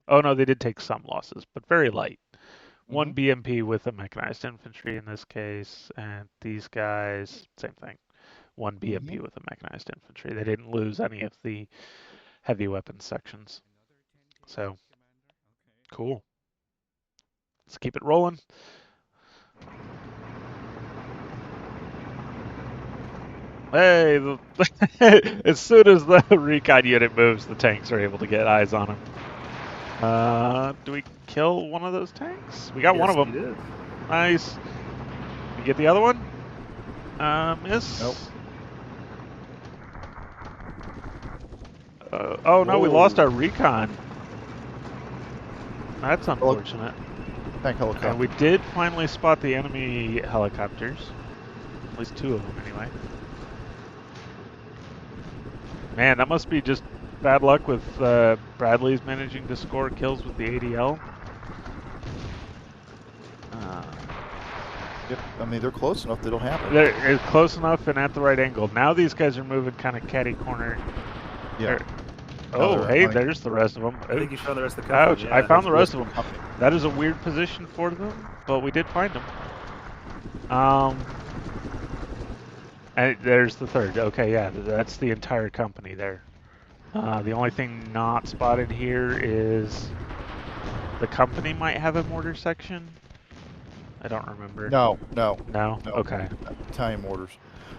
oh no, they did take some losses, but very light. One BMP with a mechanized infantry in this case, and these guys, same thing. One BMP with a mechanized infantry. They didn't lose any of the heavy weapons sections. So, cool. Let's keep it rolling. Hey, as soon as the recon unit moves, the tanks are able to get eyes on him. Do we kill one of those tanks? We got one of them. We did. Nice. You get the other one? Miss? Nope. Oh no, we Whoa. lost our recon. That's unfortunate. Tank helicopter. And we did finally spot the enemy helicopters. At least 2 of them, anyway. Man, that must be just bad luck with Bradley's managing to score kills with the ADL. Yep. I mean, they're close enough. That'll happen. They're close enough and at the right angle. Now these guys are moving kind of catty corner. Yeah. Oh, hey, there's the rest of them. I think you found the rest of the company. Ouch, Yeah. I found the rest of them. That is a weird position for them, but we did find them. And there's the third. Okay, yeah, that's the entire company there. The only thing not spotted here is the company might have a mortar section. I don't remember. No. No? No. Okay. Italian mortars.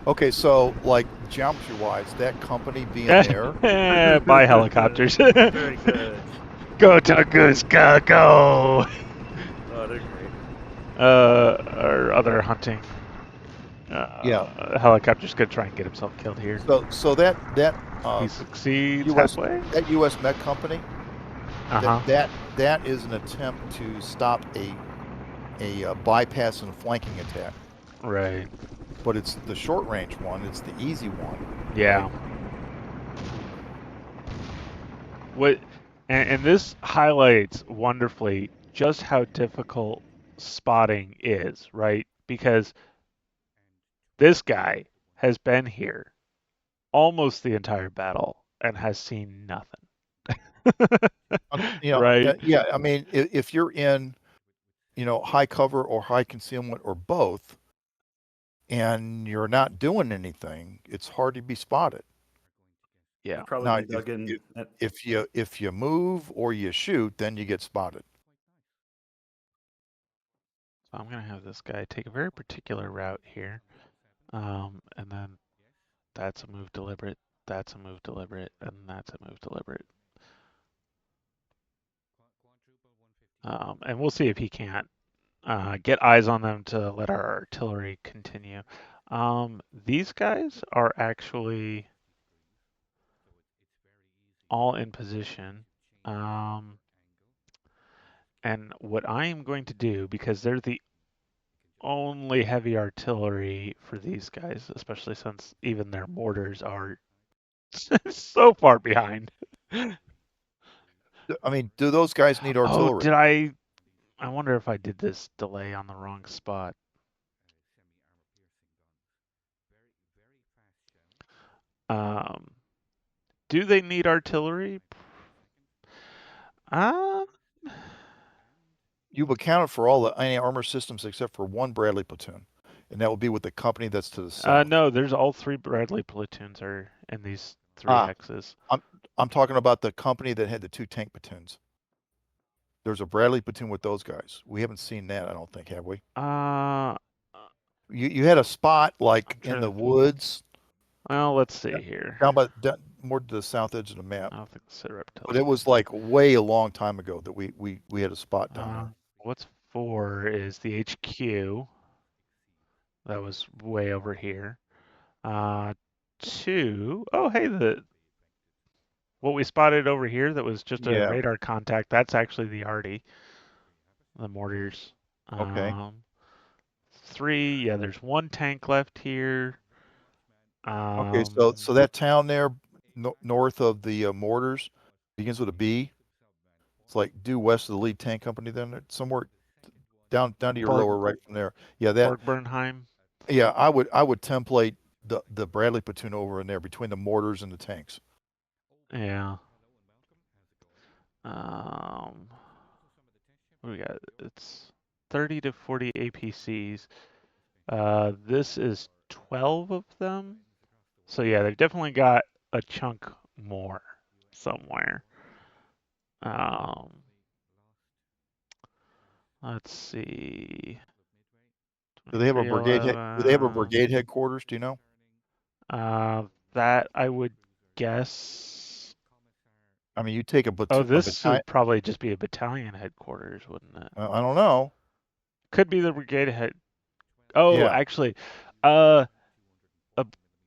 Okay, so like geometry-wise, that company being there, Buy helicopters. Very good. Go, Tunguska, go! Oh, they're great. Our other hunting yeah. helicopter's gonna try and get himself killed here. So that He succeeds U.S. halfway. that U.S. Met company Uh-huh. that is an attempt to stop a bypass and flanking attack, Right. but it's the short range one. It's the easy one. Yeah. Right? What and this highlights wonderfully just how difficult spotting is, right? Because this guy has been here almost the entire battle and has seen nothing. Right? Yeah. I mean, if you're in, high cover or high concealment or both, and you're not doing anything, it's hard to be spotted. Yeah. Probably Now, been dug in. if you move or you shoot, then you get spotted. So I'm gonna have this guy take a very particular route here. And then that's a move deliberate, that's a move deliberate, and that's a move deliberate. And we'll see if he can't get eyes on them to let our artillery continue. These guys are actually all in position. And what I am going to do, because they're the only heavy artillery for these guys, especially since even their mortars are so far behind. I mean, do those guys need Oh, artillery? did I wonder if I did this delay on the wrong spot. Um, do they need artillery? Uh, You've accounted for all the anti-armor systems except for one Bradley platoon, and that would be with the company that's to the south. no, there's all three Bradley platoons are in these three Ah, hexes. I'm talking about the company that had the 2 tank platoons. There's a Bradley platoon with those guys. We haven't seen that, I don't think, have we? Uh, You had a spot like in the woods well, let's see here. down more to the south edge of the map, I don't think the Sitrep tells but it me. was like way a long time ago that we had a spot down there. What's 4 is the HQ. That was way over here. 2, oh hey, what we spotted over here that was just a Yeah. radar contact, that's actually the arty, the mortars. Okay. 3, yeah, there's 1 tank left here. Okay. So that town there, north of the mortars, begins with a B. It's like due west of the lead tank company. Then somewhere down to your lower right from there. Yeah, Borgbernheim. Yeah, I would template the Bradley platoon over in there between the mortars and the tanks. Yeah. What do we got? It's 30 to 40 APCs. This is 12 of them. So yeah, they've definitely got a chunk more somewhere. Let's see. Do they have a brigade? Do they have a 2311. brigade headquarters? Do you know? That I would guess. I mean, you take a Oh, platoon. this would probably just be a battalion headquarters, wouldn't it? I don't know. Could be the brigade head. Oh, Yeah. actually, a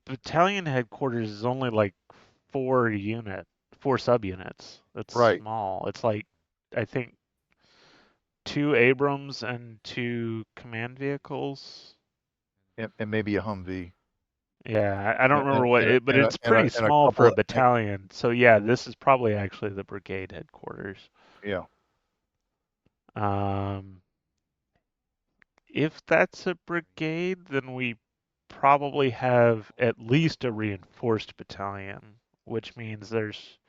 battalion headquarters is only like 4 subunits. It's Right. small. It's like, I think, 2 Abrams and 2 command vehicles. And maybe a Humvee. Yeah, I don't remember but and it's pretty a small for couple a of battalion. So yeah, this is probably actually the brigade headquarters. yeah. If that's a brigade, then we probably have at least a reinforced battalion, which means there's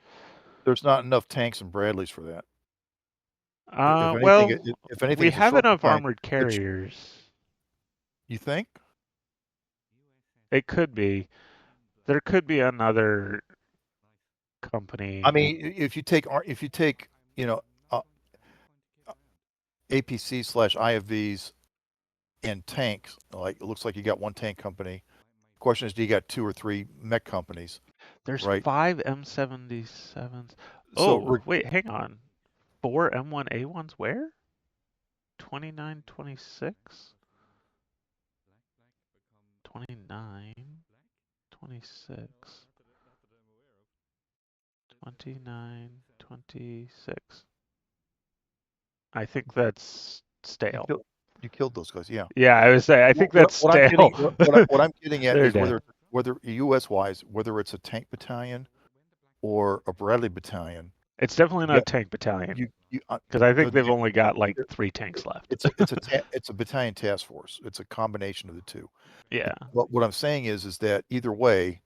There's not enough tanks and Bradleys for that. well, if anything, we it's a have short enough battalion. armored carriers. You think? It could be. There could be another company. I mean, if you take APC/IFVs and tanks. Like it looks like you got one tank company. Question is, do you got 2 or 3 mech companies? There's Right. 5 M77s. So Oh, wait, hang on. 4 M1A1s where? 29, 26? 29, 26, 29, 26. I think that's you stale. killed, you killed those guys. Yeah. Yeah, I would say I think What, that's what I'm getting, stale. what I'm getting at They're is dead. whether U.S. wise, whether it's a tank battalion or a Bradley battalion, It's definitely you not a got tank battalion you because I think the, they've only got like the 3 tanks left. it's a battalion task force. It's a combination of the two. Yeah. But what I'm saying is that either way,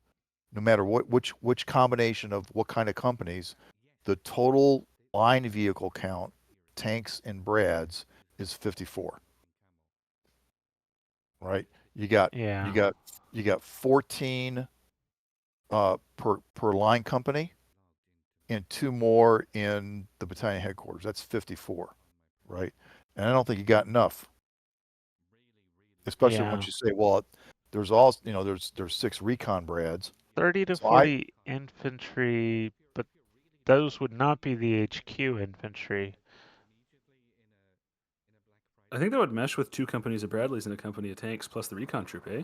no matter which combination of what kind of companies, the total line vehicle count, tanks and Brads, is 54. Right? You got Yeah. you got you got 14 per line company, and 2 more in the battalion headquarters. That's 54, right? And I don't think you got enough, especially Yeah. once you say, well, there's all there's 6 recon Brads. 30 to So I 40 infantry, but those would not be the HQ infantry. I think that would mesh with 2 companies of Bradleys and a company of tanks plus the recon troop, eh?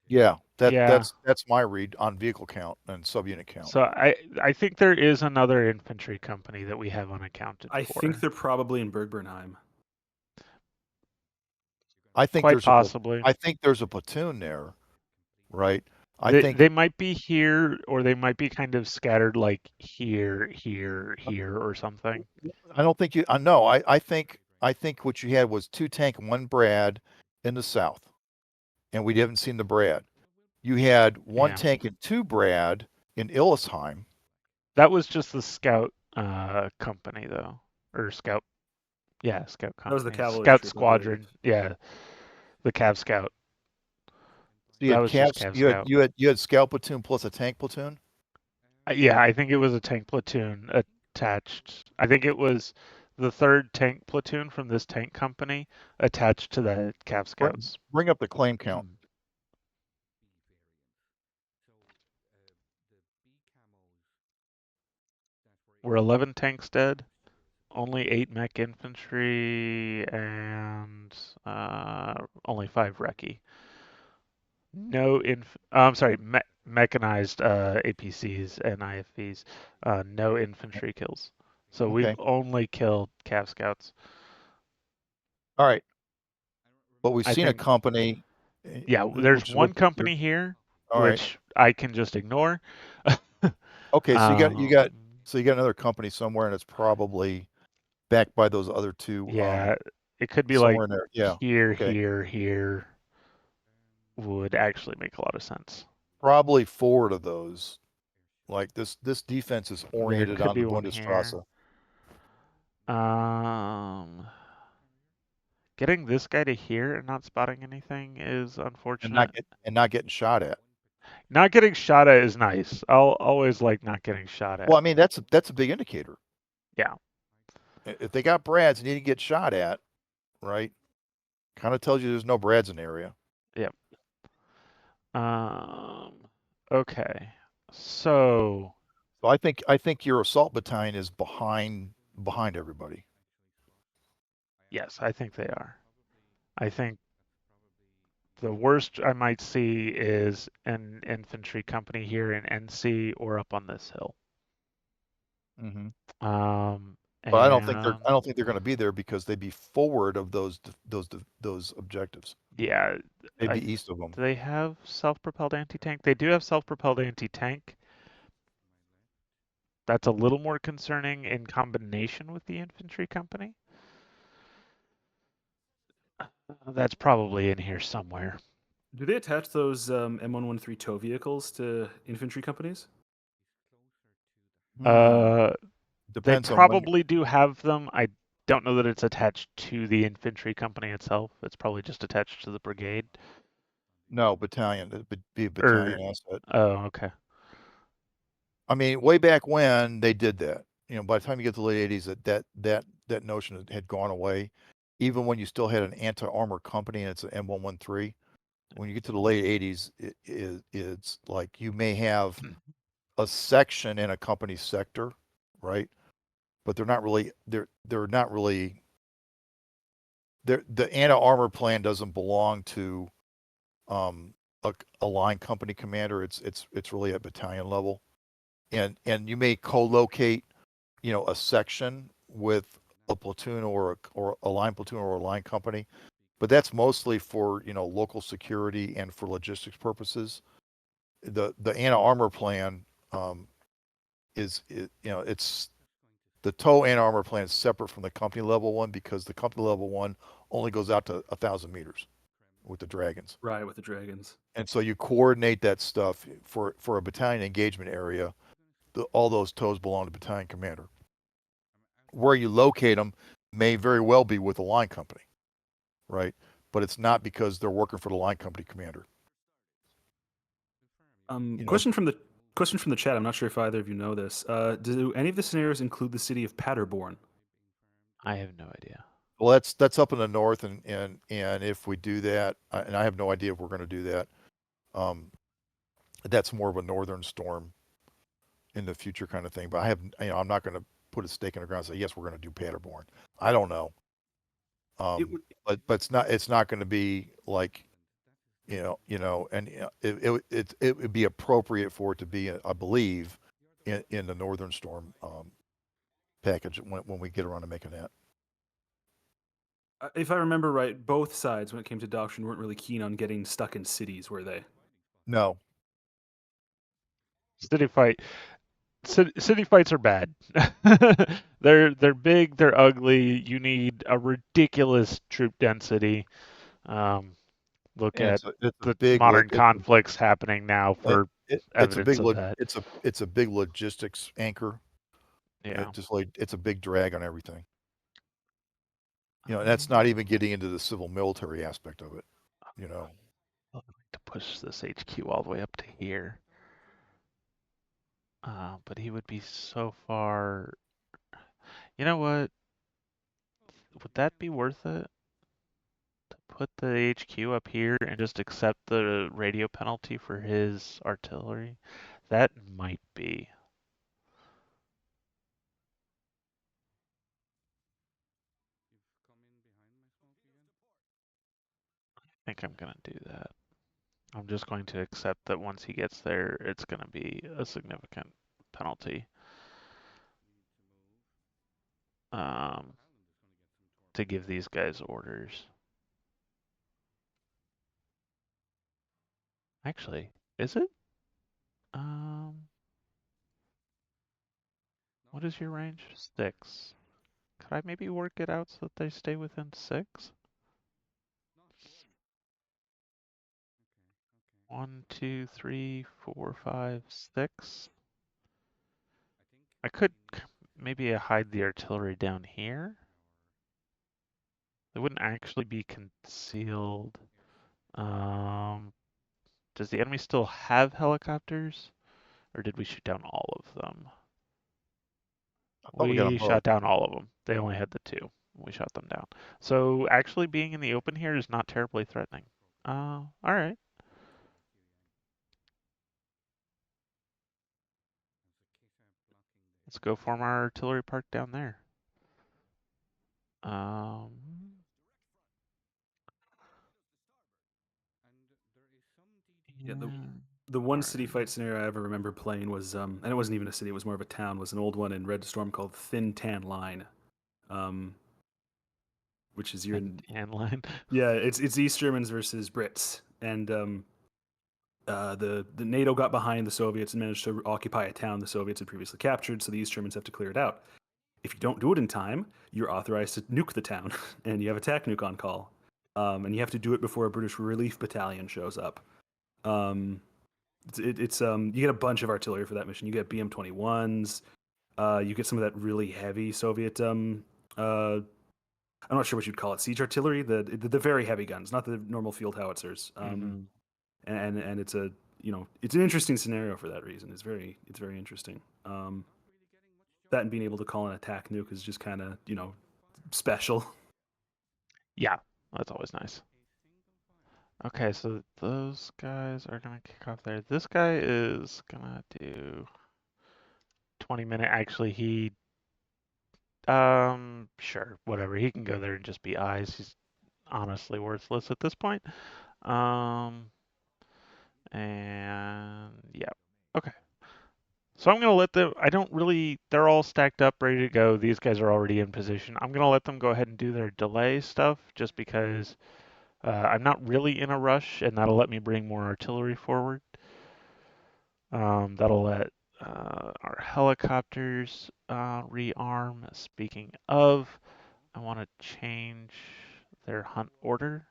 Yeah, Yeah. that's my read on vehicle count and subunit count. So I think there is another infantry company that we have unaccounted I for. think they're probably in Bergbernheim. I think Quite possibly. I think there's a platoon there, right? I They think might be here, or they might be kind of scattered, like here, here, here, or something. I don't think you. No, I think what you had was 2 tank, 1 Brad in the south, and we haven't seen the Brad. You had 1 Yeah. tank and 2 Brad in Illisheim. That was just the scout company, though, or scout. Yeah, scout That was the company, cavalry scout troop, I believe. squadron. Yeah, the Cav Scout. So you That had was just Cavs. Cav Scout. You had scout platoon plus a tank platoon. Yeah, I think it was a tank platoon attached. I think it was the 3rd tank platoon from this tank company attached to the Cav Scouts. Bring up the claim count. We're 11 tanks dead, only 8 mech infantry, and only 5 recce. No I'm sorry, mechanized APCs and IFVs. No infantry kills. So we've Okay. only killed Cav Scouts. All right. But we've I seen a think, company. yeah, there's one company here, all right. which I can just ignore. Okay, so Um, you got another company somewhere, and it's probably backed by those other 2 yeah, it could be like somewhere in there. Yeah. here, Okay. here would actually make a lot of sense. Probably 4 of those. Like this defense is There oriented could on the be one here. Bundesstraße. Getting this guy to here and not spotting anything is unfortunate. And not getting shot at. Not getting shot at is nice. I'll always like not getting shot at. Well, I mean that's a big indicator. Yeah. If they got Brads and you didn't get shot at, right? Kind of tells you there's no Brads in the area. Yep. Okay. So So I think your assault battalion is behind everybody. yes, I think they are. I think the worst I might see is an infantry company here in NC or up on this hill. Mm-hmm. But I don't think they're going to be there because they'd be forward of those objectives. Yeah. They'd be east of them. Do they have self-propelled anti-tank? They do have self-propelled anti-tank. That's a little more concerning in combination with the infantry company. That's probably in here somewhere. Do they attach those M113 tow vehicles to infantry companies? They Depends on when. probably do have them. I don't know that it's attached to the infantry company itself. It's probably just attached to the brigade. No, battalion. It would be a battalion asset. Oh, okay. I mean, way back when they did that. By the time you get to the late 80s, that notion had gone away. even when you still had an anti-armor company and it's an M113, when you get to the late 80s, it's like you may have a section in a company sector, right? But they're not really the anti-armor plan doesn't belong to um, a line company commander. It's really at battalion level, and you may co-locate, a section with a platoon or a line platoon or a line company, but that's mostly for local security and for logistics purposes. The anti-armor plan it's the TOW anti-armor plan is separate from the company level one because the company level one only goes out to 1,000 meters with the dragons. Right, with the dragons. And so you coordinate that stuff for a battalion engagement area. All those TOWs belong to battalion commander. Where you locate them may very well be with a line company, right? But it's not because they're working for the line company commander. Question from the chat. I'm not sure if either of you know this. Do any of the scenarios include the city of Paderborn? I have no idea. Well, that's up in the north, and if we do that, and I have no idea if we're going to do that. That's more of a northern storm in the future kind of thing. But I'm not going to put a stake in the ground and say yes, we're going to do Paderborn. I don't know. But it's not going to be like, and it would be appropriate for it to be, I believe, in the northern storm package when we get around to making that. If I remember right, both sides, when it came to doctrine, weren't really keen on getting stuck in cities, were they? No. City fights are bad. They're big, they're ugly. You need a ridiculous troop density. Look And at it's a the big modern conflicts happening now for evidence of that. It's a big logistics anchor. Yeah. It's a big drag on everything. And that's not even getting into the civil military aspect of it. I'm going to push this HQ all the way up to here. But he would be so far. You know what? Would that be worth it? To put the HQ up here and just accept the radio penalty for his artillery? That might be. I think I'm going to do that. I'm just going to accept that once he gets there, it's going to be a significant penalty. To give these guys orders. Actually, is it? What is your range? 6. Could I maybe work it out so that they stay within 6? 1, 2, 3, 4, 5, 6. I could maybe hide the artillery down here. They wouldn't actually be concealed. Does the enemy still have helicopters? Or did we shoot down all of them? We shot down all of them. They only had the 2. We shot them down. So actually being in the open here is not terribly threatening. Alright. Let's go form our artillery park down there. Yeah, the one city fight scenario I ever remember playing was, and it wasn't even a city; it was more of a town. Was an old one in Red Storm called Thin Tan Line, which is your Tan Line. Yeah, it's East Germans versus Brits, and the NATO got behind the Soviets and managed to occupy a town the Soviets had previously captured. So the East Germans have to clear it out. If you don't do it in time, you're authorized to nuke the town, and you have attack nuke on call, and you have to do it before a British relief battalion shows up. You get a bunch of artillery for that mission. You get BM-21s. You get some of that really heavy Soviet. I'm not sure what you'd call it. Siege artillery, the very heavy guns, not the normal field howitzers. And it's it's an interesting scenario for that reason. It's very interesting. That and being able to call an attack nuke is just kind of special. Yeah, that's always nice. Okay, so those guys are gonna kick off there. This guy is gonna do 20-minute. Actually, sure, whatever. He can go there and just be eyes. He's honestly worthless at this point. Um, and yeah, okay. So I'm gonna let them. I don't really. They're all stacked up, ready to go. These guys are already in position. I'm gonna let them go ahead and do their delay stuff, just because I'm not really in a rush, and that'll let me bring more artillery forward. That'll let our helicopters rearm. Speaking of, I want to change their hunt order.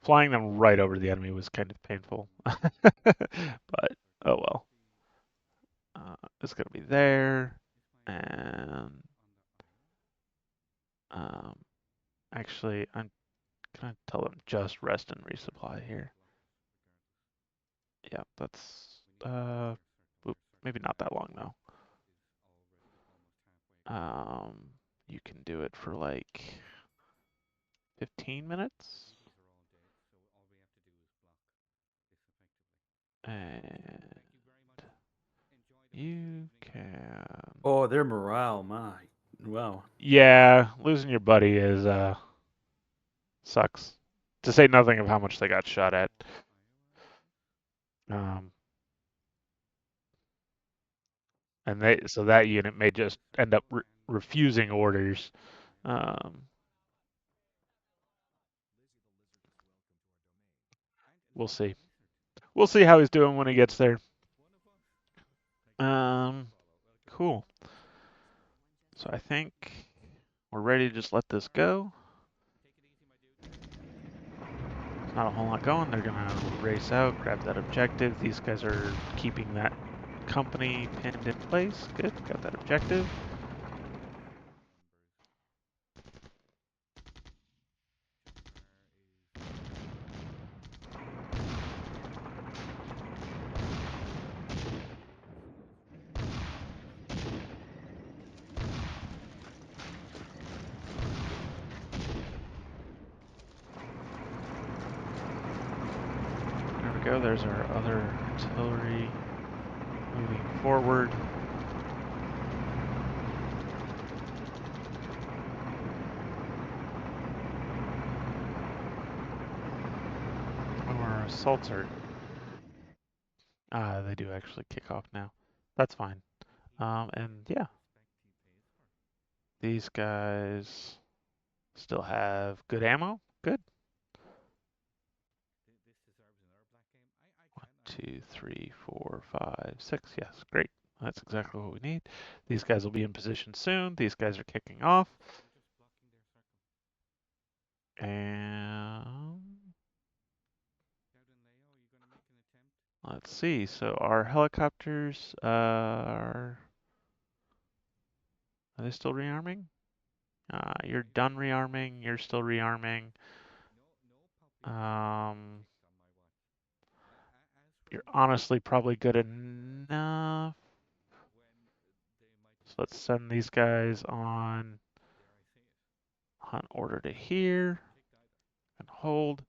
Flying them right over the enemy was kind of painful, but oh well. It's gonna be there, and um, actually, I'm gonna tell them just rest and resupply here. Yeah, that's maybe not that long though. You can do it for like 15 minutes. And you can. Oh, their morale, my wow. Yeah, losing your buddy is sucks. To say nothing of how much they got shot at. Um, and so that unit may just end up refusing orders. Um, we'll see. We'll see how he's doing when he gets there. Cool. So I think we're ready to just let this go. There's not a whole lot going. They're gonna race out, grab that objective. These guys are keeping that company pinned in place. Good, got that objective. There we go. There's our other artillery moving forward. Our assaults are. They do actually kick off now. That's fine. And yeah, these guys still have good ammo. Good. 1, 2, 3, 4, 5, 6. Yes, great. That's exactly what we need. These guys will be in position soon. These guys are kicking off. And let's see. So our helicopters are they still rearming? You're done rearming. You're still rearming. You're honestly probably good enough. So let's send these guys on hunt order to here and hold.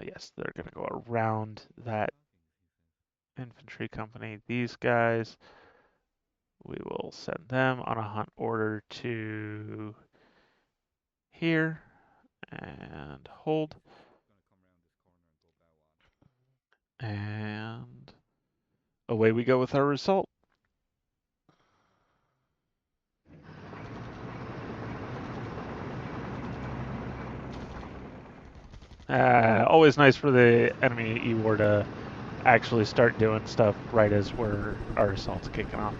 Yes, they're going to go around that infantry company. These guys, we will send them on a hunt order to here and hold. And away we go with our result. Always nice for the enemy E-War to actually start doing stuff right as our assault's kicking off.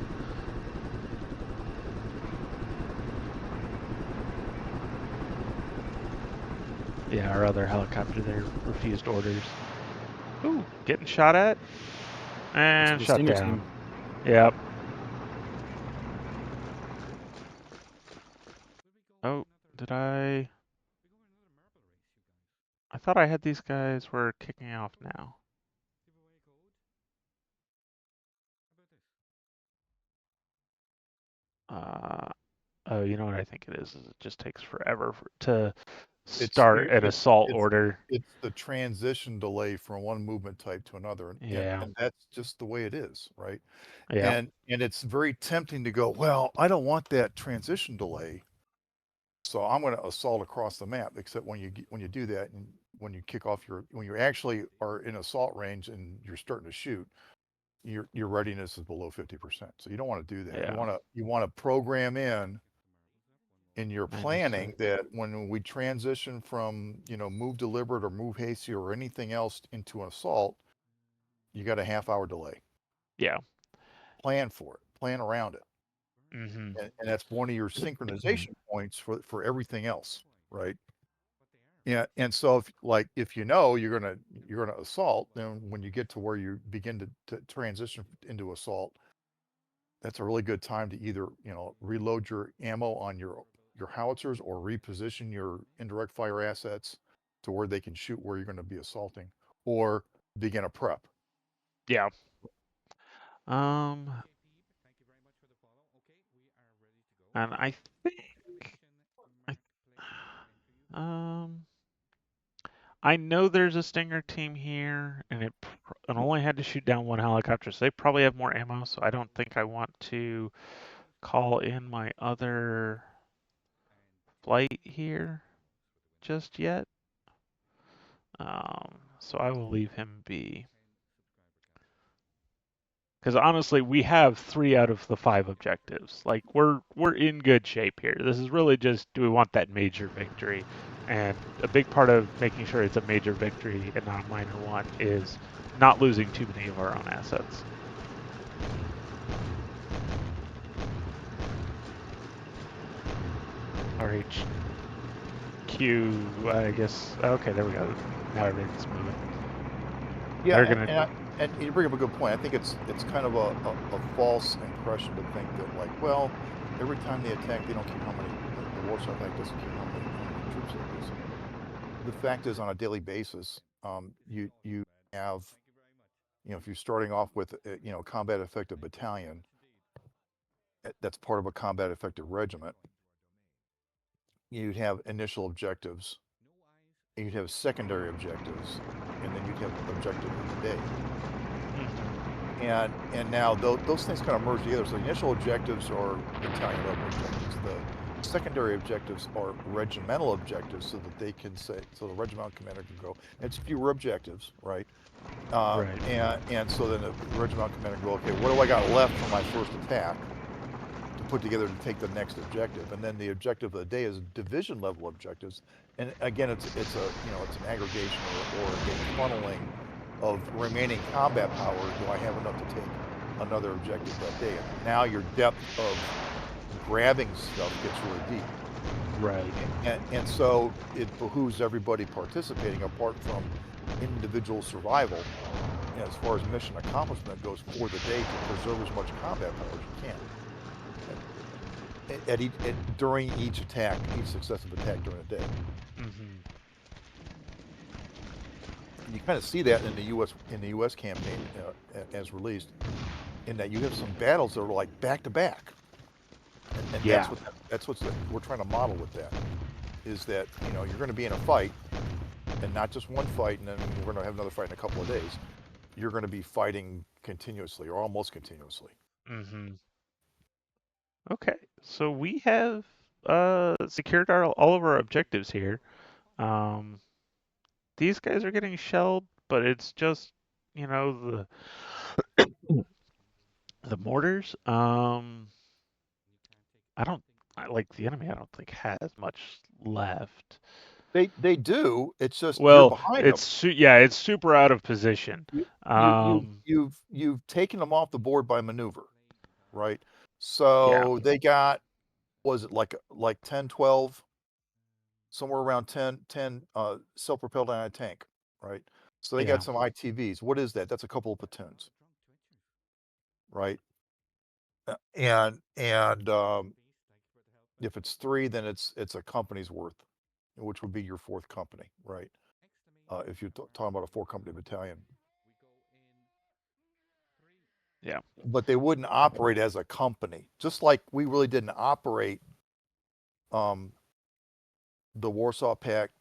Yeah, our other helicopter there refused orders. Ooh, getting shot at and shut down. Yep. Oh, did I? I thought I had these guys were kicking off now. Oh, you know what I think it is it just takes forever to It's start an assault it's order. it's the transition delay from one movement type to another, and Yeah. and that's just the way it is, right? Yeah. And it's very tempting to go, well, I don't want that transition delay, so I'm going to assault across the map. Except when you do that, and when you kick off when you actually are in assault range and you're starting to shoot, your readiness is below 50%. So you don't want to do that. Yeah. You want to program in your I understand. planning that when we transition from, move deliberate or move hasty or anything else into an assault, you got a half-hour delay. Yeah. Plan for it. Plan around it. Mm-hmm. And that's one of your synchronization points for everything else, right? Yeah, and so if you're gonna assault, then when you get to where you begin to transition into assault, that's a really good time to either, reload your ammo on your howitzers or reposition your indirect fire assets to where they can shoot where you're going to be assaulting, or begin a prep. Yeah. Um, and I think I um I know there's a Stinger team here, and it only had to shoot down one helicopter, so they probably have more ammo. So I don't think I want to call in my other flight here just yet. So I will leave him be. Because honestly, we have 3 out of the 5 objectives. Like we're in good shape here. This is really just, do we want that major victory? And a big part of making sure it's a major victory and not a minor one is not losing too many of our own assets. RHQ, I guess. Okay, there we go. Now everything's moving. Yeah, They're gonna. and you bring up a good point. I think it's kind of a false impression to think that, like, well, every time they attack, they don't care how many, the Warsaw attack doesn't care how many troops there is. The fact is, on a daily basis, you have, if you're starting off with, combat effective battalion, that's part of a combat effective regiment. You'd have initial objectives, and you'd have secondary objectives, and then you'd have objective of the day. And now those things kind of merge together. So the initial objectives are battalion level objectives. The secondary objectives are regimental objectives, so that they can say, so the regimental commander can go, it's fewer objectives, right? Right. And so then the regimental commander can go, okay, what do I got left for my first attack to put together to take the next objective? And then the objective of the day is division level objectives. And again, it's an aggregation or a funneling of remaining combat power. Do I have enough to take another objective that day? And now your depth of grabbing stuff gets really deep. Right. And so it behooves everybody participating, apart from individual survival, as far as mission accomplishment goes for the day, to preserve as much combat power as you can during each attack, each successive attack during a day. Mm-hmm. And you kind of see that in the U.S. campaign as released, in that you have some battles that are like back to back, and Yeah. that's what we're trying to model with that. Is that you're going to be in a fight, and not just one fight, and then we're going to have another fight in a couple of days. You're going to be fighting continuously, or almost continuously. Mm-hmm. Okay, so we have secured all of our objectives here. These guys are getting shelled, but it's just, the mortars. Like the enemy, I don't think has much left. They do. It's just you're Well, behind them. it's super out of position. You've taken them off the board by maneuver, right? Yeah, So they got, was it like 10, 12, somewhere around 10 self-propelled anti-tank, right? So they yeah, got some ITVs. What is that? That's a couple of platoons, right? And if it's 3, then it's a company's worth, which would be your 4th company, right? If you're talking about a 4-company battalion. yeah. But they wouldn't operate as a company, just like we really didn't operate the Warsaw Pact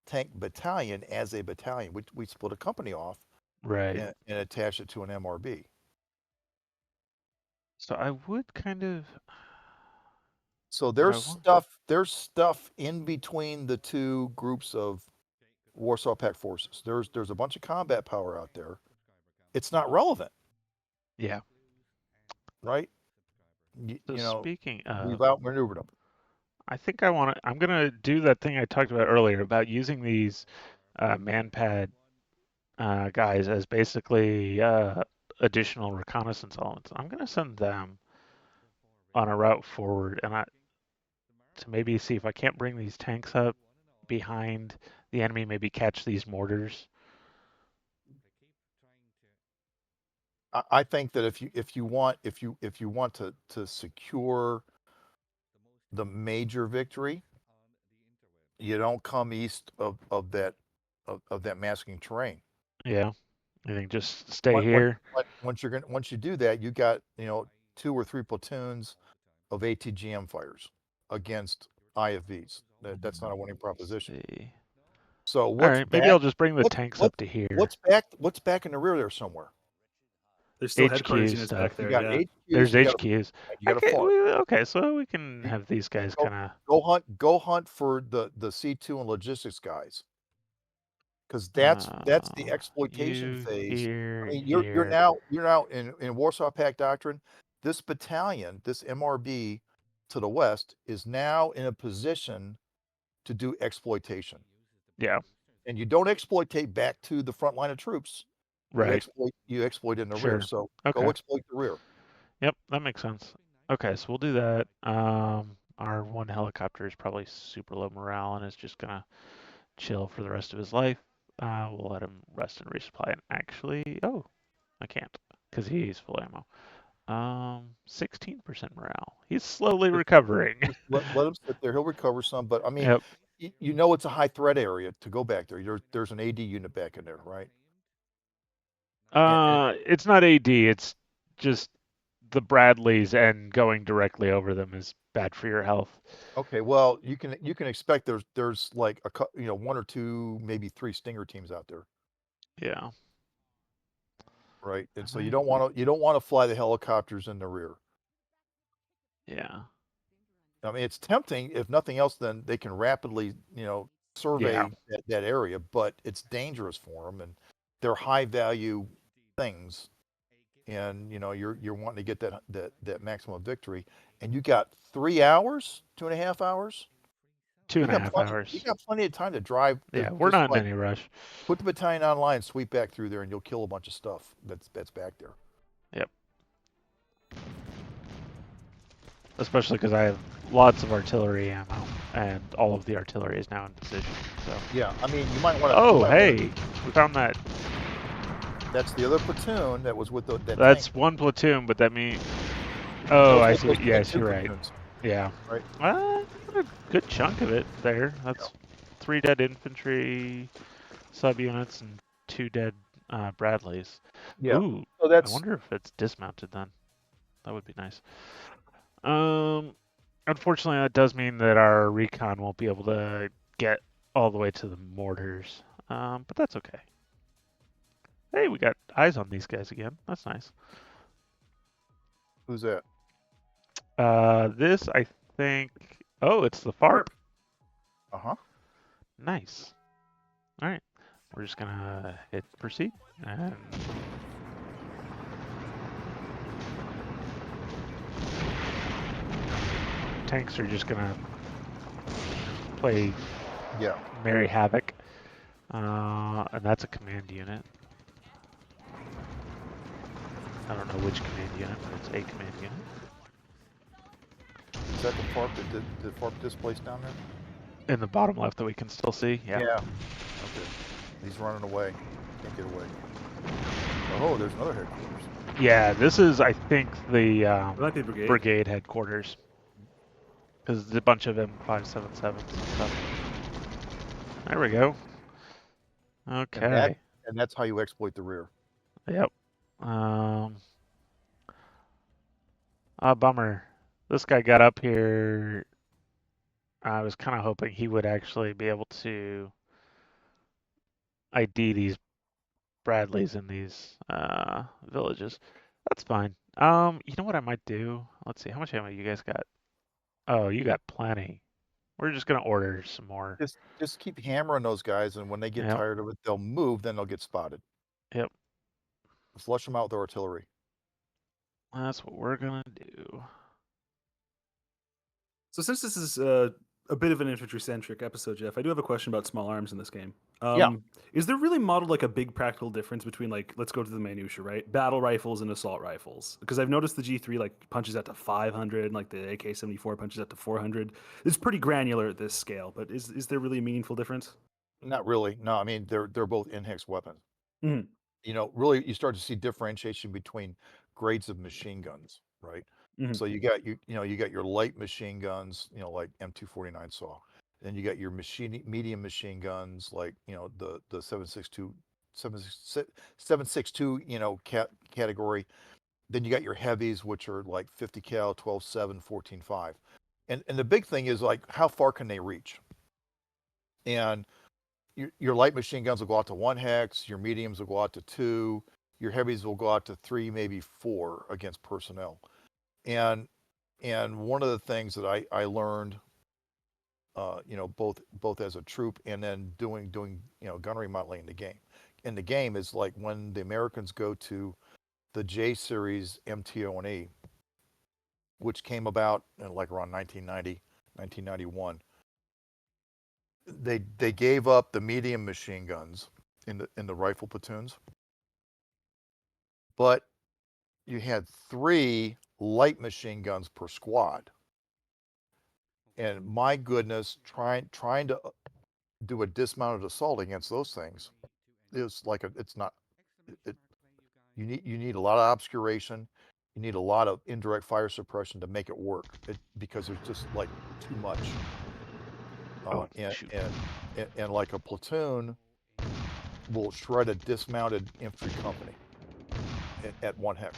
tank battalion as a battalion. We split a company off Right. and attached it to an MRB. So I would kind of. So But I there's want. stuff in between the two groups of Warsaw Pact forces. There's a bunch of combat power out there. It's not relevant, Yeah. right? So You know, speaking we've of, outmaneuvered them. I think I want to. I'm gonna do that thing I talked about earlier about using these manpad guys as basically additional reconnaissance elements. I'm gonna send them on a route forward, and to maybe see if I can't bring these tanks up behind the enemy, maybe catch these mortars. I think that if you want to secure the major victory, you don't come east of that masking terrain. Yeah, I think just stay here. Once you do that, you got 2 or 3 platoons of ATGM fighters against IFVs. That's not a winning proposition. See. So All what's right, maybe back? I'll just bring the tanks What up to here. what's back? What's back in the rear there somewhere? There's still headquarters HQ units stuff. back You there. got Yeah. HQs There's and HQs. you got a Okay, farm. okay, so we can You- have these guys Go, kind of. go hunt for the C2 and logistics guys, because that's the exploitation You phase. I here, mean, here. you're now in Warsaw Pact doctrine. This battalion, this MRB to the west, is now in a position to do exploitation. Yeah, And you don't exploitate back to the front line of troops. right. You exploit in the rear. Sure. So go Okay. exploit the rear. Yep, that makes sense. Okay, so we'll do that. Our one helicopter is probably super low morale and is just gonna chill for the rest of his life. We'll let him rest and resupply. And actually, oh, I can't because he's full ammo. 16% morale. He's slowly Just, recovering. just let him sit there. He'll recover some. But I mean, Yep. you know it's a high threat area to go back there. There's an AD unit back in there, right? And It's not AD. It's just the Bradleys, and going directly over them is bad for your health. okay, well you can expect there's like 1 or 2, maybe 3 Stinger teams out there, Yeah. right? And so Alright. you don't want to fly the helicopters in the rear. Yeah. I mean, it's tempting. If nothing else, then they can rapidly, Yeah. survey that area, but it's dangerous for them, and they're high value things. And you're wanting to get that maximum victory, and you got 3 hours, 2.5 hours. Two and a half You hours. got plenty of time to drive. Yeah, we're Just not in like any rush. put the battalion online, sweep back through there, and you'll kill a bunch of stuff that's back there. Yep. Especially because I have lots of artillery ammo, and all of the artillery is now in position. So. Yeah, I mean, you might want to. Oh, hey, we found that. That's the other platoon that was with that That's tank. one platoon, but that means. That Oh, was I with see. those Yes, two you're right. platoons, Yeah. right? A good chunk of it there. That's 3 dead infantry subunits and 2 dead Bradleys. Yeah. Ooh, So I that's wonder if it's dismounted then. That would be nice. Um, Unfortunately, that does mean that our recon won't be able to get all the way to the mortars. But that's okay. Hey, we got eyes on these guys again. That's nice. who's that? This I think. Oh, it's the FARP. Uh-huh. Nice. All right, we're just gonna hit proceed and. Tanks are just gonna play Yeah. merry havoc, and that's a command unit. I don't know which command unit, but it's a command unit. Is that the FARP that did the FARP displaced down there? In the bottom left that we can still see. Yeah. Okay. He's running away. Can't get away. Oh, there's another headquarters. Yeah, this is I think the Might be brigade. brigade headquarters because there's a bunch of M577s and stuff. There we go. Okay. And that's how you exploit the rear. Yep. Bummer. This guy got up here I was kind of hoping he would actually be able to ID these Bradleys in these villages. That's fine. You know what I might do? Let's see, how much ammo you guys got? Oh, you got plenty. We're just gonna order some more. Just keep hammering those guys, and when they get Yep, tired of it, they'll move. Then they'll get spotted. yep. Flush them out with artillery. That's what we're gonna do. So since this is a bit of an infantry-centric episode, Jeff, I do have a question about small arms in this game. Yeah. Is there really modeled like a big practical difference between, like, let's go to the minutia, right? Battle rifles and assault rifles. Because I've noticed the G3 like punches out to 500, and like the AK-74 punches out to 400. It's pretty granular at this scale, but is there really a meaningful difference? Not really. No, I mean they're both in-hex weapons. Mhm. You know, really, you start to see differentiation between grades of machine guns, right? Mhm. So you got you got your light machine guns, like M249 saw. Then you got your medium machine guns, like the 762 category. Then you got your heavies, which are like 50 cal, 12.7, 14.5. And the big thing is, like, how far can they reach? And your light machine guns will go out to 1 hex, your mediums will go out to 2, your heavies will go out to 3, maybe 4 against personnel. And one of the things that I learned, both as a troop and then doing gunnery modeling in the game is, like, when the Americans go to the J series MTO&E, which came about like around 1990, 1991. They gave up the medium machine guns in the rifle platoons, but you had 3 light machine guns per squad. And my goodness, trying to do a dismounted assault against those things is like it's not it, you need a lot of obscuration, you need a lot of indirect fire suppression to make it work, because there's just, like, too much. Oh, And, shoot. and like a platoon will shred a dismounted infantry company at 1 hex.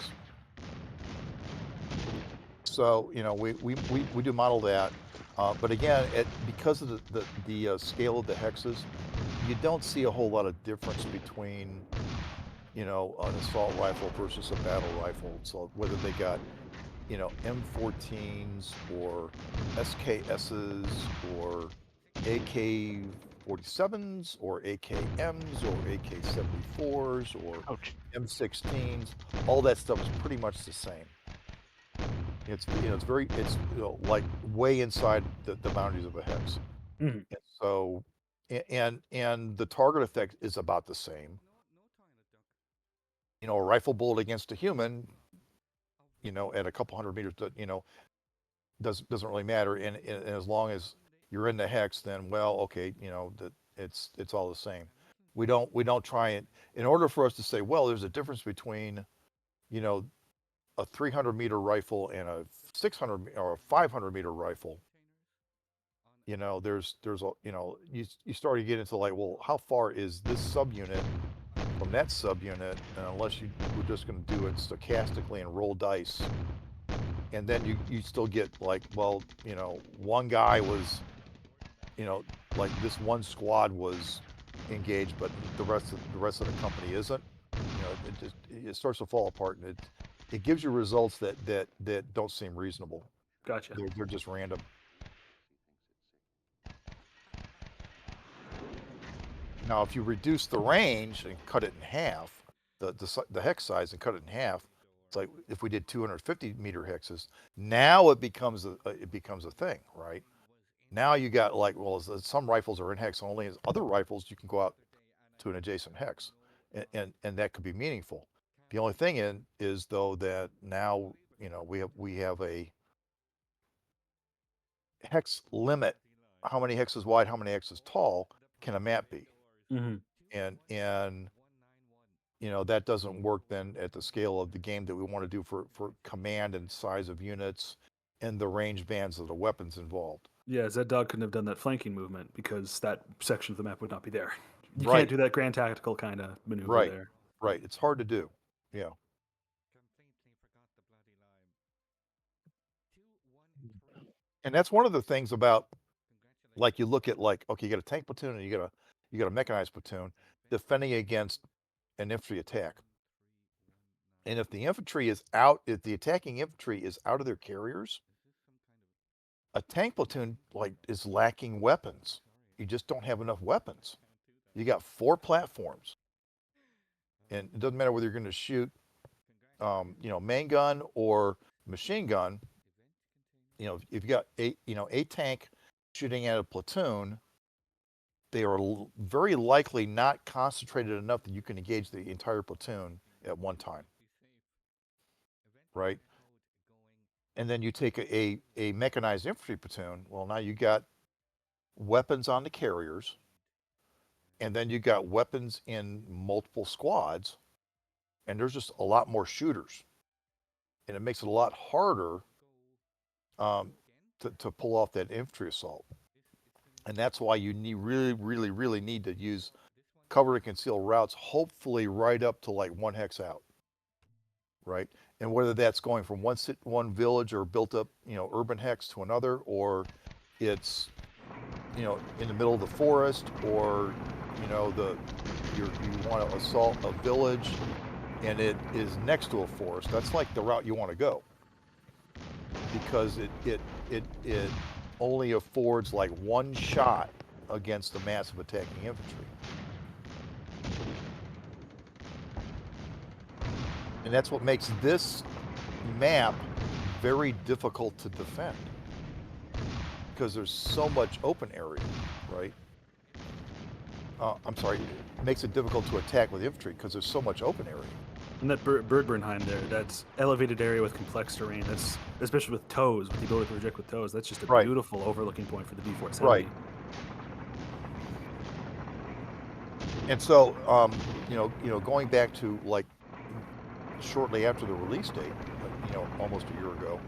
So we do model that, but again, because of the scale of the hexes, you don't see a whole lot of difference between an assault rifle versus a battle rifle. So whether they got M14s or SKSs or AK-47s or AKMs or AK-74s or Ouch. M16s, all that stuff is pretty much the same. It's like way inside the boundaries of a hex. Mhm. And so and the target effect is about the same. A rifle bullet against a human, at a couple hundred meters, doesn't really matter. And as long as you're in the hex, then, well, okay, that it's all the same. We don't try and, in order for us to say, well, there's a difference between a 300-meter rifle and a 600 or a 500-meter rifle. There's a you start to get into, like, well, how far is this subunit from that subunit? And unless we're just going to do it stochastically and roll dice, and then you still get, like, well, one guy was, like, this one squad was engaged, but the rest of the company isn't. It starts to fall apart, and it gives you results that don't seem reasonable. Gotcha. They're just random. Now, if you reduce the range and cut it in half, the hex size, and cut it in half, it's like if we did 250-meter hexes. Now it becomes a thing, right? Now you got, like, well, some rifles are in hex only, as other rifles you can go out to an adjacent hex, and that could be meaningful. The only thing is, though, that now we have a hex limit. How many hexes wide, how many hexes tall can a map be? Mhm. And that doesn't work then at the scale of the game that we want to do for command and size of units and the range bands of the weapons involved. Yeah, Z-Dog couldn't have done that flanking movement because that section of the map would not be there. You Right. can't do that grand tactical kind of maneuver Right. there. Right. It's hard to do. Yeah. And that's one of the things about Like you look at okay, you got a tank platoon and you got a mechanized platoon defending against an infantry attack. And if the attacking infantry is out of their carriers, a tank platoon is lacking weapons. You just don't have enough weapons. You got 4 platforms, and it doesn't matter whether you're going to shoot, main gun or machine gun. If you got a tank shooting at a platoon, they are very likely not concentrated enough that you can engage the entire platoon at one time, right? And then you take a mechanized infantry platoon. Well, now you got weapons on the carriers, and then you got weapons in multiple squads, and there's just a lot more shooters, and it makes it a lot harder to pull off that infantry assault. And that's why you really need to use cover and conceal routes, hopefully right up to like 1 hex out, right? And whether that's going from one village or built up, urban hex to another, or it's, in the middle of the forest, or, you want to assault a village and it is next to a forest. That's like the route you want to go, because it only affords like 1 shot against the massive attacking infantry. And that's what makes this map very difficult to defend, because there's so much open area, right? I'm sorry, it makes it difficult to attack with infantry because there's so much open area. And that Bergbernheim there, that's elevated area with complex terrain. That's especially with toes, with the ability to project with toes. That's just a Right. beautiful overlooking point for the B-Force. Right. And so, going back to like shortly after the release date, almost a year ago,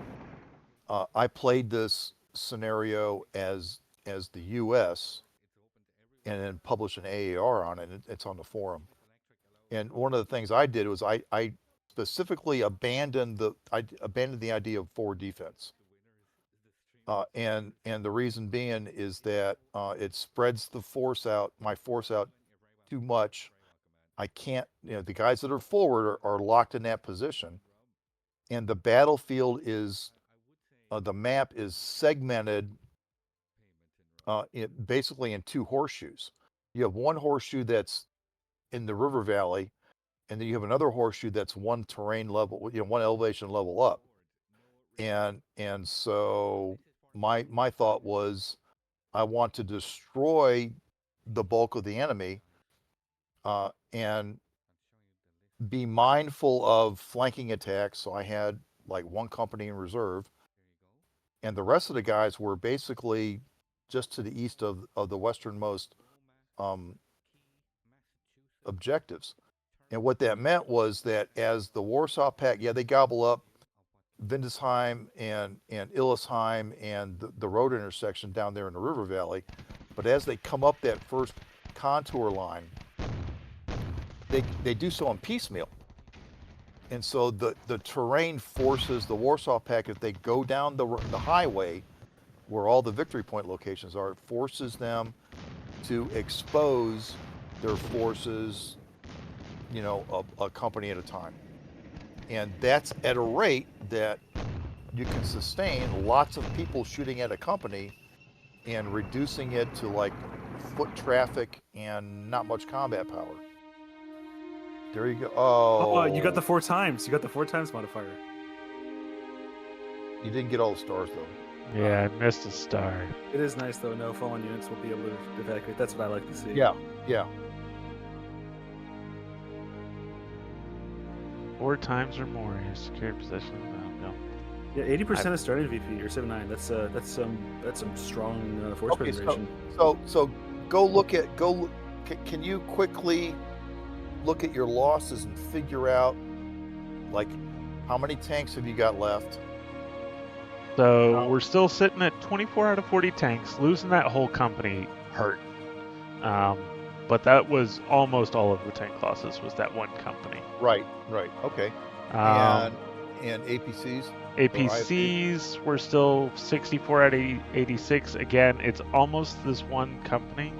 I played this scenario as the U.S. and then published an AAR on it. It's on the forum. And one of the things I did was I specifically abandoned the idea of forward defense. And the reason being is that it spreads my force out too much. I can't, the guys that are forward are locked in that position. And the battlefield is, the map is segmented basically in 2 horseshoes. You have one horseshoe that's in the river valley, and then you have another horseshoe that's one terrain level, one elevation level up. And so my thought was, I want to destroy the bulk of the enemy, and be mindful of flanking attacks. So I had like 1 company in reserve, and the rest of the guys were basically just to the east of the westernmost objectives. And what that meant was that as the Warsaw Pact, they gobble up Windesheim and Illesheim and the road intersection down there in the river valley, but as they come up that first contour line, they do so in piecemeal. And so the terrain forces the Warsaw Pact, if they go down the highway where all the victory point locations are, it forces them to expose their forces, a company at a time. And that's at a rate that you can sustain lots of people shooting at a company and reducing it to like foot traffic and not much combat power. There you go. Oh, you got the 4 times. You got the 4 times modifier. You didn't get all the stars though. Yeah, I missed a star. It is nice though. No fallen units will be able to evacuate. That's what I like to see. Yeah. 4 times or more, you secure possession of the battlefield. Yeah, 80% of starting VP or 7-9. That's some strong force preservation. So can you quickly look at your losses and figure out like how many tanks have you got left? So we're still sitting at 24 out of 40 tanks. Losing that whole company hurt. But that was almost all of the tank losses was that 1 company. Right. Okay. And APCs? APCs were still 64 out of 86. Again, it's almost this one company.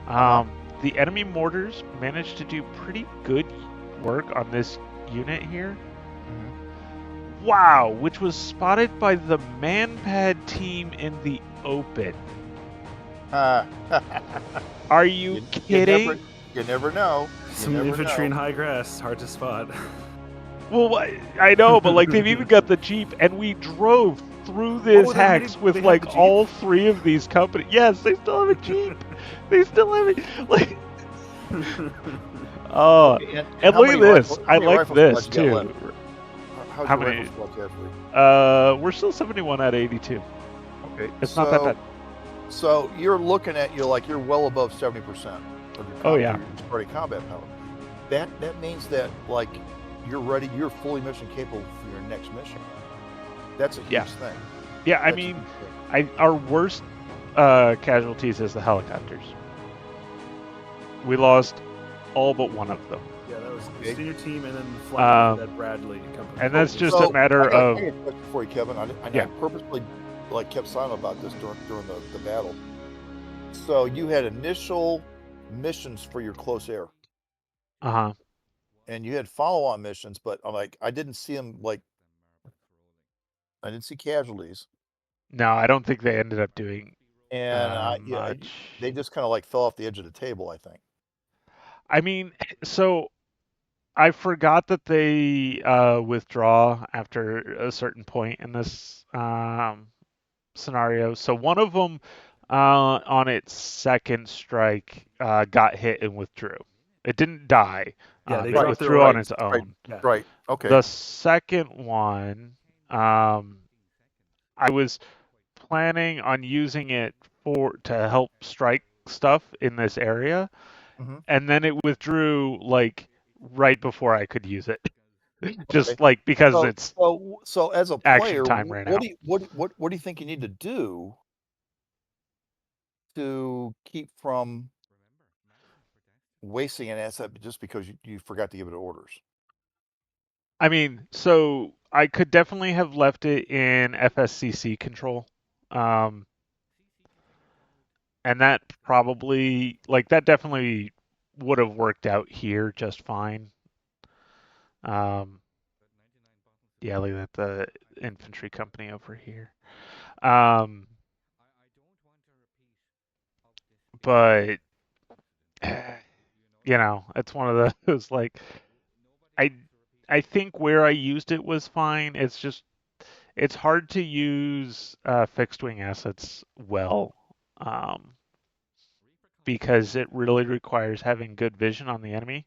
The enemy mortars managed to do pretty good work on this unit here. Wow, which was spotted by the Manpad team in the open. Are you kidding? You never know. Some infantry in high grass, hard to spot. Well, I know, but like they've even got the Jeep, and we drove through this hex with like all three of these companies. Yes, they still have a Jeep. They still have it. Like, oh, Okay, and look at this. I like this too. How many? Rifle slots you have? We're still 71 out of 82. Okay, it's not that bad. So you're looking at you're well above 70% of your party combat power. That means that like you're ready, you're fully mission capable for your next mission. That's a huge thing. Yeah, I mean, our worst casualties is the helicopters. We lost all but one of them. Yeah, that was the senior team, and then flying that Bradley company. And that's just a matter of. I got a question for you, Kevin. I purposely kept silent about this during the battle. So you had initial missions for your close air. And you had follow-on missions, but I didn't see them. I didn't see casualties. No, I don't think they ended up doing. And much. They just kind of fell off the edge of the table, I think. I mean, so I forgot that they withdraw after a certain point in this scenario. So one of them on its second strike got hit and withdrew. It didn't die. Yeah, it withdrew on its own. Right. Okay. The second one, I was planning on using it to help strike stuff in this area, and then it withdrew right before I could use it. Just because it's so as a action player, time ran out. What do you think you need to do to keep from wasting an asset just because you forgot to give it orders? I mean, so I could definitely have left it in FSCC control. And that probably that definitely would have worked out here just fine. Yeah, look at the infantry company over here. But it's one of those I think where I used it was fine. It's hard to use fixed wing assets well, because it really requires having good vision on the enemy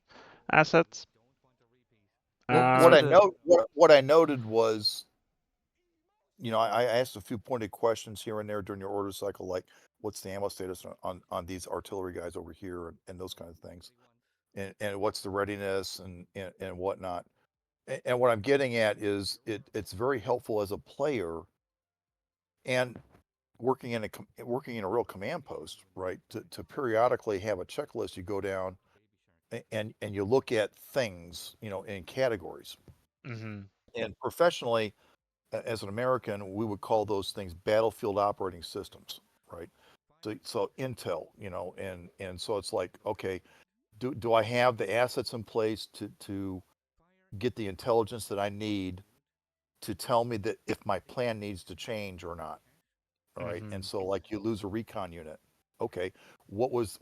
assets. What I noted was, I asked a few pointed questions here and there during your order cycle, like what's the ammo status on these artillery guys over here and those kind of things, and what's the readiness and whatnot. And what I'm getting at is it's very helpful as a player and working in a real command post, right? To periodically have a checklist you go down and you look at things, in categories. And professionally, as an American, we would call those things battlefield operating systems, right? So intel, and so it's like, okay, do I have the assets in place to get the intelligence that I need to tell me that if my plan needs to change or not? All right. And so you lose a recon unit. Okay. What was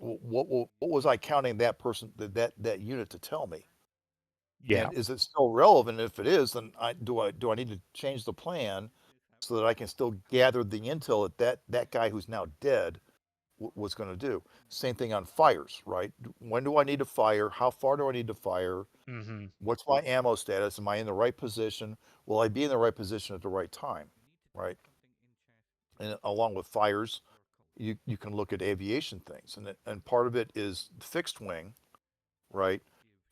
I counting that person, that unit to tell me? Yeah. And is it still relevant? If it is, then do I need to change the plan so that I can still gather the intel that guy who's now dead was going to do? Same thing on fires, right? When do I need to fire? How far do I need to fire? What's my ammo status? Am I in the right position? Will I be in the right position at the right time? Right. And along with fires, you can look at aviation things, and part of it is fixed wing, right?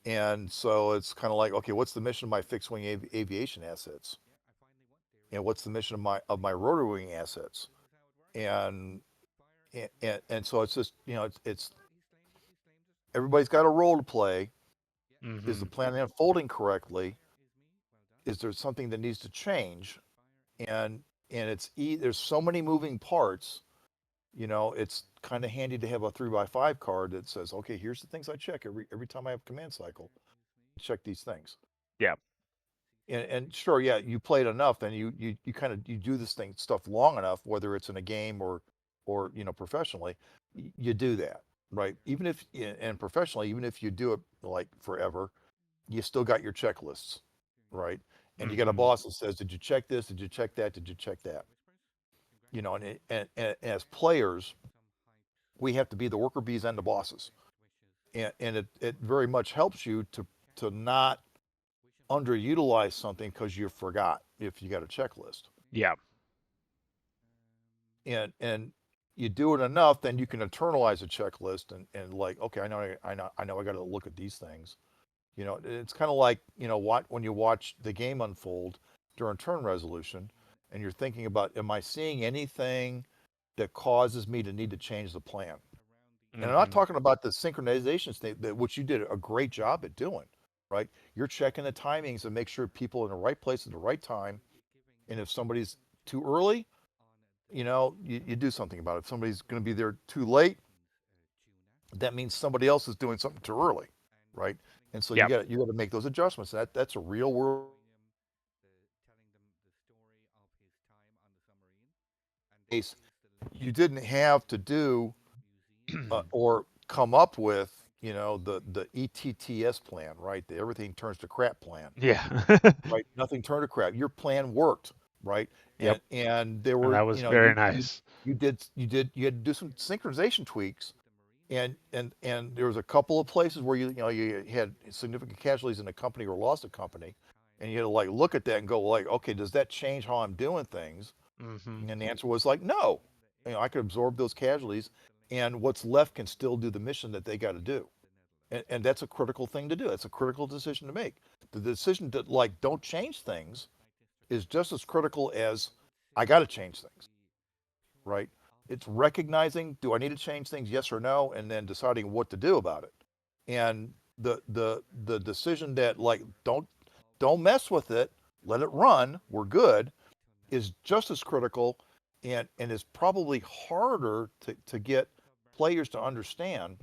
And so it's kind of like, okay, what's the mission of my fixed wing aviation assets? And what's the mission of my rotor wing assets? And so it's just, it's everybody's got a role to play. Is the plan unfolding correctly? is there something that needs to change? And there's so many moving parts. It's kind of handy to have a 3x5 card that says, okay, here's the things I check every time I have command cycle. Check these things. Yeah. And sure, yeah, you played enough, and you kind of you do this stuff long enough, whether it's in a game or professionally, you do that, right? Even if and professionally, even if you do it like forever, you still got your checklists, right? And you got a boss that says, did you check this? Did you check that? Did you check that? And as players, we have to be the worker bees and the bosses. And it very much helps you to not underutilize something because you forgot if you got a checklist. Yeah. And you do it enough, then you can internalize a checklist and like, okay, I know I got to look at these things. It's kind of like, when you watch the game unfold during turn resolution and you're thinking about, am I seeing anything that causes me to need to change the plan? And I'm not talking about the synchronization state, which you did a great job at doing, right? You're checking the timings and make sure people are in the right place at the right time. And if somebody's too early, you do something about it. If somebody's going to be there too late, that means somebody else is doing something too early, right? And so you got to make those adjustments. That's a real world case. You didn't have to do or come up with, the ETTS plan, right? The everything turns to crap plan. Yeah. Right? Nothing turned to crap. Your plan worked, right? Yep. And there And were, that was very nice. you had to do some synchronization tweaks. And there was a couple of places where you had significant casualties in a company or lost a company, and you had to like look at that and go like, okay, does that change how I'm doing things? And the answer was like, no. I could absorb those casualties, and what's left can still do the mission that they got to do. And that's a critical thing to do. That's a critical decision to make. The decision to like don't change things is just as critical as I got to change things, right? It's recognizing, do I need to change things, yes or no, and then deciding what to do about it. And the decision that like don't mess with it, let it run, we're good, is just as critical and is probably harder to get players to understand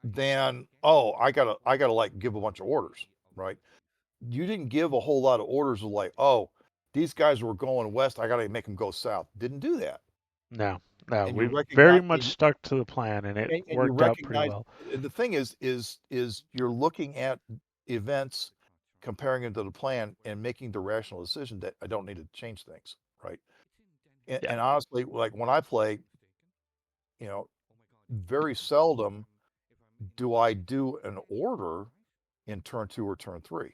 than, oh, I gotta like give a bunch of orders, right? You didn't give a whole lot of orders of like, oh, these guys were going west, I gotta make them go south. Didn't do that. No, And you we very recognize much stuck to the plan, and it and you worked out pretty recognize well. the thing is you're looking at events, comparing them to the plan and making the rational decision that I don't need to change things, right? Yeah. And honestly, like when I play, very seldom do I do an order in turn 2 or turn 3.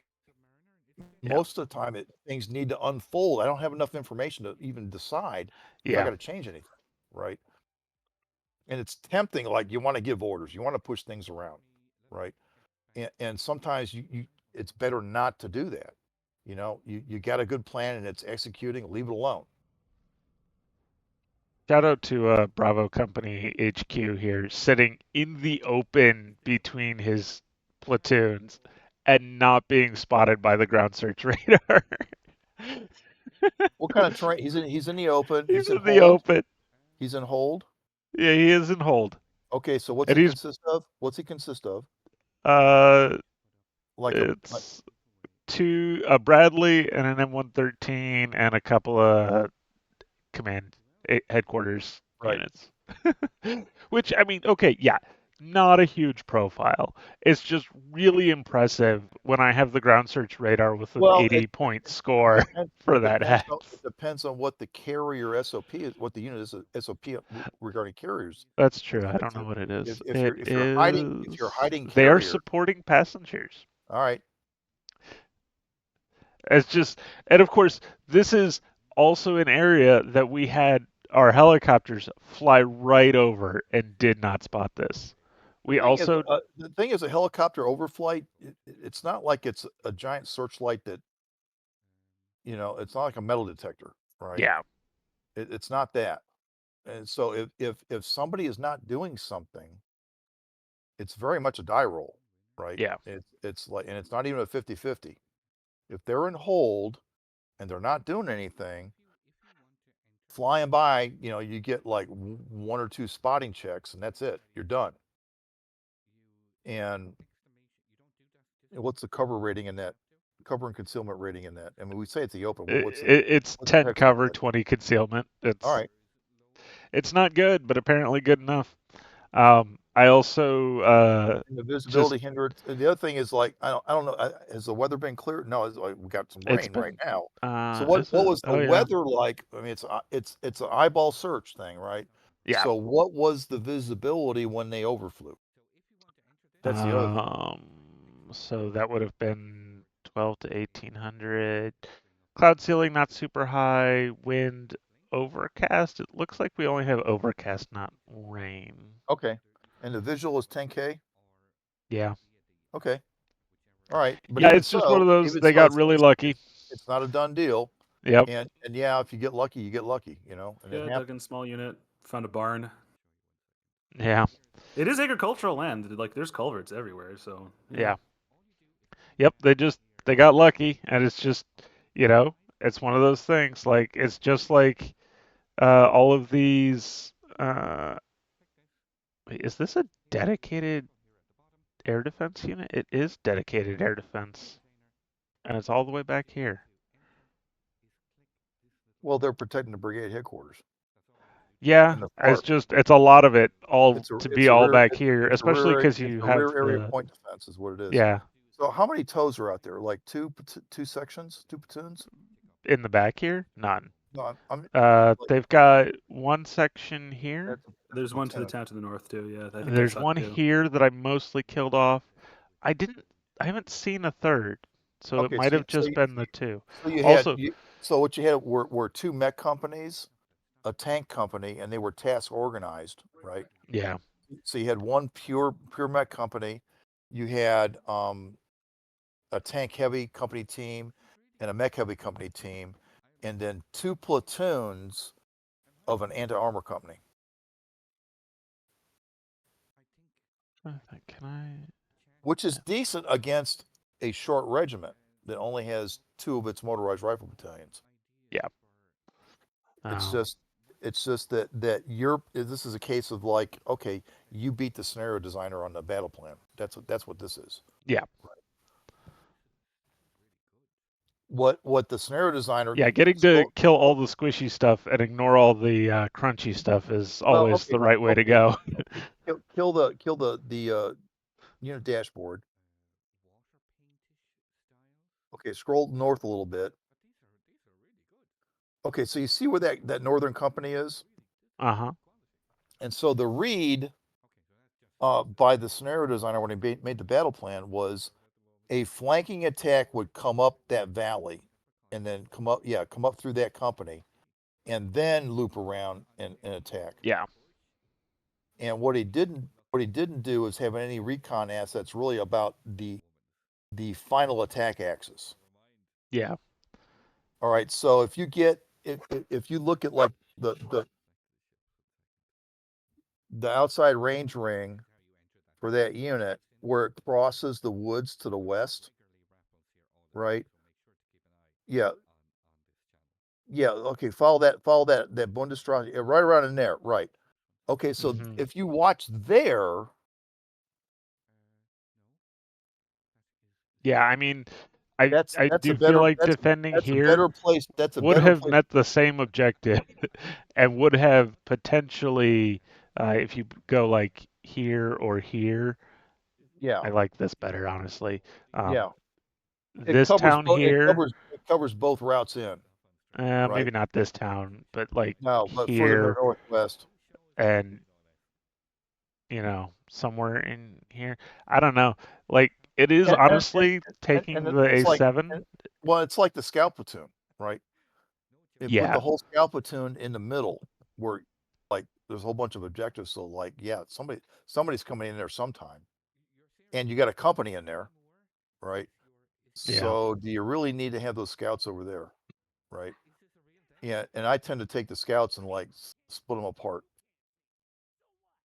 Yeah. Most of the time, things need to unfold. I don't have enough information to even decide if I got to change anything, right? And it's tempting, like you want to give orders, you want to push things around, right? And sometimes it's better not to do that. You got a good plan and it's executing, leave it alone. Shout out to Bravo Company HQ here, sitting in the open between his platoons and not being spotted by the ground search radar. What kind of terrain? He's in the open. He's He's in in the hold. open. He's in hold. Yeah, he is in hold. Okay, so what's And he he's consist of? What's he consist of? Like it's a Bradley and an M113 and a couple of command headquarters right. units. Which, I mean, okay, yeah, not a huge profile. It's just really impressive when I have the ground search radar with an Well, 80-point score for that hat. It depends on what the carrier SOP is, what the unit is SOP regarding carriers. That's true. I don't know what it is. If you're hiding They are carrier, supporting passengers. all right. It's just, and of course, this is also an area that we had our helicopters fly right over and did not spot this. We also, The thing is, a helicopter overflight, it's not like it's a giant searchlight that, it's not like a metal detector, right? yeah, It's not that. And so if somebody is not doing something, it's very much a die roll. right? Yeah. It's like, and it's not even a 50-50. If they're in hold and they're not doing anything, flying by, you get like one or two spotting checks, and that's it. You're done. And what's the cover rating in that? Cover and concealment rating in that? I mean, we say it's the open. It's what's the 10 hex cover, rating? 20 concealment. All right. It's not good, but apparently good enough. I also And the just visibility hindrance. And the other thing is, like, I don't know. Has the weather been clear? No, it's like we got some it's rain right been now. So what is what it? was the Oh yeah. weather like? I mean, it's an eyeball search thing, right? Yeah. So what was the visibility when they overflew? That's the other thing. So that would have been 12 to 1800. Cloud ceiling not super high, wind overcast. It looks like we only have overcast, not rain. Okay. And the visual is 10K? Yeah. Okay. All right. But Yeah, it's just one of those they got really lucky. it's not a done deal. Yep. And yeah, if you get lucky, you get lucky, and it Yeah, happens. dug in small unit, found a barn. Yeah. It is agricultural land. Like there's culverts everywhere, so Yeah. Yep, they got lucky, and it's just, it's one of those things. Like it's just like all of these. Wait, is this a dedicated air defense unit? It is dedicated air defense, and it's all the way back here. Well, they're protecting the brigade headquarters Yeah, and the fort. it's a lot of it all It's a to be it's a all rear back it's, here, it's a especially rear because it's you a have rear area the point defense is what it is. yeah So how many toes are out there? Like two sections, two platoons? in the back here. None. No, I'm like, They've got one section here. that's there's a one to the platoon. town to the north too. Yeah, I think that's There's hut one too. here that I mostly killed off. I didn't. I haven't seen a third, so it Okay, might so have just been the two. you had Also, so what you had were two mech companies, a tank company, and they were task organized, right? yeah, So you had one pure mech company, you had a tank heavy company team and a mech heavy company team, and then two platoons of an anti-armor company. can I? Which is decent against a short regiment that only has two of its motorized rifle battalions. Yeah. It's Um, just that this is a case of like, okay, you beat the scenario designer on the battle plan. That's what this is. yeah. What the scenario designer Yeah, getting to kill all the squishy stuff and ignore all the crunchy stuff is well, always okay, the right way to okay, go. kill the unit dashboard. Okay, scroll north a little bit. Okay, so you see where that northern company is? Uh-huh. And so the read by the scenario designer when he made the battle plan was a flanking attack would come up that valley and then come up through that company and then loop around and attack. Yeah. And what he didn't do is have any recon assets really about the final attack axis. Yeah. All right, so if you look at like the outside range ring for that unit where it crosses the woods to the west, right? Yeah. Yeah, okay, follow that Bundesstraße, right around in there, right. Okay, so Hmm. if you watch there, Yeah, I mean, I that's a do feel better like defending that's a here better place that's a would better have place. met the same objective and would have potentially, if you go like here or here, Yeah, I like this better, honestly. yeah. It This covers town here, it covers both routes in, right? maybe not this town, but like No, but further to the here northwest. and, somewhere in here. I don't know. Like, it is honestly taking the It's like A7. well, it's like the scout platoon, right? They put Yeah, the whole scout platoon in the middle where like there's a whole bunch of objectives. So like, yeah, somebody's coming in there sometime. And you got a company in there, right? yeah. So do you really need to have those scouts over there, right? Yeah, and I tend to take the scouts and like split them apart.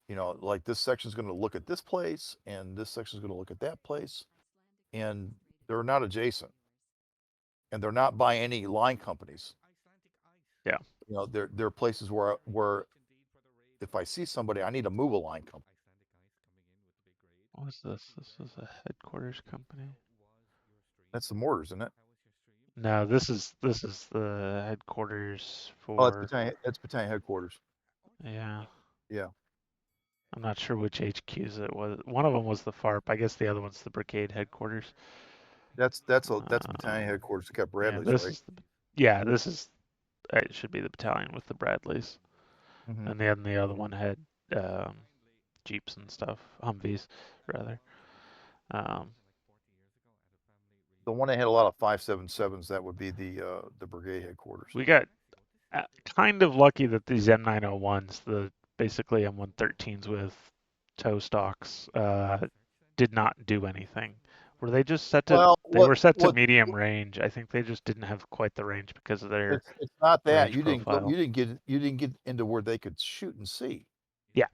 You know, like this section's going to look at this place, and this section's going to look at that place, and they're not adjacent, and they're not by any line companies. Yeah. You know, they're places where if I see somebody, I need to move a line company. What was this? This is a headquarters company. That's the mortars, isn't it? No, this is the headquarters Oh, for. that's battalion headquarters. Yeah. Yeah. I'm not sure which HQs it was. One of them was the FARP. I guess the other one's the brigade headquarters. That's battalion headquarters. It got Yeah, Bradley's, this right? is this is it should be the battalion with the Bradleys, Mm-hmm. and then the other one had um, Jeeps and stuff, Humvees rather. Um, The one that had a lot of 5.77s, that would be the brigade headquarters. we got kind of lucky that these M901s, the basically M113s with tow stocks, did not do anything. Were they just set to? Well, They were set to what medium range. I think they just didn't have quite the range because of their it's not that range you didn't go, profile. you didn't get into where they could shoot and see. Yeah.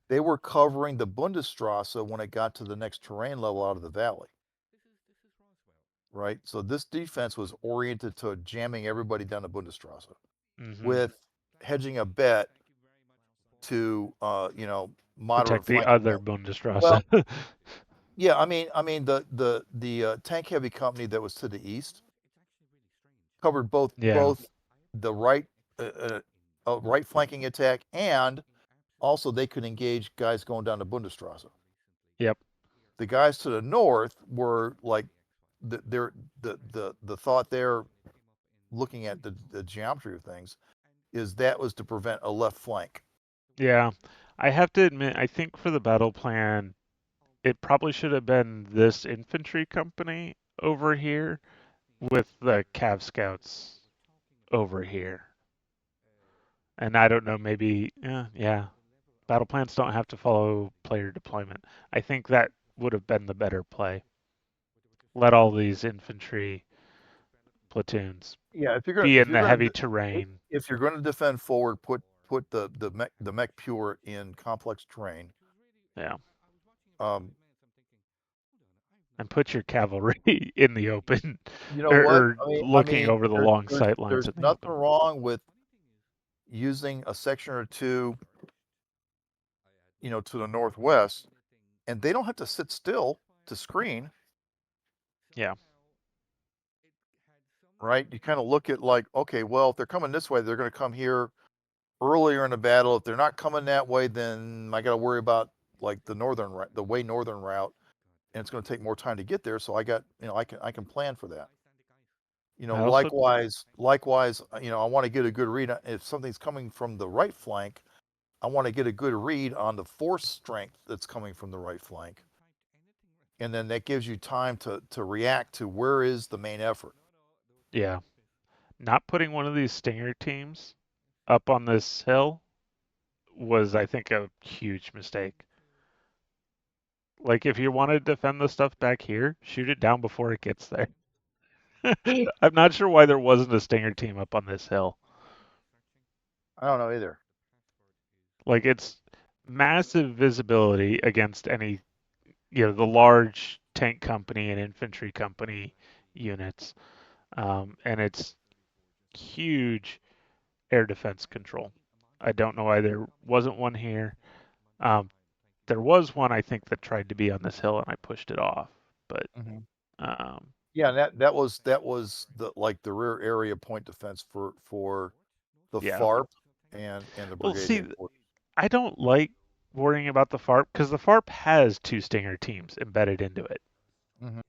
They were covering the Bundesstrasse when it got to the next terrain level out of the valley. Right. So this defense was oriented to jamming everybody down the Bundesstrasse with hedging a bet to moderate Protect the flanking. other Bundesstrasse. Well, yeah, I mean the tank heavy company that was to the east covered both the right right flanking attack, and also they could engage guys going down the Bundesstrasse. Yep. The guys to the north were like the thought there, looking at the geometry of things, is that was to prevent a left flank. Yeah. I have to admit, I think for the battle plan, it probably should have been this infantry company over here with the Cav Scouts over here. And I don't know, maybe, yeah. Battle plans don't have to follow player deployment. I think that would have been the better play. Let all these infantry platoons Yeah, if you're be in the gonna heavy terrain. if you're going to defend forward, put the mech pure in complex terrain. Yeah. Um, And put your cavalry in the open, you know what? or looking over the long sight lines there's in the nothing open. wrong with using a section or two, to the northwest, and they don't have to sit still to screen. Yeah. Right? You kind of look at like, okay, well, if they're coming this way, they're going to come here earlier in the battle. If they're not coming that way, then I got to worry about like the northern route, and it's going to take more time to get there. So I got, I can plan for that. Likewise, I want to get a good read if something's coming from the right flank. I want to get a good read on the force strength that's coming from the right flank, and then that gives you time to react to where is the main effort. Yeah. Not putting one of these Stinger teams up on this hill was, I think, a huge mistake. Like, if you want to defend the stuff back here, shoot it down before it gets there. I'm not sure why there wasn't a Stinger team up on this hill. I don't know either. Like, it's massive visibility against any, the large tank company and infantry company units. And it's huge air defense control. I don't know why there wasn't one here. There was one, I think, that tried to be on this hill, and I pushed it off. But yeah, that was the rear area point defense for the FARP and the brigade. Well, see, I don't like worrying about the FARP because the FARP has two Stinger teams embedded into it. Mm-hmm.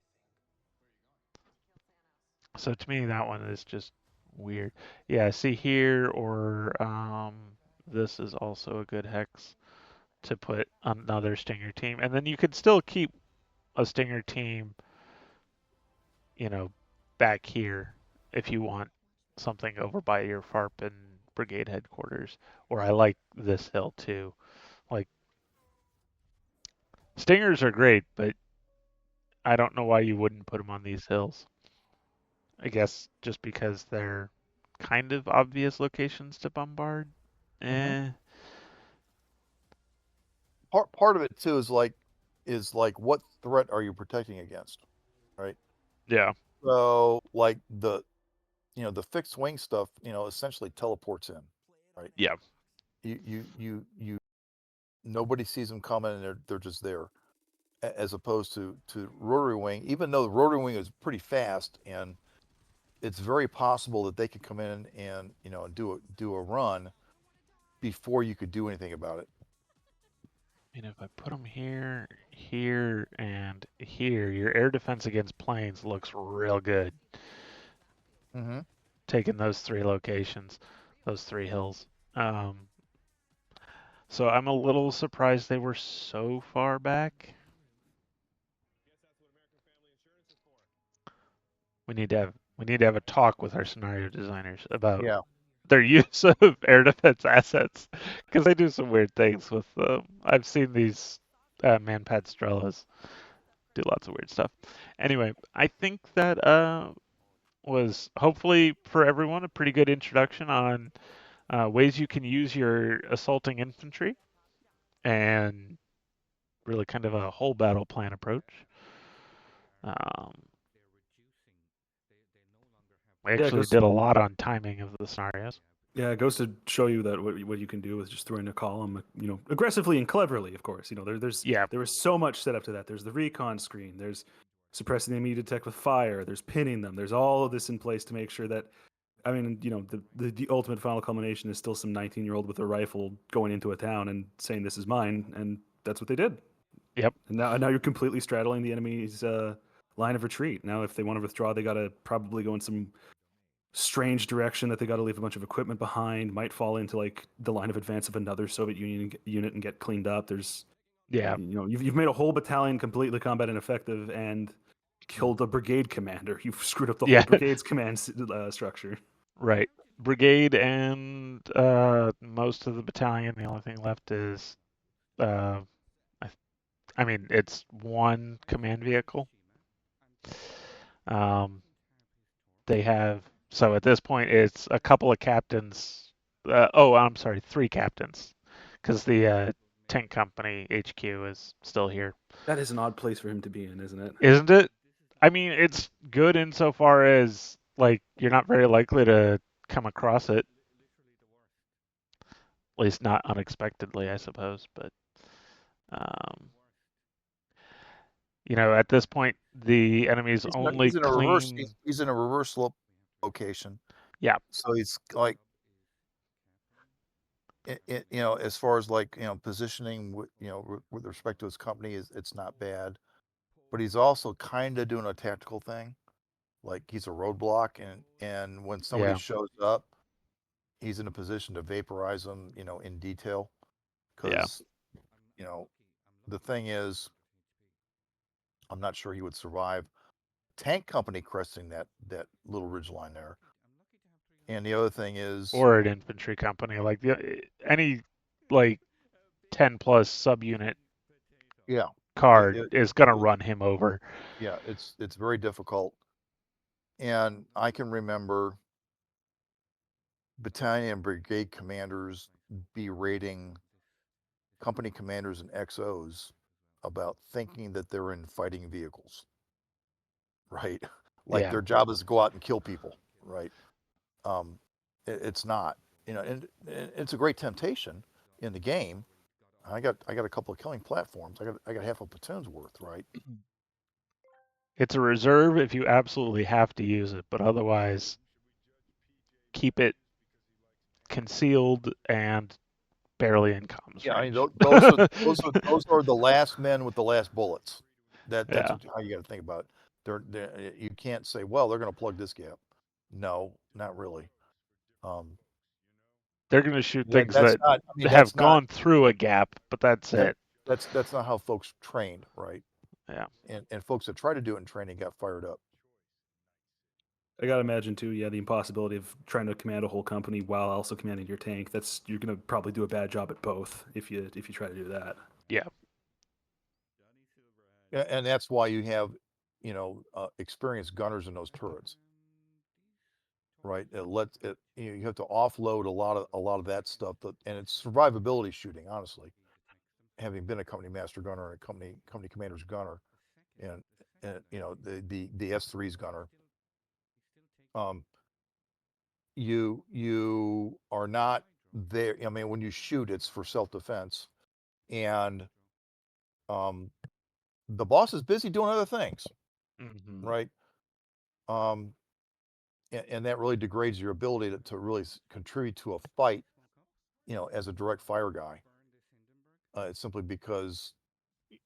So to me, that one is just weird. Yeah, see here, or this is also a good hex to put another Stinger team, and then you could still keep a Stinger team, back here if you want something over by your FARP and brigade headquarters. Or I like this hill too. Like, Stingers are great, but I don't know why you wouldn't put them on these hills. I guess just because they're kind of obvious locations to bombard. Mm-hmm. part of it too is like what threat are you protecting against, right? Yeah. So like the fixed wing stuff, essentially teleports in, right? Yeah. You nobody sees them coming and they're just there, as opposed to rotary wing. Even though the rotary wing is pretty fast, and it's very possible that they could come in and do a run before you could do anything about it. And if I put them here, here, and here, your air defense against planes looks real good. Mm-hmm. Taking those 3 locations, those 3 hills. So I'm a little surprised they were so far back. We need to have a talk with our scenario designers about Yeah. their use of air defense assets, because they do some weird things with. I've seen these Manpad Strellas do lots of weird stuff. Anyway, I think that was hopefully for everyone a pretty good introduction on ways you can use your assaulting infantry and really kind of a whole battle plan approach. Um, we Yeah, it actually goes. did a lot on timing of the scenarios. Yeah, it goes to show you that what you can do with just throwing a column, aggressively and cleverly. Of course, Yeah, there was so much set up to that. There's the recon screen. There's suppressing the immediate attack with fire. There's pinning them. There's all of this in place to make sure that. I mean, the ultimate final culmination is still some 19-year-old with a rifle going into a town and saying this is mine, and that's what they did. yep, And now you're completely straddling the enemy's line of retreat. Now, if they want to withdraw, they got to probably go in some strange direction that they got to leave a bunch of equipment behind. Might fall into like the line of advance of another Soviet Union unit and get cleaned up. There's, yeah, you've made a whole battalion completely combat ineffective and killed a brigade commander. You've screwed up the whole yeah, brigade's command structure. right. Brigade and most of the battalion. The only thing left is, uh, I mean, it's one command vehicle. Um, they have so at this point it's a couple of captains. I'm sorry, 3 captains, because the tank company HQ is still here, That is an odd place for him to be in, isn't it? isn't it? I mean, it's good insofar as like you're not very likely to come across it, at least not unexpectedly, I suppose. But um, at this point, the enemy's only He's in a reverse. clean. He's in a reverse slope location. Yeah, So he's like, as far as like positioning with respect to his company, it's not bad. But he's also kind of doing a tactical thing, like he's a roadblock, and when somebody yeah, shows up, he's in a position to vaporize them, in detail. yeah. Because the thing is, I'm not sure he would survive tank company cresting that little ridge line there. And the other thing is, Or an infantry company, like any like 10 plus subunit yeah, card it, is gonna it, run him over. yeah, it's very difficult. And I can remember battalion and brigade commanders berating company commanders and XOs about thinking that they're in fighting vehicles, right? Like Yeah, their job is to go out and kill people, right? It's not, and it's a great temptation in the game. I got a couple of killing platforms. I got half a platoon's worth, right? it's a reserve if you absolutely have to use it, but otherwise keep it concealed and barely in comms Yeah, I mean range. those are the last men with the last bullets. That's Yeah, how you got to think about it. You can't say, well, they're going to plug this gap. No, not really. Um, they're gonna shoot that things that's that not. I mean, have that's not gone through a gap, but that's that it. that's not how folks trained, right? Yeah, And folks that try to do it in training got fired up. I gotta imagine too, yeah, the impossibility of trying to command a whole company while also commanding your tank. You're gonna probably do a bad job at both if you try to do that. yeah, And that's why you have, experienced gunners in those turrets, right? You have to offload a lot of that stuff, and it's survivability shooting, honestly. having been a company master gunner and a company commander's gunner, and the S3's gunner, you are not there. I mean, when you shoot, it's for self-defense, and the boss is busy doing other things, Mm-hmm. right? And that really degrades your ability to really contribute to a fight, as a direct fire guy. It's simply because,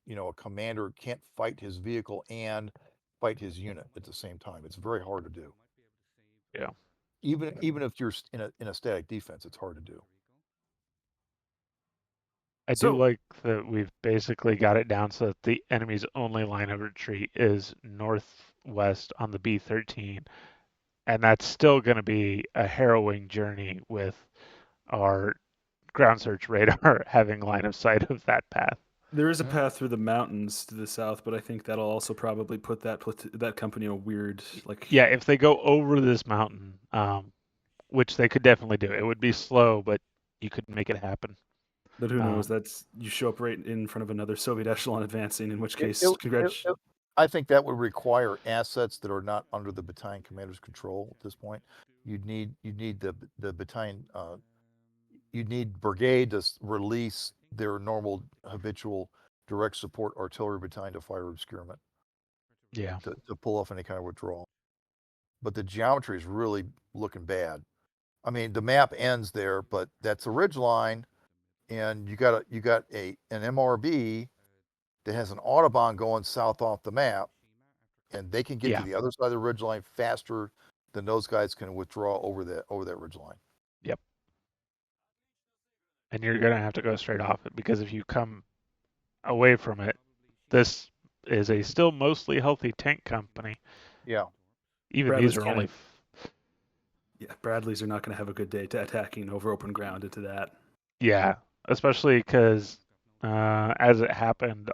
a commander can't fight his vehicle and fight his unit at the same time. It's very hard to do. Yeah. Even if you're in a static defense, it's hard to do. I do So like that we've basically got it down so that the enemy's only line of retreat is northwest on the B-13, and that's still going to be a harrowing journey with our ground search radar having line of sight of that path. there is a path through the mountains to the south, but I think that'll also probably put that company in a weird Yeah, if they go over this mountain, which they could definitely do, it would be slow, but you could make it happen. But who knows? That's you show up right in front of another Soviet echelon advancing, in which case, I think that would require assets that are not under the battalion commander's control at this point. You'd need the battalion. You'd need brigade to release their normal habitual direct support artillery battalion to fire obscurement. Yeah. To pull off any kind of withdrawal. But the geometry is really looking bad. I mean, the map ends there, but that's a ridge line, and you got an MRB that has an Autobahn going south off the map, and they can get to the other side of the ridge line faster than those guys can withdraw over that ridge line. Yep. And you're going to have to go straight off it, because if you come away from it, this is a still mostly healthy tank company. Yeah. Even Bradley's these are only. Bradleys are not going to have a good day to attacking over open ground into that. Yeah, especially because as it happened,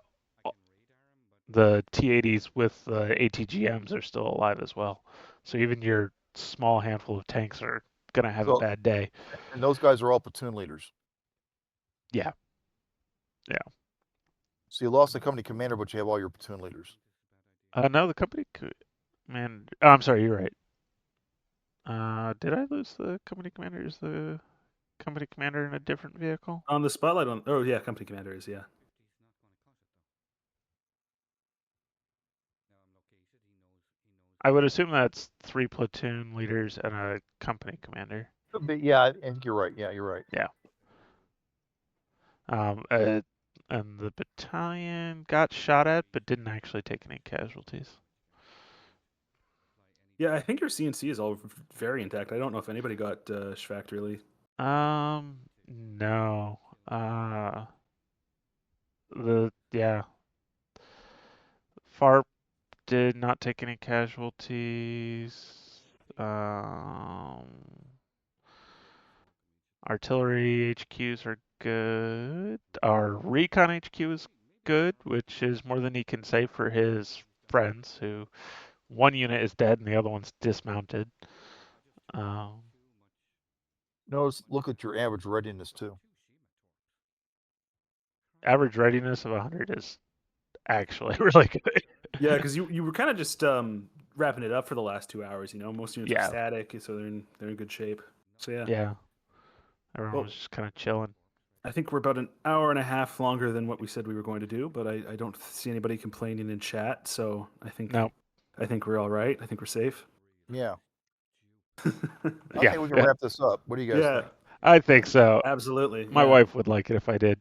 the T-80s with the ATGMs are still alive as well. So even your small handful of tanks are going to have a bad day. And those guys are all platoon leaders. Yeah. Yeah. So you lost the company commander, but you have all your platoon leaders. No, the company man. Oh, I'm sorry, you're right. Did I lose the company commander? Is the company commander in a different vehicle? On the spotlight on. Oh yeah, company commander is yeah. I would assume that's 3 platoon leaders and a company commander. But yeah, I think you're right. Yeah, you're right. Yeah. And the battalion got shot at, but didn't actually take any casualties. Yeah, I think your CNC is all very intact. I don't know if anybody got schvacked really. No. FARP did not take any casualties. Artillery HQs are good. Our recon HQ is good, which is more than he can say for his friends, who one unit is dead and the other one's dismounted. Notice, look at your average readiness too. Average readiness of 100 is actually really good. Yeah, because you were kind of just wrapping it up for the last 2 hours. Most units are static, so they're in good shape. So yeah. Yeah. Everyone was just kind of chilling. I think we're about an hour and a half longer than what we said we were going to do, but I don't see anybody complaining in chat, so I think we're all right. I think we're safe. Yeah. I think we can wrap this up. What do you guys think? I think so. Absolutely. My wife would like it if I did.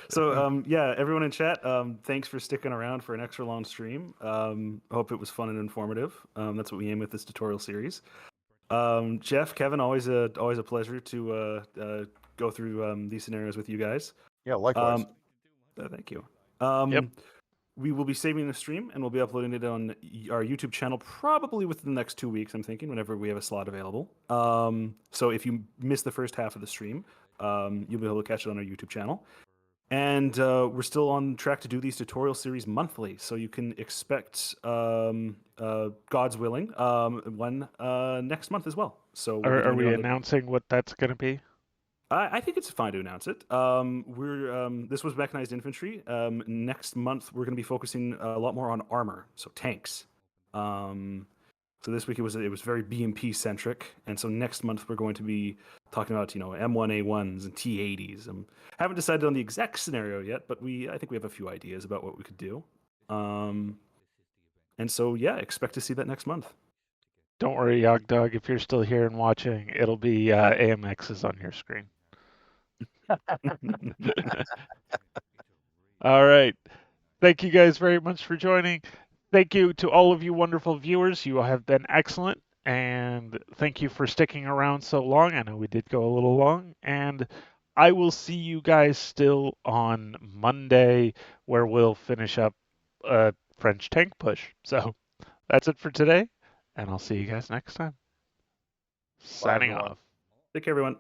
So, everyone in chat, thanks for sticking around for an extra long stream. Hope it was fun and informative. That's what we aim with this tutorial series. Jeff, Kevin, always a pleasure to go through these scenarios with you guys. Yeah, likewise. Thank you. We will be saving the stream and we'll be uploading it on our YouTube channel probably within the next 2 weeks, I'm thinking, whenever we have a slot available. So if you missed the first half of the stream, you'll be able to catch it on our YouTube channel. And we're still on track to do these tutorial series monthly, so you can expect, God's willing, one next month as well. So are we announcing what that's going to be? I think it's fine to announce it. This was Mechanized Infantry. Next month we're going to be focusing a lot more on armor, so tanks. So this week it was very BMP centric, and so next month we're going to be talking about M1A1s and T80s. Haven't decided on the exact scenario yet, but I think we have a few ideas about what we could do. And so yeah, expect to see that next month. Don't worry, Yog Dog. If you're still here and watching, it'll be AMXs on your screen. All right. Thank you guys very much for joining. Thank you to all of you wonderful viewers. You have been excellent. And thank you for sticking around so long. I know we did go a little long. And I will see you guys still on Monday, where we'll finish up a French tank push. So that's it for today. And I'll see you guys next time. Signing everyone. off. Take care, everyone.